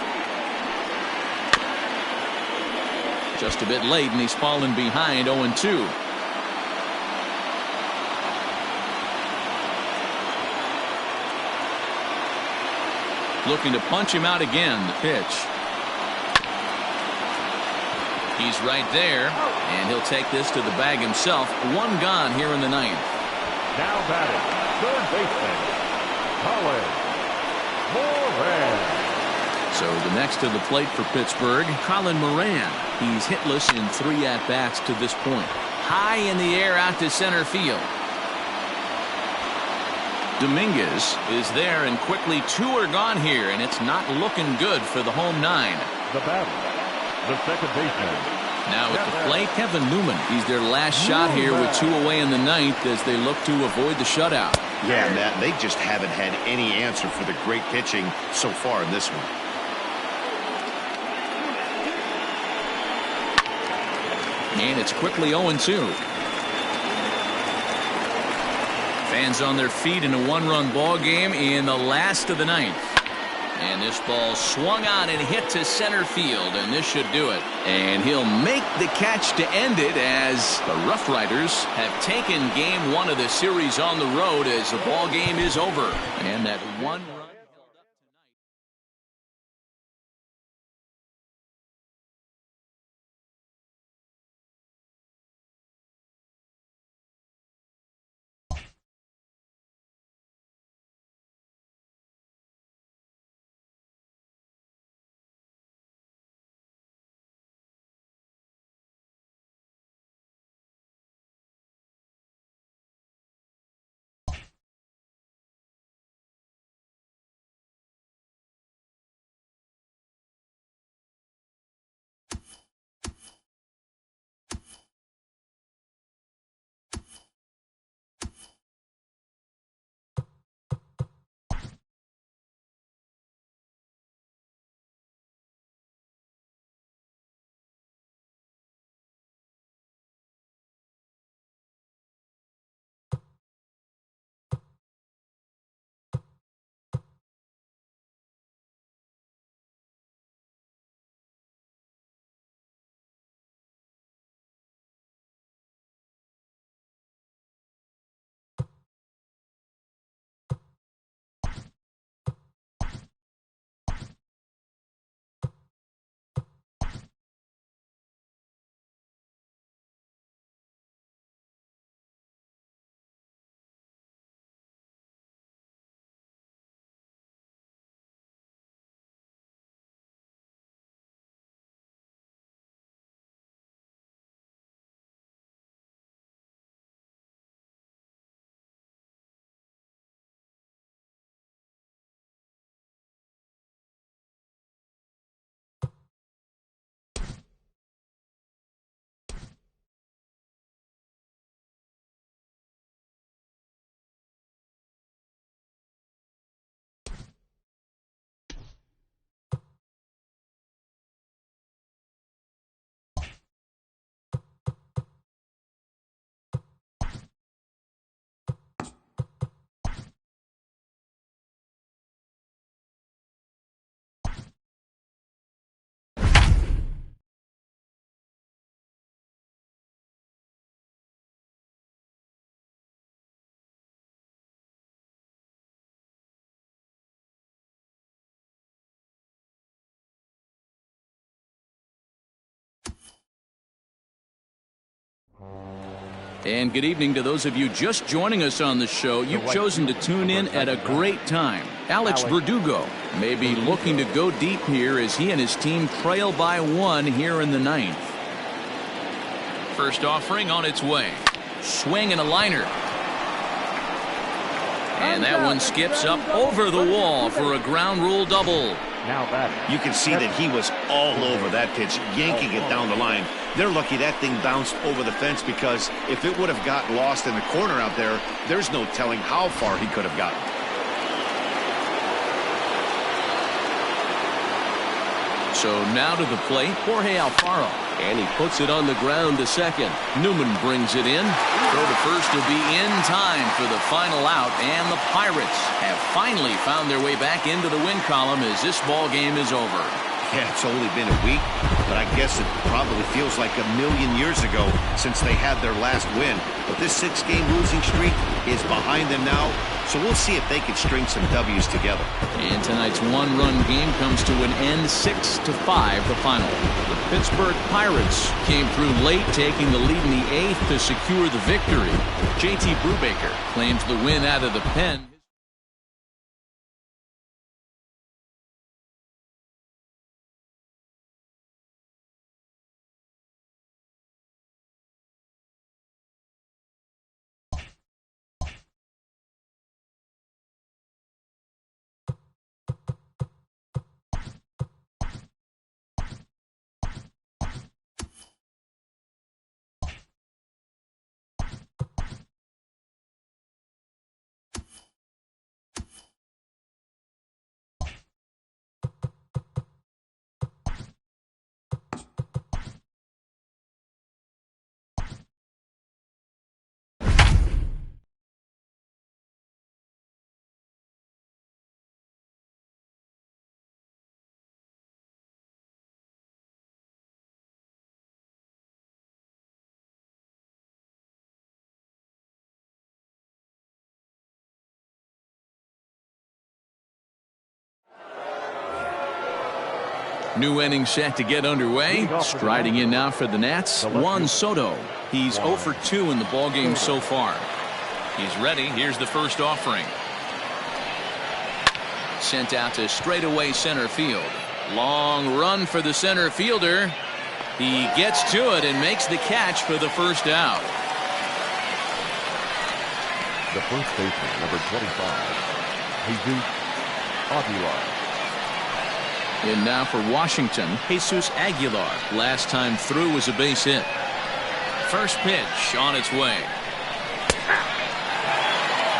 Just a bit late, and he's fallen behind 0-2. Looking to punch him out again. The pitch. He's right there, and he'll take this to the bag himself. One gone here in the ninth. Now batting, third baseman, Colin Moran. So the next to the plate for Pittsburgh, Colin Moran. He's hitless in 3 at-bats to this point. High in the air out to center field. Dominguez is there, and quickly 2 are gone here, and it's not looking good for the home 9. The batter, the second baseman. Now at the plate, Kevin Newman. He's their last shot here with 2 away in the ninth as they look to avoid the shutout. Yeah, Matt, they just haven't had any answer for the great pitching so far in this one. And it's quickly 0-2. Fans on their feet in a 1-run ball game in the last of the ninth. And this ball swung on and hit to center field, and this should do it. And he'll make the catch to end it as the Rough Riders have taken game 1 of the series on the road as the ball game is over. And that 1-run And good evening to those of you just joining us on the show. You've chosen to tune in at a great time. Alex Verdugo may be looking to go deep here as he and his team trail by 1 here in the 9th. First offering on its way. Swing and a liner. And that one skips up over the wall for a ground rule double. Now batting. You can see that he was all over that pitch, yanking it down the line. They're lucky that thing bounced over the fence, because if it would have gotten lost in the corner out there, there's no telling how far he could have gotten. So now to the plate, Jorge Alfaro. And he puts it on the ground to second. Newman brings it in. Throw to first will be in time for the final out. And the Pirates have finally found their way back into the win column as this ball game is over. Yeah, it's only been a week, but I guess it probably feels like a million years ago since they had their last win. But this 6-game losing streak is behind them now, so we'll see if they can string some W's together. And tonight's one-run game comes to an end, 6-5 the final. The Pittsburgh Pirates came through late, taking the lead in the 8th to secure the victory. JT Brubaker claims the win out of the pen. New inning set to get underway. Striding in now for the Nats, Juan Soto. He's 0 for 2 in the ballgame so far. He's ready. Here's the first offering. Sent out to straightaway center field. Long run for the center fielder. He gets to it and makes the catch for the first out. The first baseman, number 25, Jesus Aguilar. And now for Washington, Jesus Aguilar. Last time through was a base hit. First pitch on its way.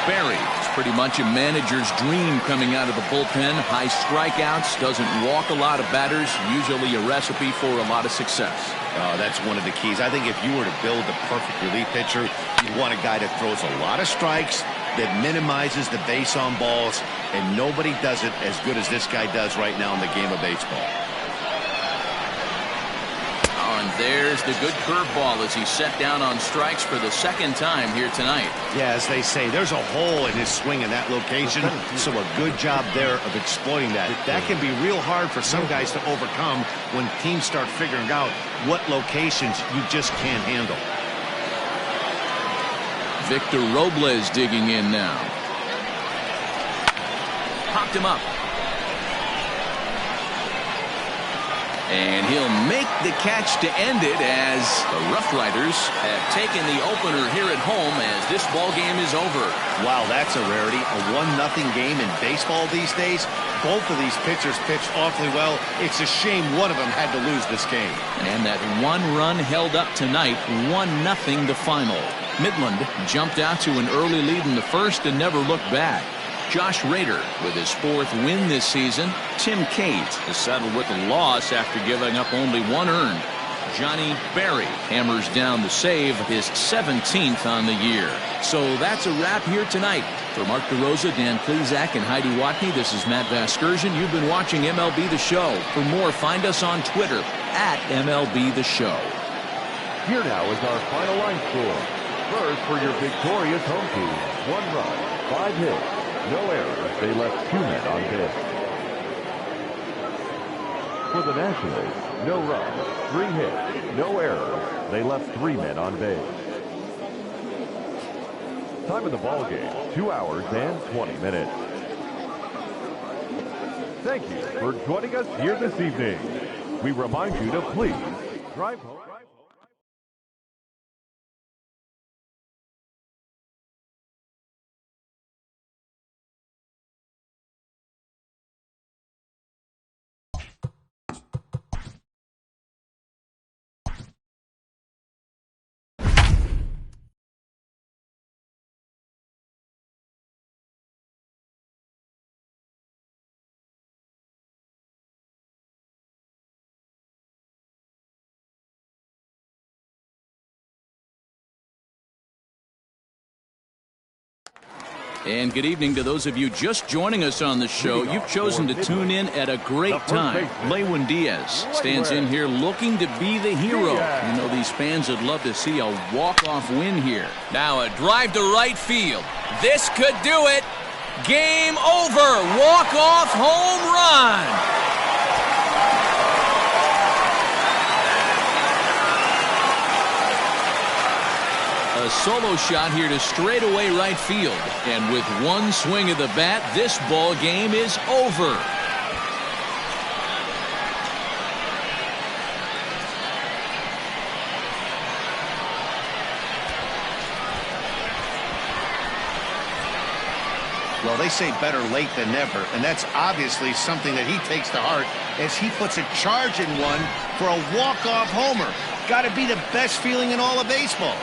Barry, it's pretty much a manager's dream coming out of the bullpen. High strikeouts, doesn't walk a lot of batters, usually a recipe for a lot of success. That's one of the keys. I think if you were to build the perfect relief pitcher, you want a guy that throws a lot of strikes, that minimizes the base on balls, and nobody does it as good as this guy does right now in the game of baseball. Oh, and there's the good curveball as he's set down on strikes for the second time here tonight. Yeah, as they say, there's a hole in his swing in that location, so a good job there of exploiting that. That can be real hard for some guys to overcome when teams start figuring out what locations you just can't handle. Victor Robles digging in now. Popped him up. And he'll make the catch to end it as the Rough Riders have taken the opener here at home as this ball game is over. Wow, that's a rarity. A 1-0 game in baseball these days. Both of these pitchers pitched awfully well. It's a shame one of them had to lose this game. And that one run held up tonight, 1-0 the final. Midland jumped out to an early lead in the first and never looked back. Josh Rader with his 4th win this season. Tim Cate is settled with a loss after giving up only 1 earned. Johnny Berry hammers down the save, his 17th on the year. So that's a wrap here tonight. For Mark DeRosa, Dan Plezak, and Heidi Watney, this is Matt Vasgersian. You've been watching MLB The Show. For more, find us on Twitter at MLB The Show. Here now is our final line score. First, for your victorious home team, 1 run, 5 hits, no errors. They left 2 men on base. for the Nationals. No runs, 3 hits, no errors. They left 3 men on base. Time of the ball game, 2 hours and 20 minutes. Thank you for joining us here this evening. We remind you to please drive home. And good evening to those of you just joining us on the show. You've chosen to tune in at a great time. Lewin Diaz stands in here looking to be the hero. You know, these fans would love to see a walk-off win here. Now a drive to right field. This could do it. Game over. Walk-off home run. A solo shot here to straightaway right field. And with one swing of the bat, this ball game is over. Well, they say better late than never, and that's obviously something that he takes to heart as he puts a charge in one for a walk-off homer. Got to be the best feeling in all of baseball.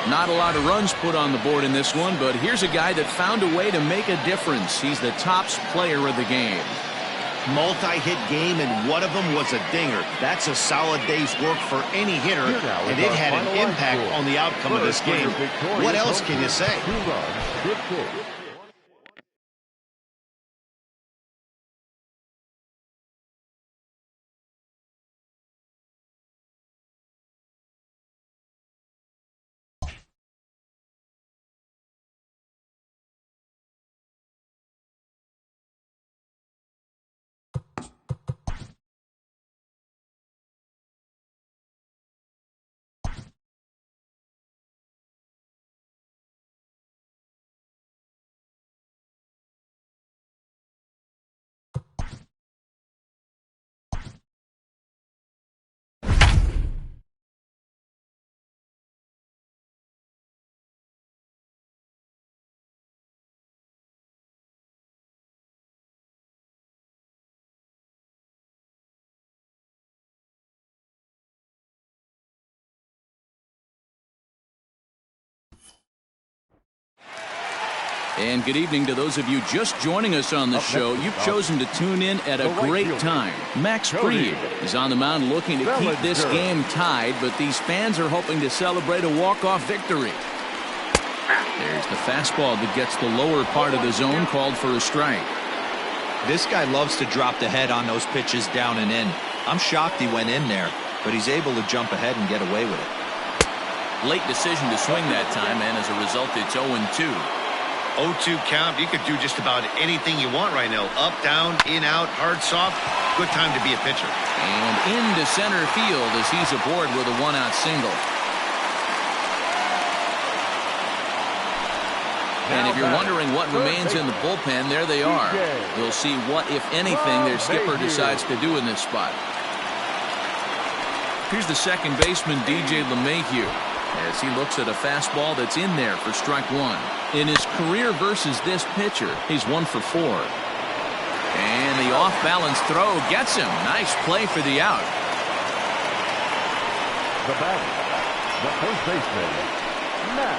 Not a lot of runs put on the board in this one, but here's a guy that found a way to make a difference. He's the tops player of the game. Multi-hit game, and one of them was a dinger. That's a solid day's work for any hitter, and it had an impact on the outcome of this game. What else can you say? 2 runs, good pitch. And good evening to those of you just joining us on the show. You've chosen to tune in at a great time. Max Fried is on the mound looking to keep this game tied, but these fans are hoping to celebrate a walk-off victory. There's the fastball that gets the lower part of the zone, called for a strike. This guy loves to drop the head on those pitches down and in. I'm shocked he went in there, but he's able to jump ahead and get away with it. Late decision to swing that time, and as a result, it's 0-2. 0-2 count. You could do just about anything you want right now. Up, down, in, out, hard, soft. Good time to be a pitcher. And into center field as he's aboard with a 1-out single. And if you're wondering what remains in the bullpen, there they are. We'll see what, if anything, their skipper decides to do in this spot. Here's the second baseman, DJ LeMahieu, as he looks at a fastball that's in there for strike 1. In his career versus this pitcher, he's 1 for 4. And the off-balance throw gets him. Nice play for the out. The batter, the first baseman, Matt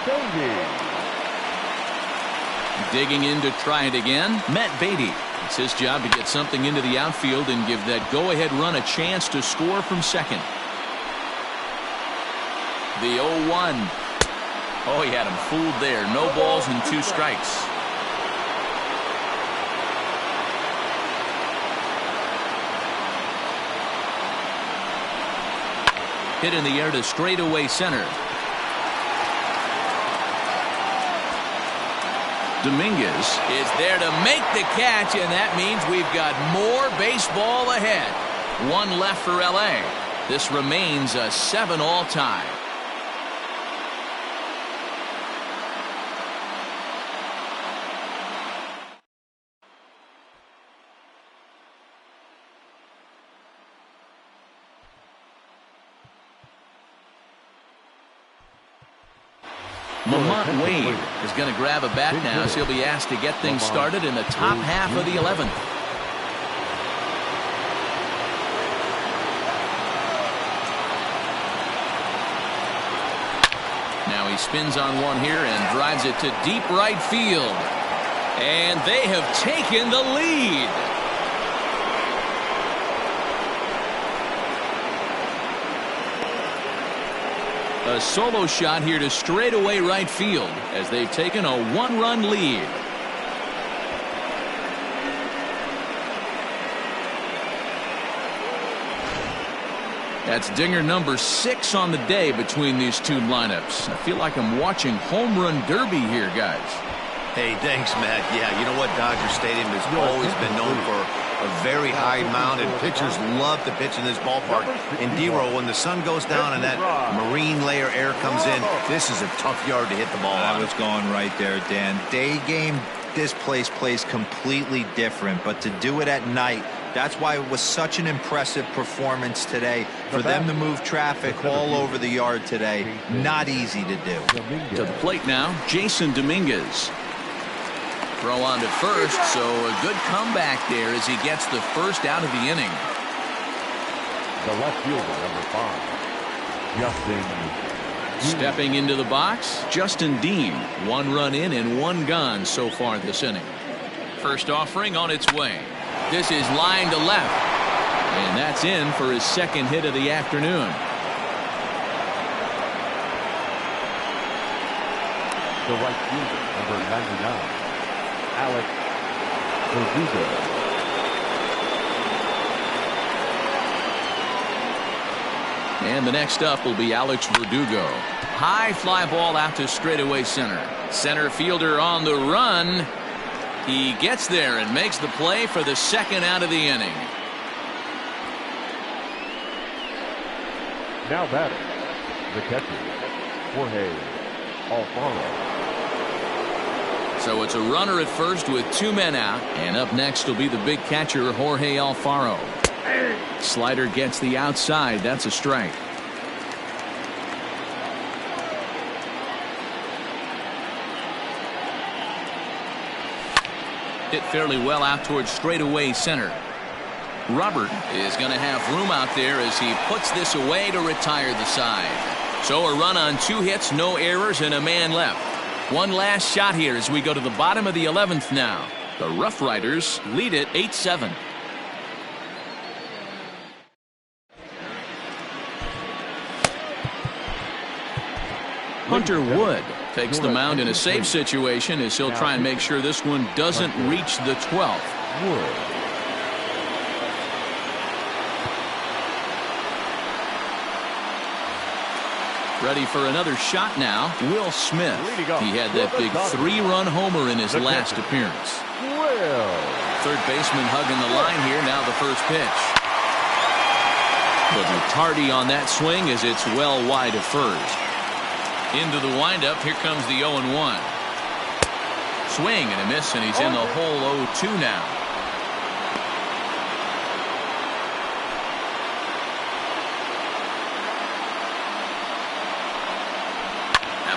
Davey. Digging in to try it again, Matt Beatty. It's his job to get something into the outfield and give that go-ahead run a chance to score from second. The 0-1. Oh, he had him fooled there. No balls and 2 strikes. Hit in the air to straightaway center. Dominguez is there to make the catch, and that means we've got more baseball ahead. 1 left for LA. This remains a 7-all tie. Lamont Wade is going to grab a bat now, so he'll be asked to get things started in the top half of the 11th. Now he spins on one here and drives it to deep right field. And they have taken the lead. A solo shot here to straightaway right field as they've taken a 1-run lead. That's dinger number 6 on the day between these two lineups. I feel like I'm watching home run derby here, guys. Hey, thanks, Matt. Yeah, you know what? Dodger Stadium has always been known for a very high mound, and pitchers love to pitch in this ballpark. And D-Roll, when the sun goes down and that marine layer air comes in, this is a tough yard to hit the ball on. I was going right there, Dan. Day game, this place plays completely different, but to do it at night, that's why it was such an impressive performance today. For them to move traffic all over the yard today, not easy to do. To the plate now, Jason Dominguez. Throw on to first, so a good comeback there as he gets the first out of the inning. The left fielder, number 5, Justin. Stepping into the box, Justin Dean. 1 run in and 1 gone so far this inning. First offering on its way. This is line to left. And that's in for his second hit of the afternoon. The right fielder, number 99, Alex Verdugo. And the next up will be Alex Verdugo. High fly ball out to straightaway center. Center fielder on the run. He gets there and makes the play for the second out of the inning. Now batting, the catcher, Jorge Alfaro. So it's a runner at first with 2 men out. And up next will be the big catcher, Jorge Alfaro. Slider gets the outside. That's a strike. Hit fairly well out towards straightaway center. Robert is going to have room out there as he puts this away to retire the side. So a run on 2 hits, no errors, and a man left. One last shot here as we go to the bottom of the 11th now. The Rough Riders lead it 8-7. Hunter Wood takes the mound in a safe situation as he'll try and make sure this one doesn't reach the 12th. Wood. Ready for another shot now, Will Smith. He had that big 3-run homer in his last appearance. Third baseman hugging the line here, now the first pitch. But tardy on that swing as it's well wide of first. Into the windup, here comes the 0-1. Swing and a miss, and he's in the hole 0-2 now.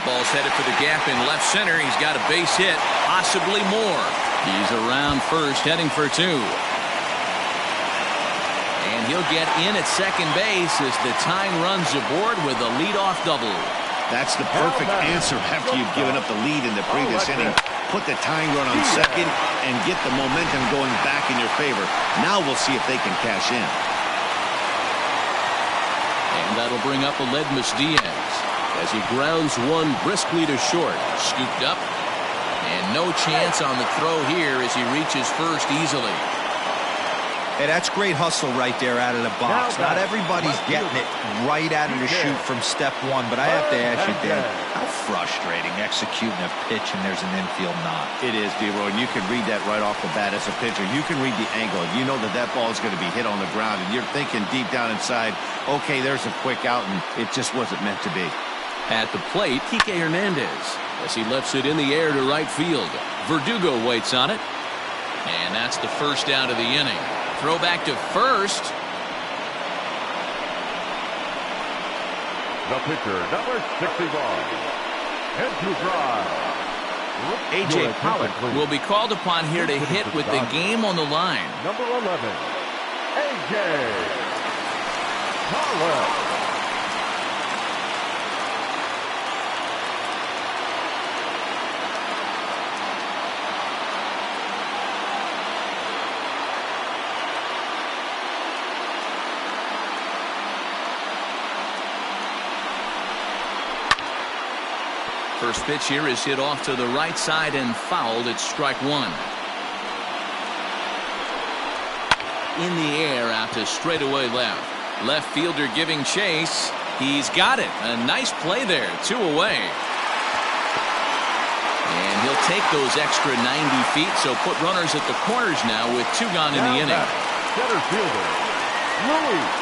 Ball's headed for the gap in left center. He's got a base hit, possibly more. He's around first, heading for 2. And he'll get in at second base as the tying runs aboard with a leadoff double. That's the perfect answer after you've given up the lead in the previous inning. put the tying run on second and get the momentum going back in your favor. Now we'll see if they can cash in. And that'll bring up Aledmus Diaz as he grounds one briskly to short. Scooped up. And no chance on the throw here as he reaches first easily. Hey, that's great hustle right there out of the box. Not everybody's getting it right out of the chute from step one, but I have to ask you, Dan, how frustrating executing a pitch and there's an infield knock. It is, D-Roy, and you can read that right off the bat as a pitcher. You can read the angle. You know that that ball is going to be hit on the ground, and you're thinking deep down inside, okay, there's a quick out, and it just wasn't meant to be. At the plate, Kike Hernandez as he lifts it in the air to right field. Verdugo waits on it, and that's the first out of the inning. Throw back to first. The pitcher, number 61. Into drive. A.J. Pollock will be called upon here to hit with the game on the line. Number 11. A.J. Pollock. First pitch here is hit off to the right side and fouled. It's strike one. In the air out to straightaway left. Left fielder giving chase. He's got it. A nice play there. 2 away. And he'll take those extra 90 feet, so put runners at the corners now with 2 gone in the inning. Center fielder, Louis.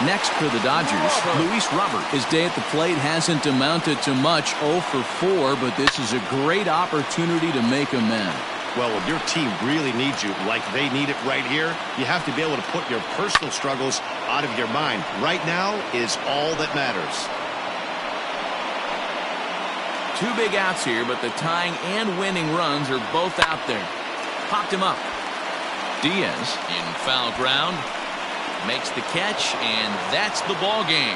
Next for the Dodgers, Luis Robert. His day at the plate hasn't amounted to much, 0 for 4, but this is a great opportunity to make amends. Well, when your team really needs you, like they need it right here, you have to be able to put your personal struggles out of your mind. Right now is all that matters. 2 big outs here, but the tying and winning runs are both out there. Popped him up. Diaz in foul ground. Makes the catch, and that's the ball game.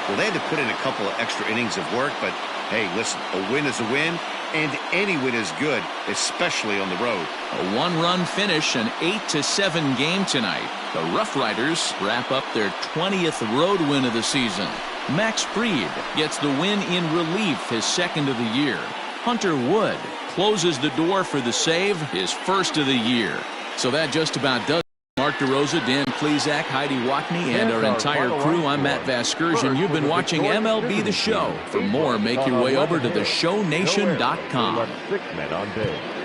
Well, they had to put in a couple of extra innings of work, but hey, listen, a win is a win, and any win is good, especially on the road. A 1-run finish, an 8-7 game tonight. The Rough Riders wrap up their 20th road win of the season. Max Fried gets the win in relief, his 2nd of the year. Hunter Wood closes the door for the save, his 1st of the year. So that just about does. Mark DeRosa, Dan Plezak, Heidi Watney, and our entire crew. I'm Matt Vasgersian. You've been watching MLB The Show. For more, make your way over to theshownation.com. 6 men on base.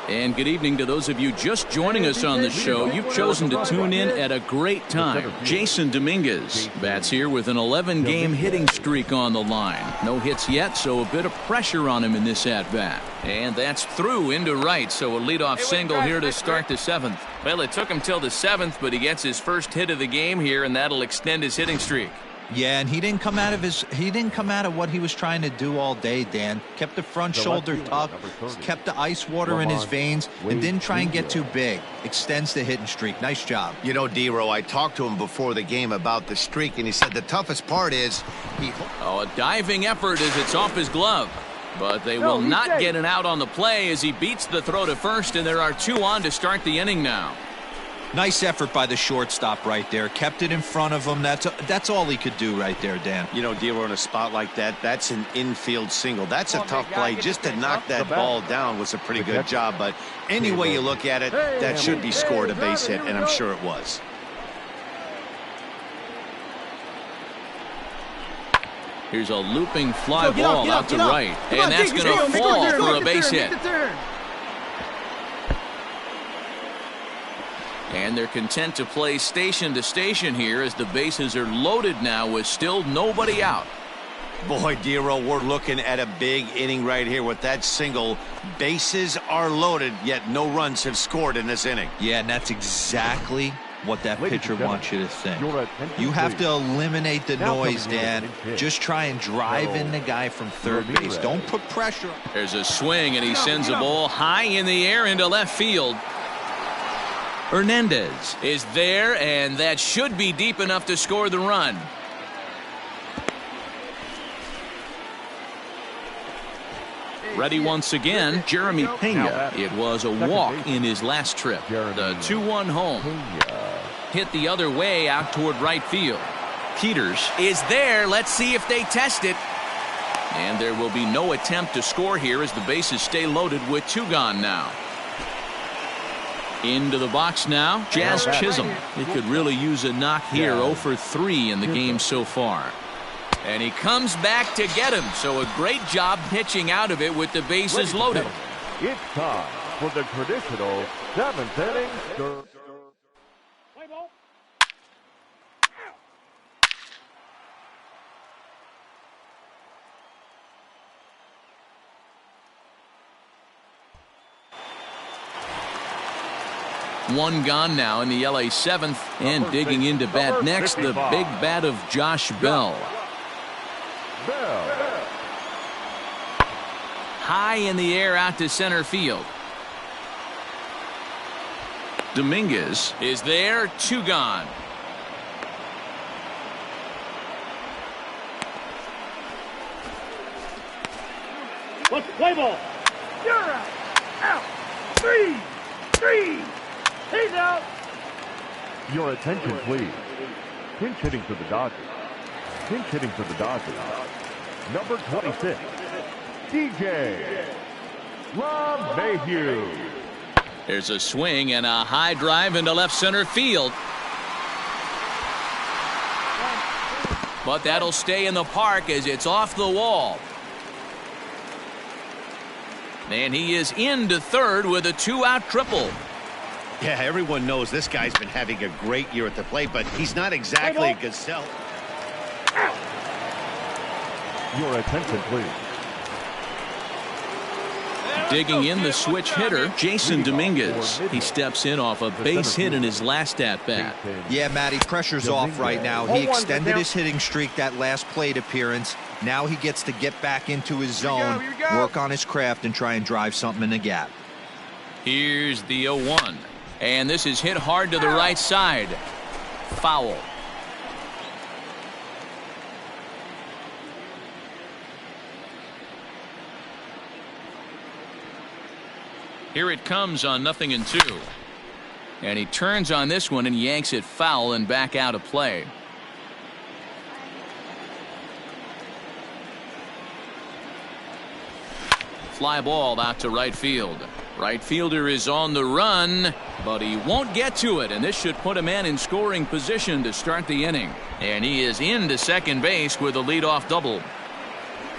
And good evening to those of you just joining us on the show. You've chosen to tune in at a great time. Jason Dominguez bats here with an 11-game hitting streak on the line. No hits yet, so a bit of pressure on him in this at-bat. And that's through into right, so a leadoff single here to start the 7th. Well, it took him till the 7th, but he gets his first hit of the game here, and that'll extend his hitting streak. Yeah, and he didn't come out of what he was trying to do all day, Dan. Kept the front shoulder tucked, kept the ice water in his veins, and didn't try and get too big. Extends the hitting streak. Nice job. You know, D-Row, I talked to him before the game about the streak, and he said the toughest part is a diving effort as it's off his glove. But they will not get an out on the play as he beats the throw to first, and there are 2 on to start the inning now. Nice effort by the shortstop right there. Kept it in front of him. That's all he could do right there, Dan. You know, Dero, in a spot like that, that's an infield single. That's a tough play. Just to knock that ball down was a pretty good job. But any way you look at it, that should be scored a base hit, and I'm sure it was. Here's a looping fly ball out to right. And that's going to fall for a base hit. And they're content to play station to station here as the bases are loaded now with still nobody out. Boy, Dero, we're looking at a big inning right here with that single. Bases are loaded, yet no runs have scored in this inning. Yeah, and that's exactly what that pitcher wants you to think. You have to eliminate the noise, Dan. Just try and drive in the guy from third base. Don't put pressure. There's a swing, and he sends a ball high in the air into left field. Hernandez is there, and that should be deep enough to score the run. Ready once again, Jeremy Pena. It was a walk in his last trip. The 2-1 home. Hit the other way out toward right field. Peters is there. Let's see if they test it. And there will be no attempt to score here as the bases stay loaded with 2 gone now. Into the box now, Jazz Chisholm. He could really use a knock here. 0 for 3 in the game so far. And he comes back to get him. So a great job pitching out of it with the bases loaded. It's time for the traditional 7th inning. Play ball. One gone now in the LA 7th. And digging into bat next, the big bat of Josh Bell. High in the air out to center field. Dominguez is there. 2 gone. Let's play ball. You're out. Out. 3. He's out. Your attention, please. Pinch hitting for the Dodgers. Pinch hitting for the Dodgers. Number 26, DJ LeMahieu. There's a swing and a high drive into left center field. But that'll stay in the park as it's off the wall. And he is into third with a 2-out triple. Yeah, everyone knows this guy's been having a great year at the plate, but he's not exactly a gazelle. Your attention, please. Digging in the switch hitter, Jason Dominguez. He steps in off a base hit in his last at-bat. Yeah, Matty, pressure's off right now. He extended his hitting streak that last plate appearance. Now he gets to get back into his zone, work on his craft, and try and drive something in the gap. Here's the 0-1. And this is hit hard to the right side. Foul. Here it comes on 0-2. And he turns on this one and yanks it foul and back out of play. Fly ball out to right field. Right fielder is on the run, but he won't get to it, and this should put a man in scoring position to start the inning. And he is into second base with a leadoff double.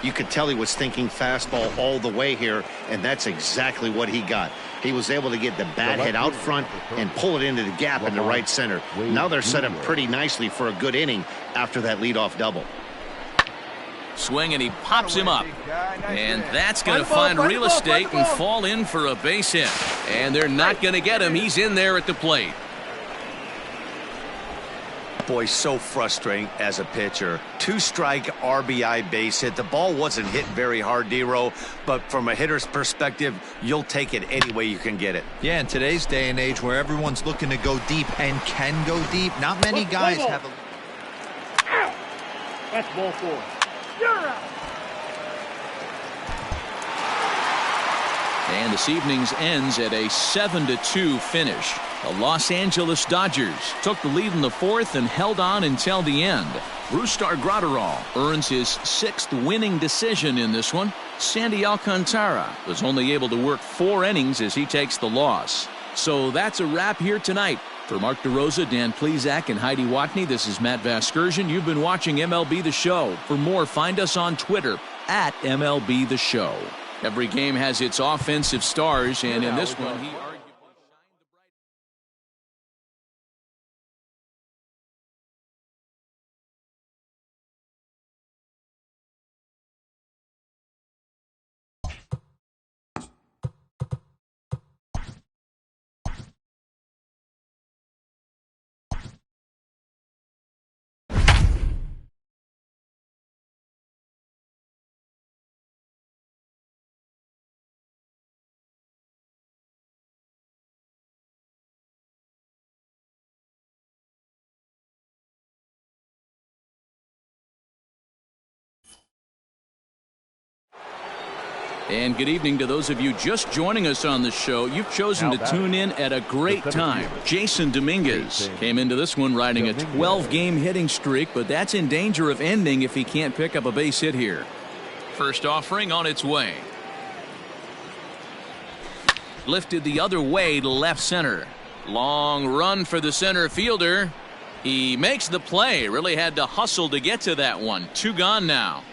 You could tell he was thinking fastball all the way here, and that's exactly what he got. He was able to get the bat head out front and pull it into the gap in the right center. Now they're set up pretty nicely for a good inning after that leadoff double. Swing, and he pops him up. And that's going to find real estate and fall in for a base hit. And they're not going to get him. He's in there at the plate. Boy, so frustrating as a pitcher. 2-strike RBI base hit. The ball wasn't hit very hard, Dero, but from a hitter's perspective, you'll take it any way you can get it. Yeah, in today's day and age where everyone's looking to go deep and can go deep, not many guys have a... Out. That's ball 4. You're out. And this evening's ends at a 7-2 finish. The Los Angeles Dodgers took the lead in the fourth and held on until the end. Brustar Graterol earns his 6th winning decision in this one. Sandy Alcantara was only able to work 4 innings as he takes the loss. So that's a wrap here tonight. For Mark DeRosa, Dan Plesac, and Heidi Watney, this is Matt Vasgersian. You've been watching MLB The Show. For more, find us on Twitter at MLB The Show. Every game has its offensive stars, and in this one, he arguably shined And good evening to those of you just joining us on the show. You've chosen to tune in at a great time. Jason Dominguez came into this one riding a 12-game hitting streak, but that's in danger of ending if he can't pick up a base hit here. First offering on its way. Lifted the other way to left center. Long run for the center fielder. He makes the play. Really had to hustle to get to that one. 2 gone now.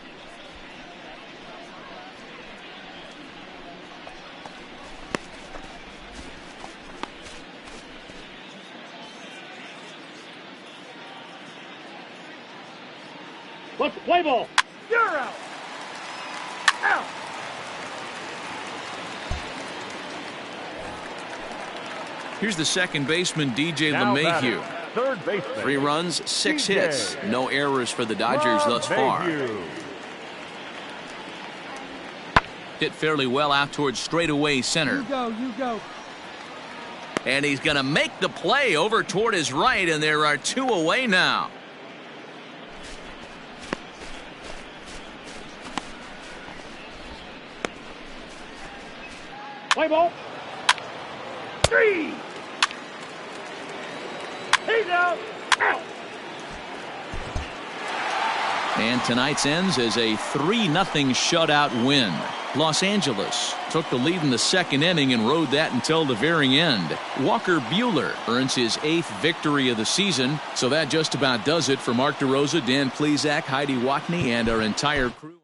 What's the play ball? You're out. Out. Here's the second baseman, DJ Now LeMahieu. Third baseman. 3 runs, 6 DJ hits. No errors for the Dodgers thus far. LeMahieu. Hit fairly well out towards straightaway center. You go. And he's going to make the play over toward his right, and there are 2 away now. Play ball. 3. He's out. Out. And tonight's ends as a 3-0 shutout win. Los Angeles took the lead in the second inning and rode that until the very end. Walker Buehler earns his 8th victory of the season. So that just about does it for Mark DeRosa, Dan Plesac, Heidi Watney, and our entire crew.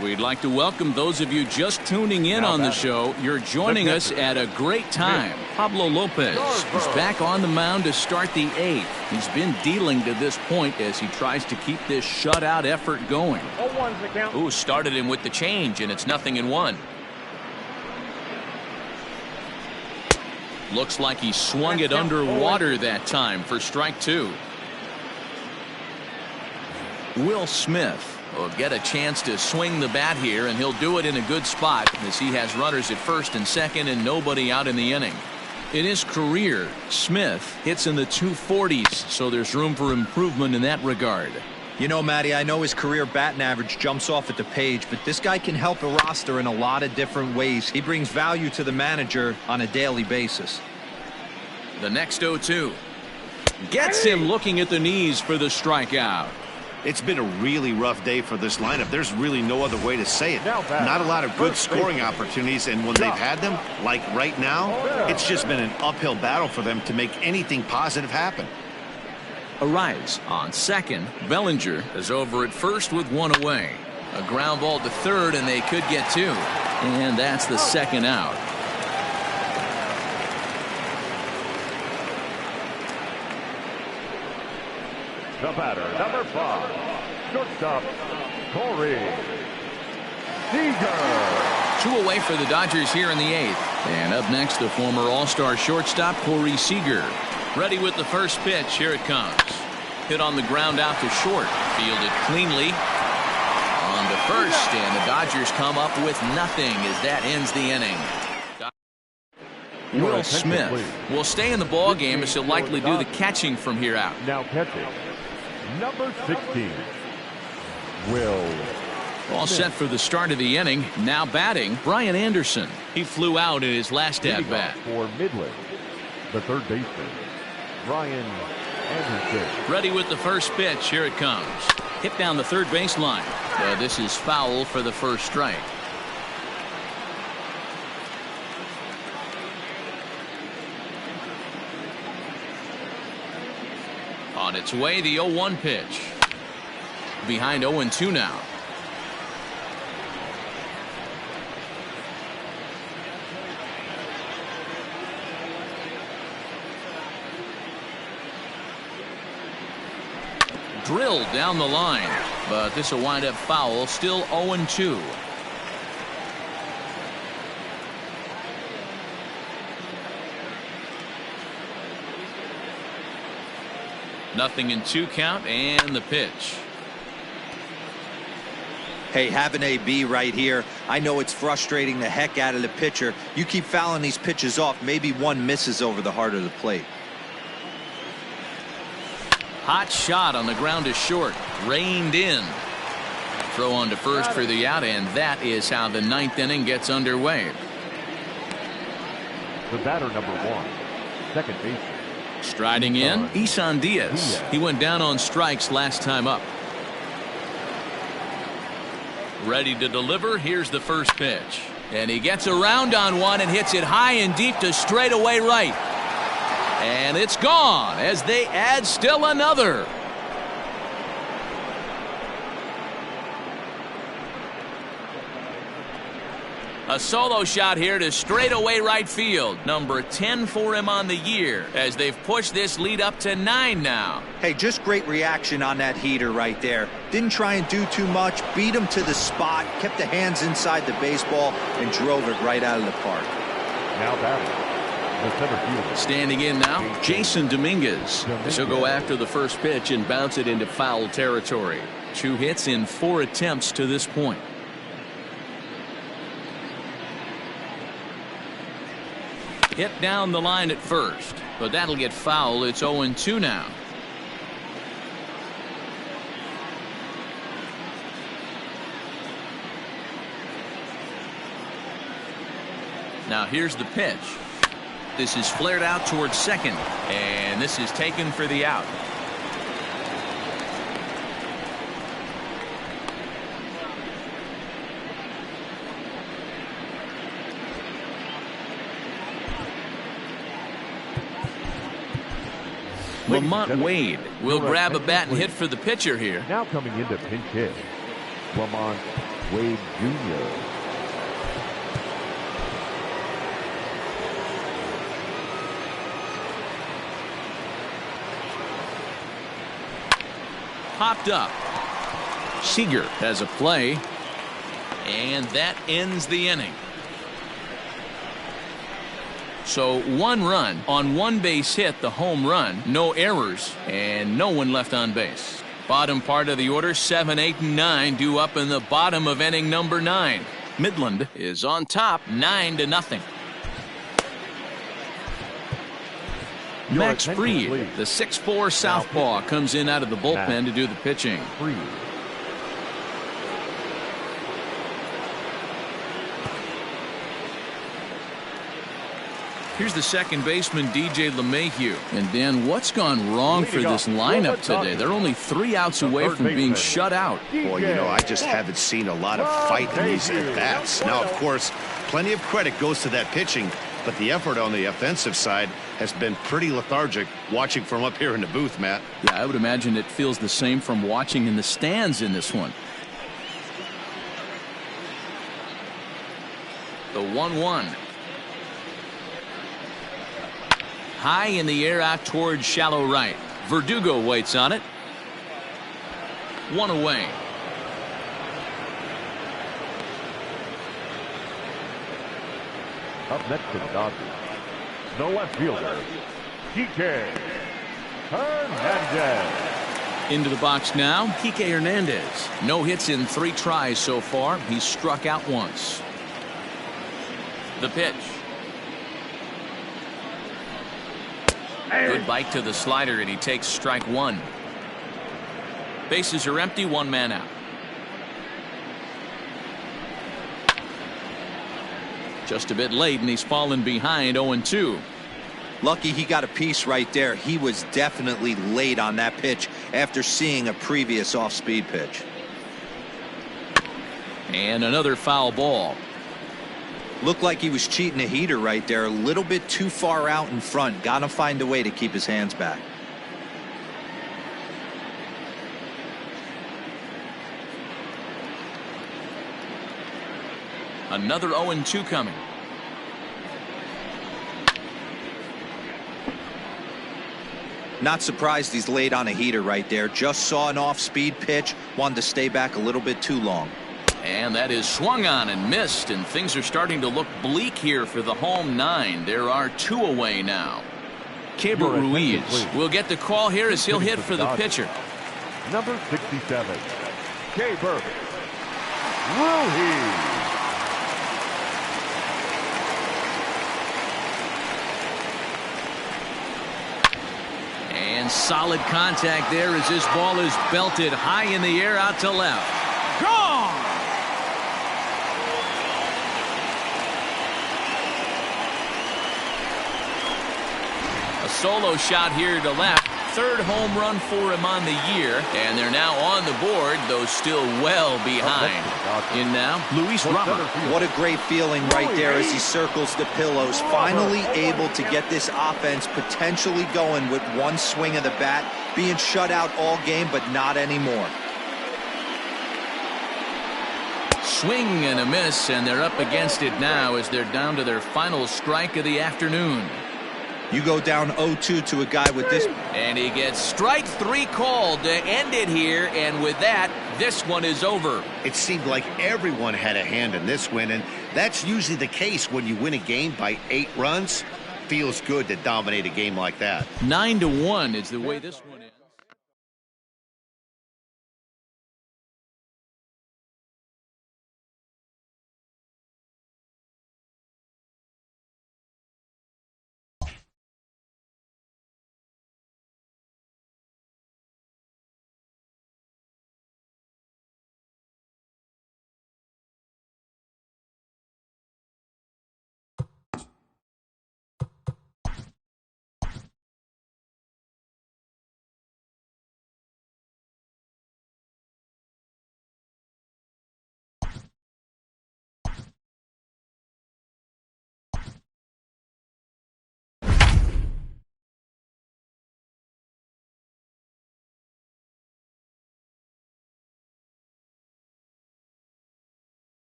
We'd like to welcome those of you just tuning in on the show. You're joining us at a great time. Pablo Lopez is back on the mound to start the 8th. He's been dealing to this point as he tries to keep this shutout effort going. 0-1's the count. Ooh, started him with the change, and it's 0-1. Looks like he swung it underwater that time for strike 2. Will Smith will get a chance to swing the bat here, and he'll do it in a good spot as he has runners at first and second and nobody out in the inning. In his career, Smith hits in the 240s, so there's room for improvement in that regard. You know, Matty, I know his career batting average jumps off at the page, but this guy can help a roster in a lot of different ways. He brings value to the manager on a daily basis. The next 0-2 gets him looking at the knees for the strikeout. It's been a really rough day for this lineup. There's really no other way to say it. Not a lot of good scoring opportunities, and when they've had them, like right now, it's just been an uphill battle for them to make anything positive happen. Arise on second. Bellinger is over at first with 1 away. A ground ball to third, and they could get 2. And that's the second out. The batter, number 5, shortstop, Corey Seager. 2 away for the Dodgers here in the 8th. And up next, the former All-Star shortstop, Corey Seager. Ready with the first pitch. Here it comes. Hit on the ground out to short. Fielded cleanly. On to first, and the Dodgers come up with nothing as that ends the inning. Will Smith will stay in the ball game as he'll likely do the catching from here out. Now catching, number 16, Will. All set for the start of the inning. Now batting, Brian Anderson. He flew out in his last at bat. For Midland, the third baseman, Brian Anderson. Ready with the first pitch. Here it comes. Hit down the third baseline. This is foul for the first strike. On its way, the 0-1 pitch. Behind 0-2 now. Drilled down the line, but this will wind up foul. Still 0-2. Nothing in 2 count, and the pitch. Hey, have an AB right here. I know it's frustrating the heck out of the pitcher. You keep fouling these pitches off, maybe one misses over the heart of the plate. Hot shot on the ground to short. Reined in. Throw on to first for the out, and that is how the 9th inning gets underway. The batter, number 1, second baseman. Striding in, Isan Diaz. He went down on strikes last time up. Ready to deliver. Here's the first pitch. And he gets around on one and hits it high and deep to straightaway right. And it's gone as they add still another. A solo shot here to straightaway right field. Number 10 for him on the year as they've pushed this lead up to 9 now. Hey, just great reaction on that heater right there. Didn't try and do too much. Beat him to the spot. Kept the hands inside the baseball and drove it right out of the park. Now batting, the center fielder. Standing in now, Jason Dominguez. He'll go after the first pitch and bounce it into foul territory. 2 hits in 4 attempts to this point. Hit down the line at first, but that'll get foul. It's 0-2 now. Now here's the pitch. This is flared out towards second, and this is taken for the out. Lamont Wade will grab a bat and hit for the pitcher here. Now coming into pinch hit, Lamont Wade Jr. Popped up. Seager has a play, and that ends the inning. So 1 run on 1 base hit, the home run, no errors, and no one left on base. Bottom part of the order, 7, 8, and 9 due up in the bottom of inning number 9. Midland is on top, 9-0. Max Fried, the 6'4" southpaw, comes in out of the bullpen to do the pitching. Here's the second baseman, DJ LeMahieu. And Dan, what's gone wrong for this lineup today? They're only 3 outs away from being shut out. Boy, you know, I just haven't seen a lot of fight in these at-bats. Now, of course, plenty of credit goes to that pitching, but the effort on the offensive side has been pretty lethargic watching from up here in the booth, Matt. Yeah, I would imagine it feels the same from watching in the stands in this one. The 1-1. High in the air out towards shallow right. Verdugo waits on it. 1 away. Up next to the Dodgers, the left fielder, Kike Hernandez. Into the box now, Kike Hernandez. No hits in 3 tries so far. He's struck out once. The pitch. Good bite to the slider, and he takes strike 1. Bases are empty, 1 man out. Just a bit late, and he's fallen behind 0-2. Lucky he got a piece right there. He was definitely late on that pitch after seeing a previous off-speed pitch. And another foul ball. Looked like he was cheating a heater right there. A little bit too far out in front. Got to find a way to keep his hands back. Another 0-2 coming. Not surprised he's late on a heater right there. Just saw an off-speed pitch. Wanted to stay back a little bit too long. And that is swung on and missed, and things are starting to look bleak here for the home 9. There are 2 away now. Keibert Ruiz will get the call here as he'll hit for the pitcher. Number 67, Keibert Ruiz. And solid contact there as this ball is belted high in the air out to left. Gone! A solo shot here to left. 3rd home run for him on the year, and they're now on the board, though still well behind. In now, Luis Rama. What a great feeling right there as he circles the pillows. Finally able to get this offense potentially going with 1 swing of the bat. Being shut out all game, but not anymore. Swing and a miss, and they're up against it now as they're down to their final strike of the afternoon. You go down 0-2 to a guy with this. And he gets strike 3 called to end it here, and with that, this one is over. It seemed like everyone had a hand in this win, and that's usually the case when you win a game by 8 runs. Feels good to dominate a game like that. 9-1 is the way this one ends.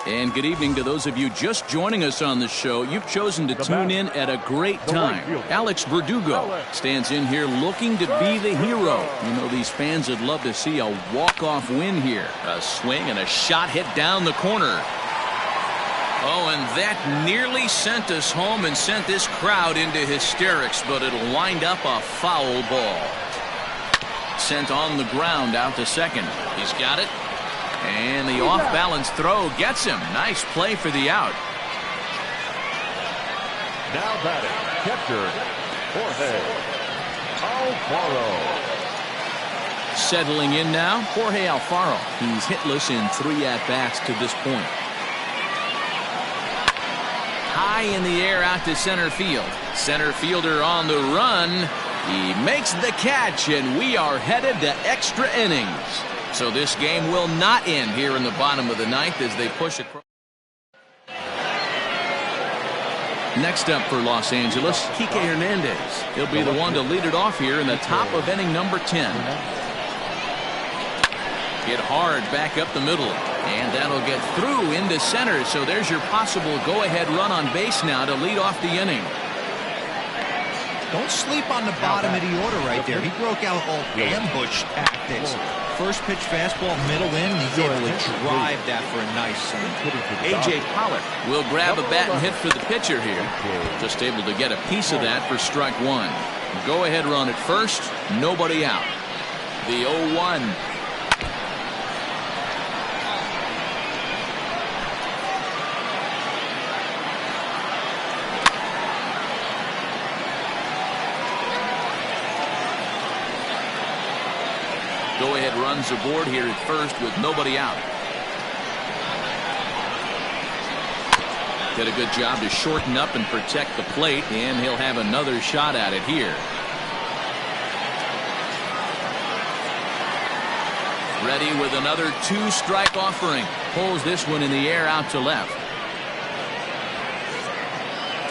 And good evening to those of you just joining us on the show. You've chosen to tune in at a great time. Alex Verdugo stands in here looking to be the hero. You know, these fans would love to see a walk-off win here. A swing and a shot hit down the corner. Oh, and that nearly sent us home and sent this crowd into hysterics, but it'll wind up a foul ball. Sent on the ground out to second. He's got it. And the off-balance throw gets him. Nice play for the out. Now batting, catcher, Jorge Alfaro. Settling in now, Jorge Alfaro. He's hitless in 3 at-bats to this point. High in the air out to center field. Center fielder on the run. He makes the catch, and we are headed to extra innings. So this game will not end here in the bottom of the 9th as they push across. Next up for Los Angeles, Kike Hernandez. He'll be the one to lead it off here in the top of inning number 10. Hit hard back up the middle, and that'll get through into center. So there's your possible go-ahead run on base now to lead off the inning. Don't sleep on the bottom of the order right there. He broke out all ambush tactics. First pitch fastball, middle in, and he's able to drive that for a nice swing. A.J. Pollock will grab a bat and hit for the pitcher here. Just able to get a piece of that for strike one. Go ahead run at first, nobody out. The 0-1. Go-ahead runs aboard here at first with nobody out. Did a good job to shorten up and protect the plate, and he'll have another shot at it here. Ready with another two-strike offering. Pulls this one in the air out to left.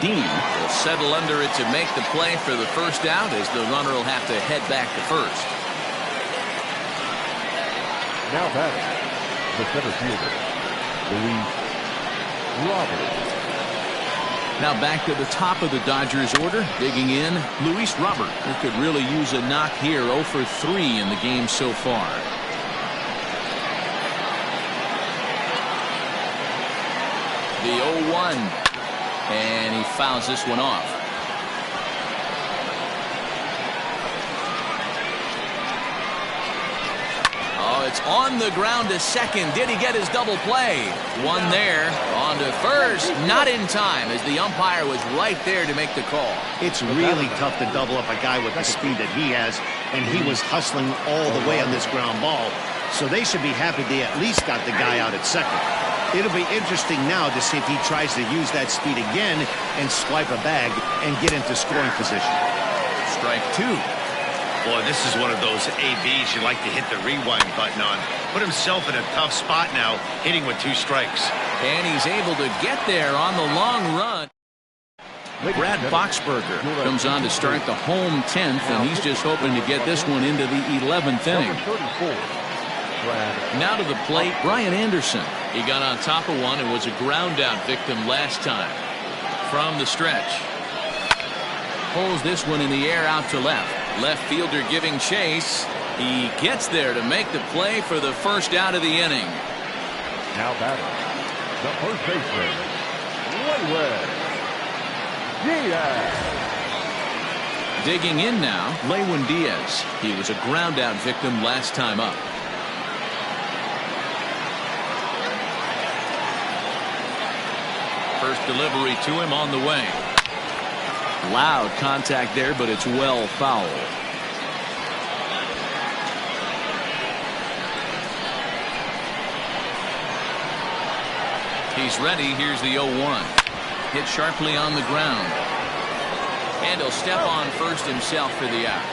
Dean will settle under it to make the play for the first out, as the runner will have to head back to first. Now batting, the center fielder, Luis Robert. Now back to the top of the Dodgers order. Digging in, Luis Robert, who could really use a knock here. 0 for 3 in the game so far. The 0-1. And he fouls this one off. It's on the ground to second. Did he get his double play? One there. On to first. Not in time, as the umpire was right there to make the call. It's really tough to double up a guy with the speed that he has, and he was hustling all the way on this ground ball. So they should be happy they at least got the guy out at second. It'll be interesting now to see if he tries to use that speed again and swipe a bag and get into scoring position. Strike two. Boy, this is one of those ABs you like to hit the rewind button on. Put himself in a tough spot now, hitting with 2 strikes. And he's able to get there on the long run. Brad Boxberger comes on to start the home 10th, and he's just hoping to get this one into the 11th inning. Now to the plate, Brian Anderson. He got on top of one and was a ground out victim last time. From the stretch. Pulls this one in the air out to left. Left fielder giving chase. He gets there to make the play for the first out of the inning. Now batting, the first baseman, Lewin Diaz. Digging in now, Lewin Diaz. He was a ground out victim last time up. First delivery to him on the way. Loud contact there, but it's well fouled. He's ready. Here's the 0-1. Hit sharply on the ground. And he'll step on first himself for the out.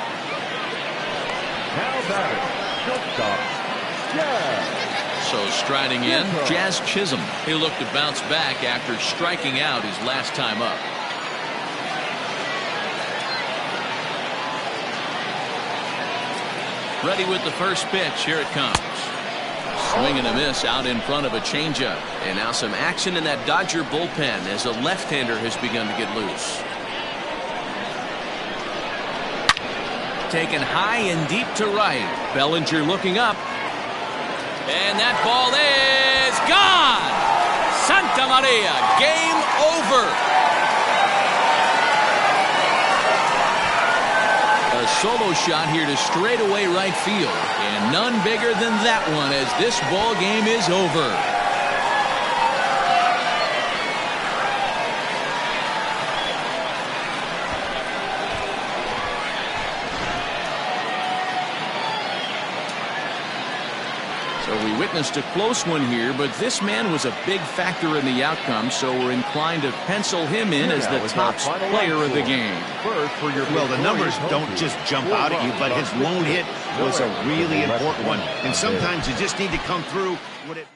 Now batting, shortstop, Jazz. So striding in, Jazz Chisholm. He'll look to bounce back after striking out his last time up. Ready with the first pitch. Here it comes. Swing and a miss out in front of a changeup. And now some action in that Dodger bullpen as a left-hander has begun to get loose. Taken high and deep to right. Bellinger looking up. And that ball is gone. Santa Maria, game over. A solo shot here to straightaway right field, and none bigger than that one as this ball game is over. So we witnessed a close one here, but this man was a big factor in the outcome, so we're inclined to pencil him in as the top player of the game. Well, the numbers don't just jump out at you, but his lone hit was a really important one. And sometimes you just need to come through with it.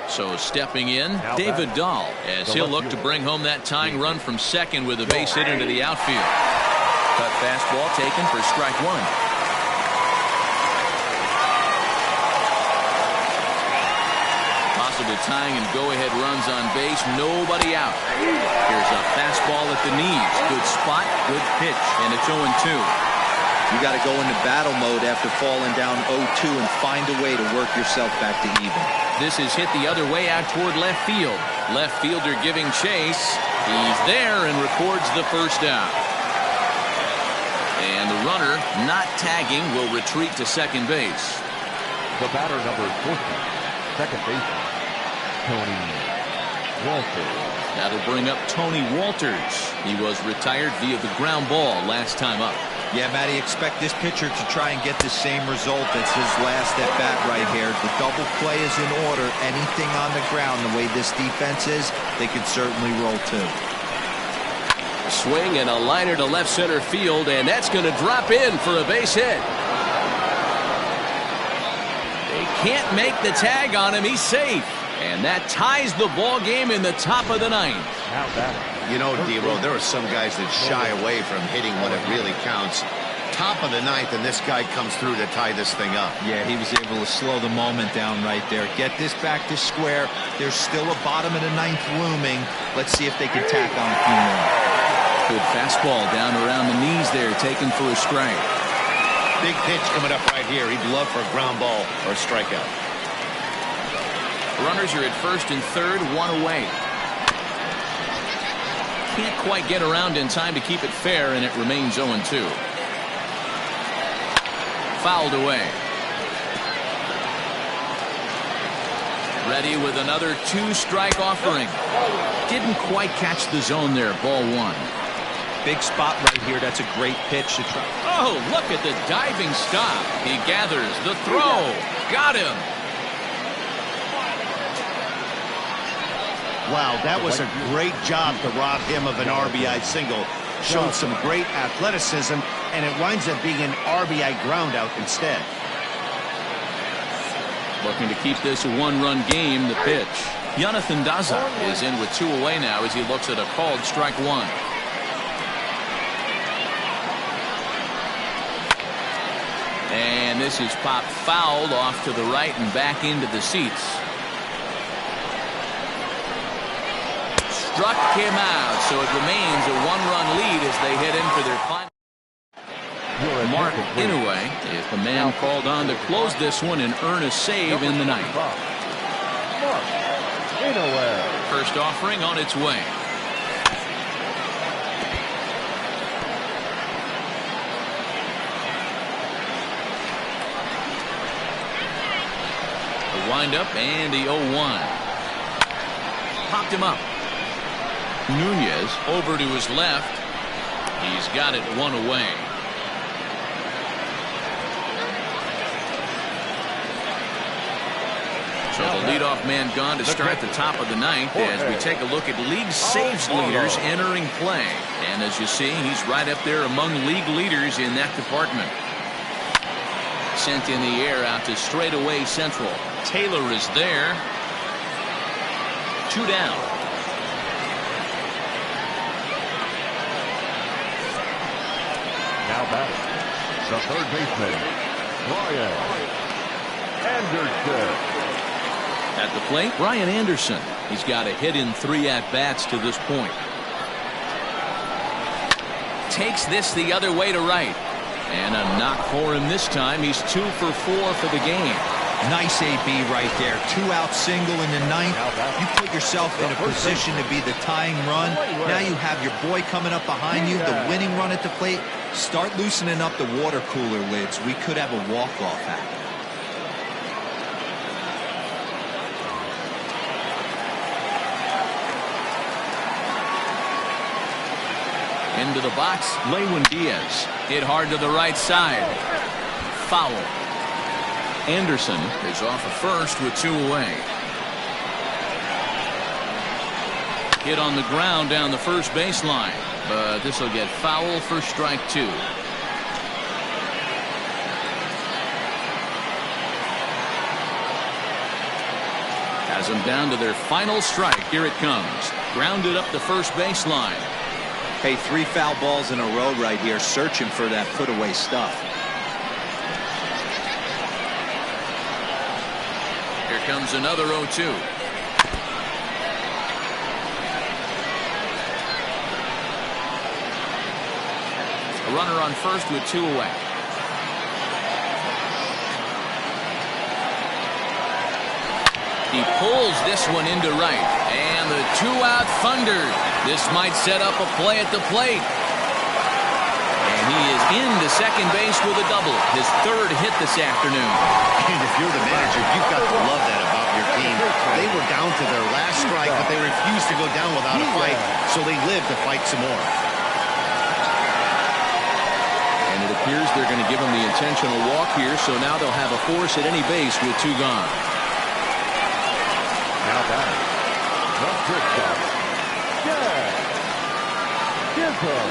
So stepping in, David Dahl, as he'll look to bring home that tying run from second with a base hit into the outfield. Cut fastball taken for strike one. Possible tying and go-ahead runs on base, nobody out. Here's a fastball at the knees. Good spot, good pitch, and it's 0-2. You got to go into battle mode after falling down 0-2 and find a way to work yourself back to even. This is hit the other way out toward left field. Left fielder giving chase. He's there and records the first out. And the runner, not tagging, will retreat to second base. The batter, number 14, second baseman, Tony Walters. That'll bring up Tony Walters. He was retired via the ground ball last time up. Yeah, Matty, expect this pitcher to try and get the same result as his last at bat right here. The double play is in order. Anything on the ground, the way this defense is, they could certainly roll too. Swing and a liner to left center field, and that's going to drop in for a base hit. They can't make the tag on him. He's safe. And that ties the ball game in the top of the ninth. You know, D-Roll, there are some guys that shy away from hitting when it really counts. Top of the ninth, and this guy comes through to tie this thing up. Yeah, he was able to slow the moment down right there. Get this back to square. There's still a bottom of the ninth looming. Let's see if they can tack on a few more. Good fastball down around the knees there, taken for a strike. Big pitch coming up right here. He'd love for a ground ball or a strikeout. Runners are at first and third, one away. Can't quite get around in time to keep it fair, and it remains 0-2. Fouled away. Ready with another two-strike offering. Didn't quite catch the zone there. Ball one. Big spot right here. That's a great pitch to try. Oh, look at the diving stop. He gathers the throw. Got him. Wow, that was a great job to rob him of an RBI single. Showed some great athleticism, and it winds up being an RBI groundout instead. Looking to keep this a one-run game, the pitch. Jonathan Daza is in with two away now as he looks at a called strike one. And this is popped fouled off to the right and back into the seats. Struck him out, so it remains a one-run lead as they head in for their final. Mark Inouye is the man called on to close this one and earn a save in the ninth. Mark Inouye. First offering on its way. The windup and the 0-1. Popped him up. Nunez over to his left. He's got it one away. So the leadoff man gone to start the top of the ninth as we take a look at league saves leaders entering play. And as you see, he's right up there among league leaders in that department. Sent in the air out to straightaway central. Taylor is there. Two down. Now batting, the third baseman, Brian Anderson. At the plate, Brian Anderson. He's got a hit in 3 at-bats to this point. Takes this the other way to right. And a knock for him this time. He's 2 for 4 for the game. Nice AB right there. 2-out single in the ninth. You put yourself in a position to be the tying run. Now you have your boy coming up behind you, the winning run at the plate. Start loosening up the water cooler lids. We could have a walk-off happen. Into the box, Lewin Diaz. Hit hard to the right side. Foul. Anderson is off of first with 2 away. Hit on the ground down the first baseline, but this will get foul for strike 2. Has them down to their final strike. Here it comes. Grounded up the first baseline. Hey, 3 foul balls in a row right here, searching for that put-away stuff. Here comes another 0-2. A runner on first with 2 away. He pulls this one into right, and the 2-out thunder. This might set up a play at the plate. And he is into second base with a double, his 3rd hit this afternoon. And if you're the manager, you've got to love that about your team. They were down to their last strike, but they refused to go down without a fight, so they lived to fight some more. And it appears they're going to give him the intentional walk here, so now they'll have a force at any base with 2 gone. Now batting, the shortstop, Jazz Chisholm.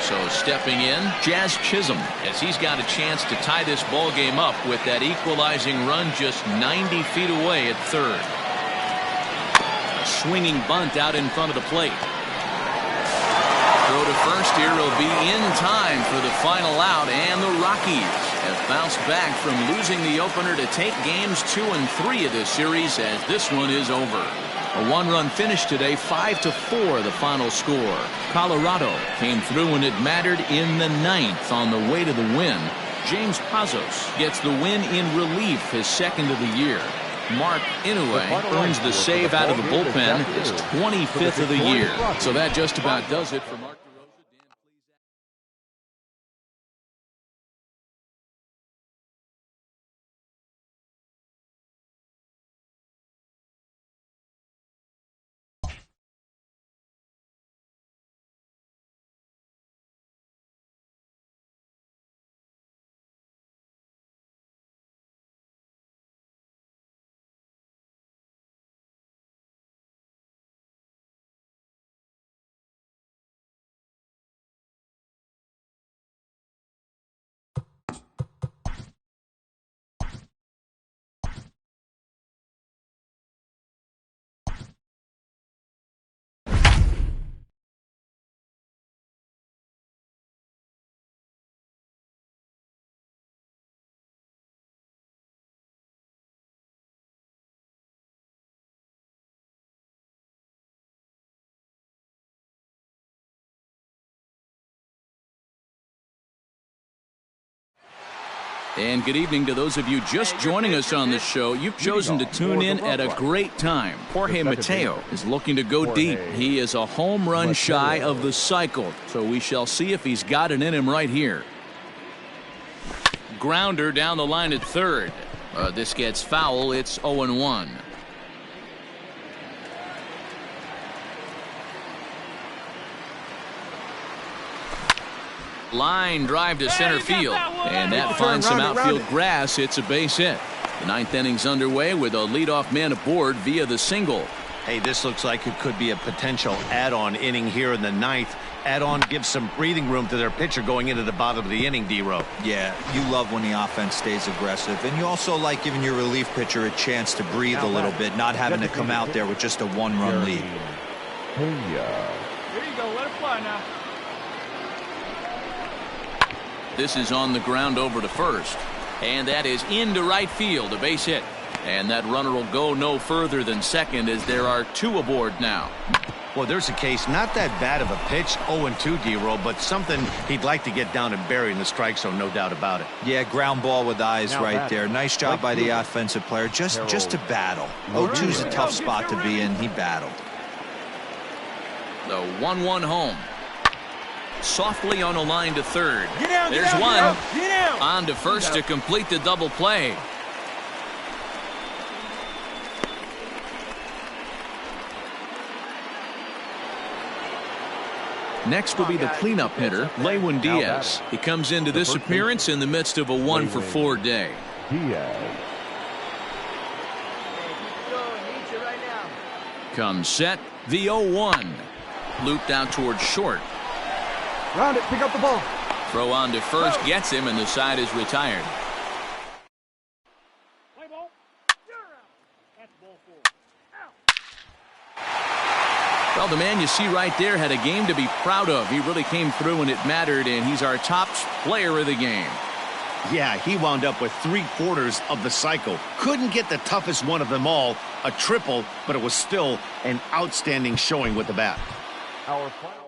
So stepping in, Jazz Chisholm, as he's got a chance to tie this ball game up with that equalizing run just 90 feet away at third. A swinging bunt out in front of the plate. Throw to first here will be in time for the final out, and the Rockies have bounced back from losing the opener to take games 2 and 3 of this series as this one is over. A 1-run finish today, 5-4 the final score. Colorado came through when it mattered in the 9th on the way to the win. James Pazos gets the win in relief, his 2nd of the year. Mark Inoue earns the save out of the bullpen, his 25th of the year. So that just about does it for Mark. And good evening to those of you just joining us on the show. You've chosen to tune in at a great time. Jorge Mateo is looking to go deep. He is a home run shy of the cycle, so we shall see if he's got it in him right here. Grounder down the line at third. This gets foul. It's 0-1. Line drive to center field, and that finds some outfield grass. It's a base hit. The 9th inning's underway with a leadoff man aboard via the single. Hey, this looks like it could be a potential add-on inning here in the 9th. Add-on gives some breathing room to their pitcher going into the bottom of the inning, D-Row. Yeah, you love when the offense stays aggressive, and you also like giving your relief pitcher a chance to breathe a little bit, not having to come out there with just a 1-run lead. Here you go, let it fly now. This is on the ground over to first, and that is into right field, a base hit. And that runner will go no further than second as there are 2 aboard now. Well, there's a case, not that bad of a pitch, 0-2 D-Roll, but something he'd like to get down and bury in the strike zone, no doubt about it. Yeah, ground ball with eyes right there. Nice job by the offensive player, just to battle. 0-2 is a tough spot to be in. He battled. The 1-1 home. Softly on a line to third. There's one. On to first to complete the double play. Next will be the cleanup hitter, Lewin Diaz. He comes into this appearance in the midst of a 1-for-4 day. Comes set, the 0-1. Looped out towards short. Round it, pick up the ball. Throw on to first gets him, and the side is retired. Play ball. You're out. That's ball 4. Out. Well, the man you see right there had a game to be proud of. He really came through when it mattered, and he's our top player of the game. Yeah, he wound up with 3/4 of the cycle. Couldn't get the toughest one of them all, a triple, but it was still an outstanding showing with the bat. Our final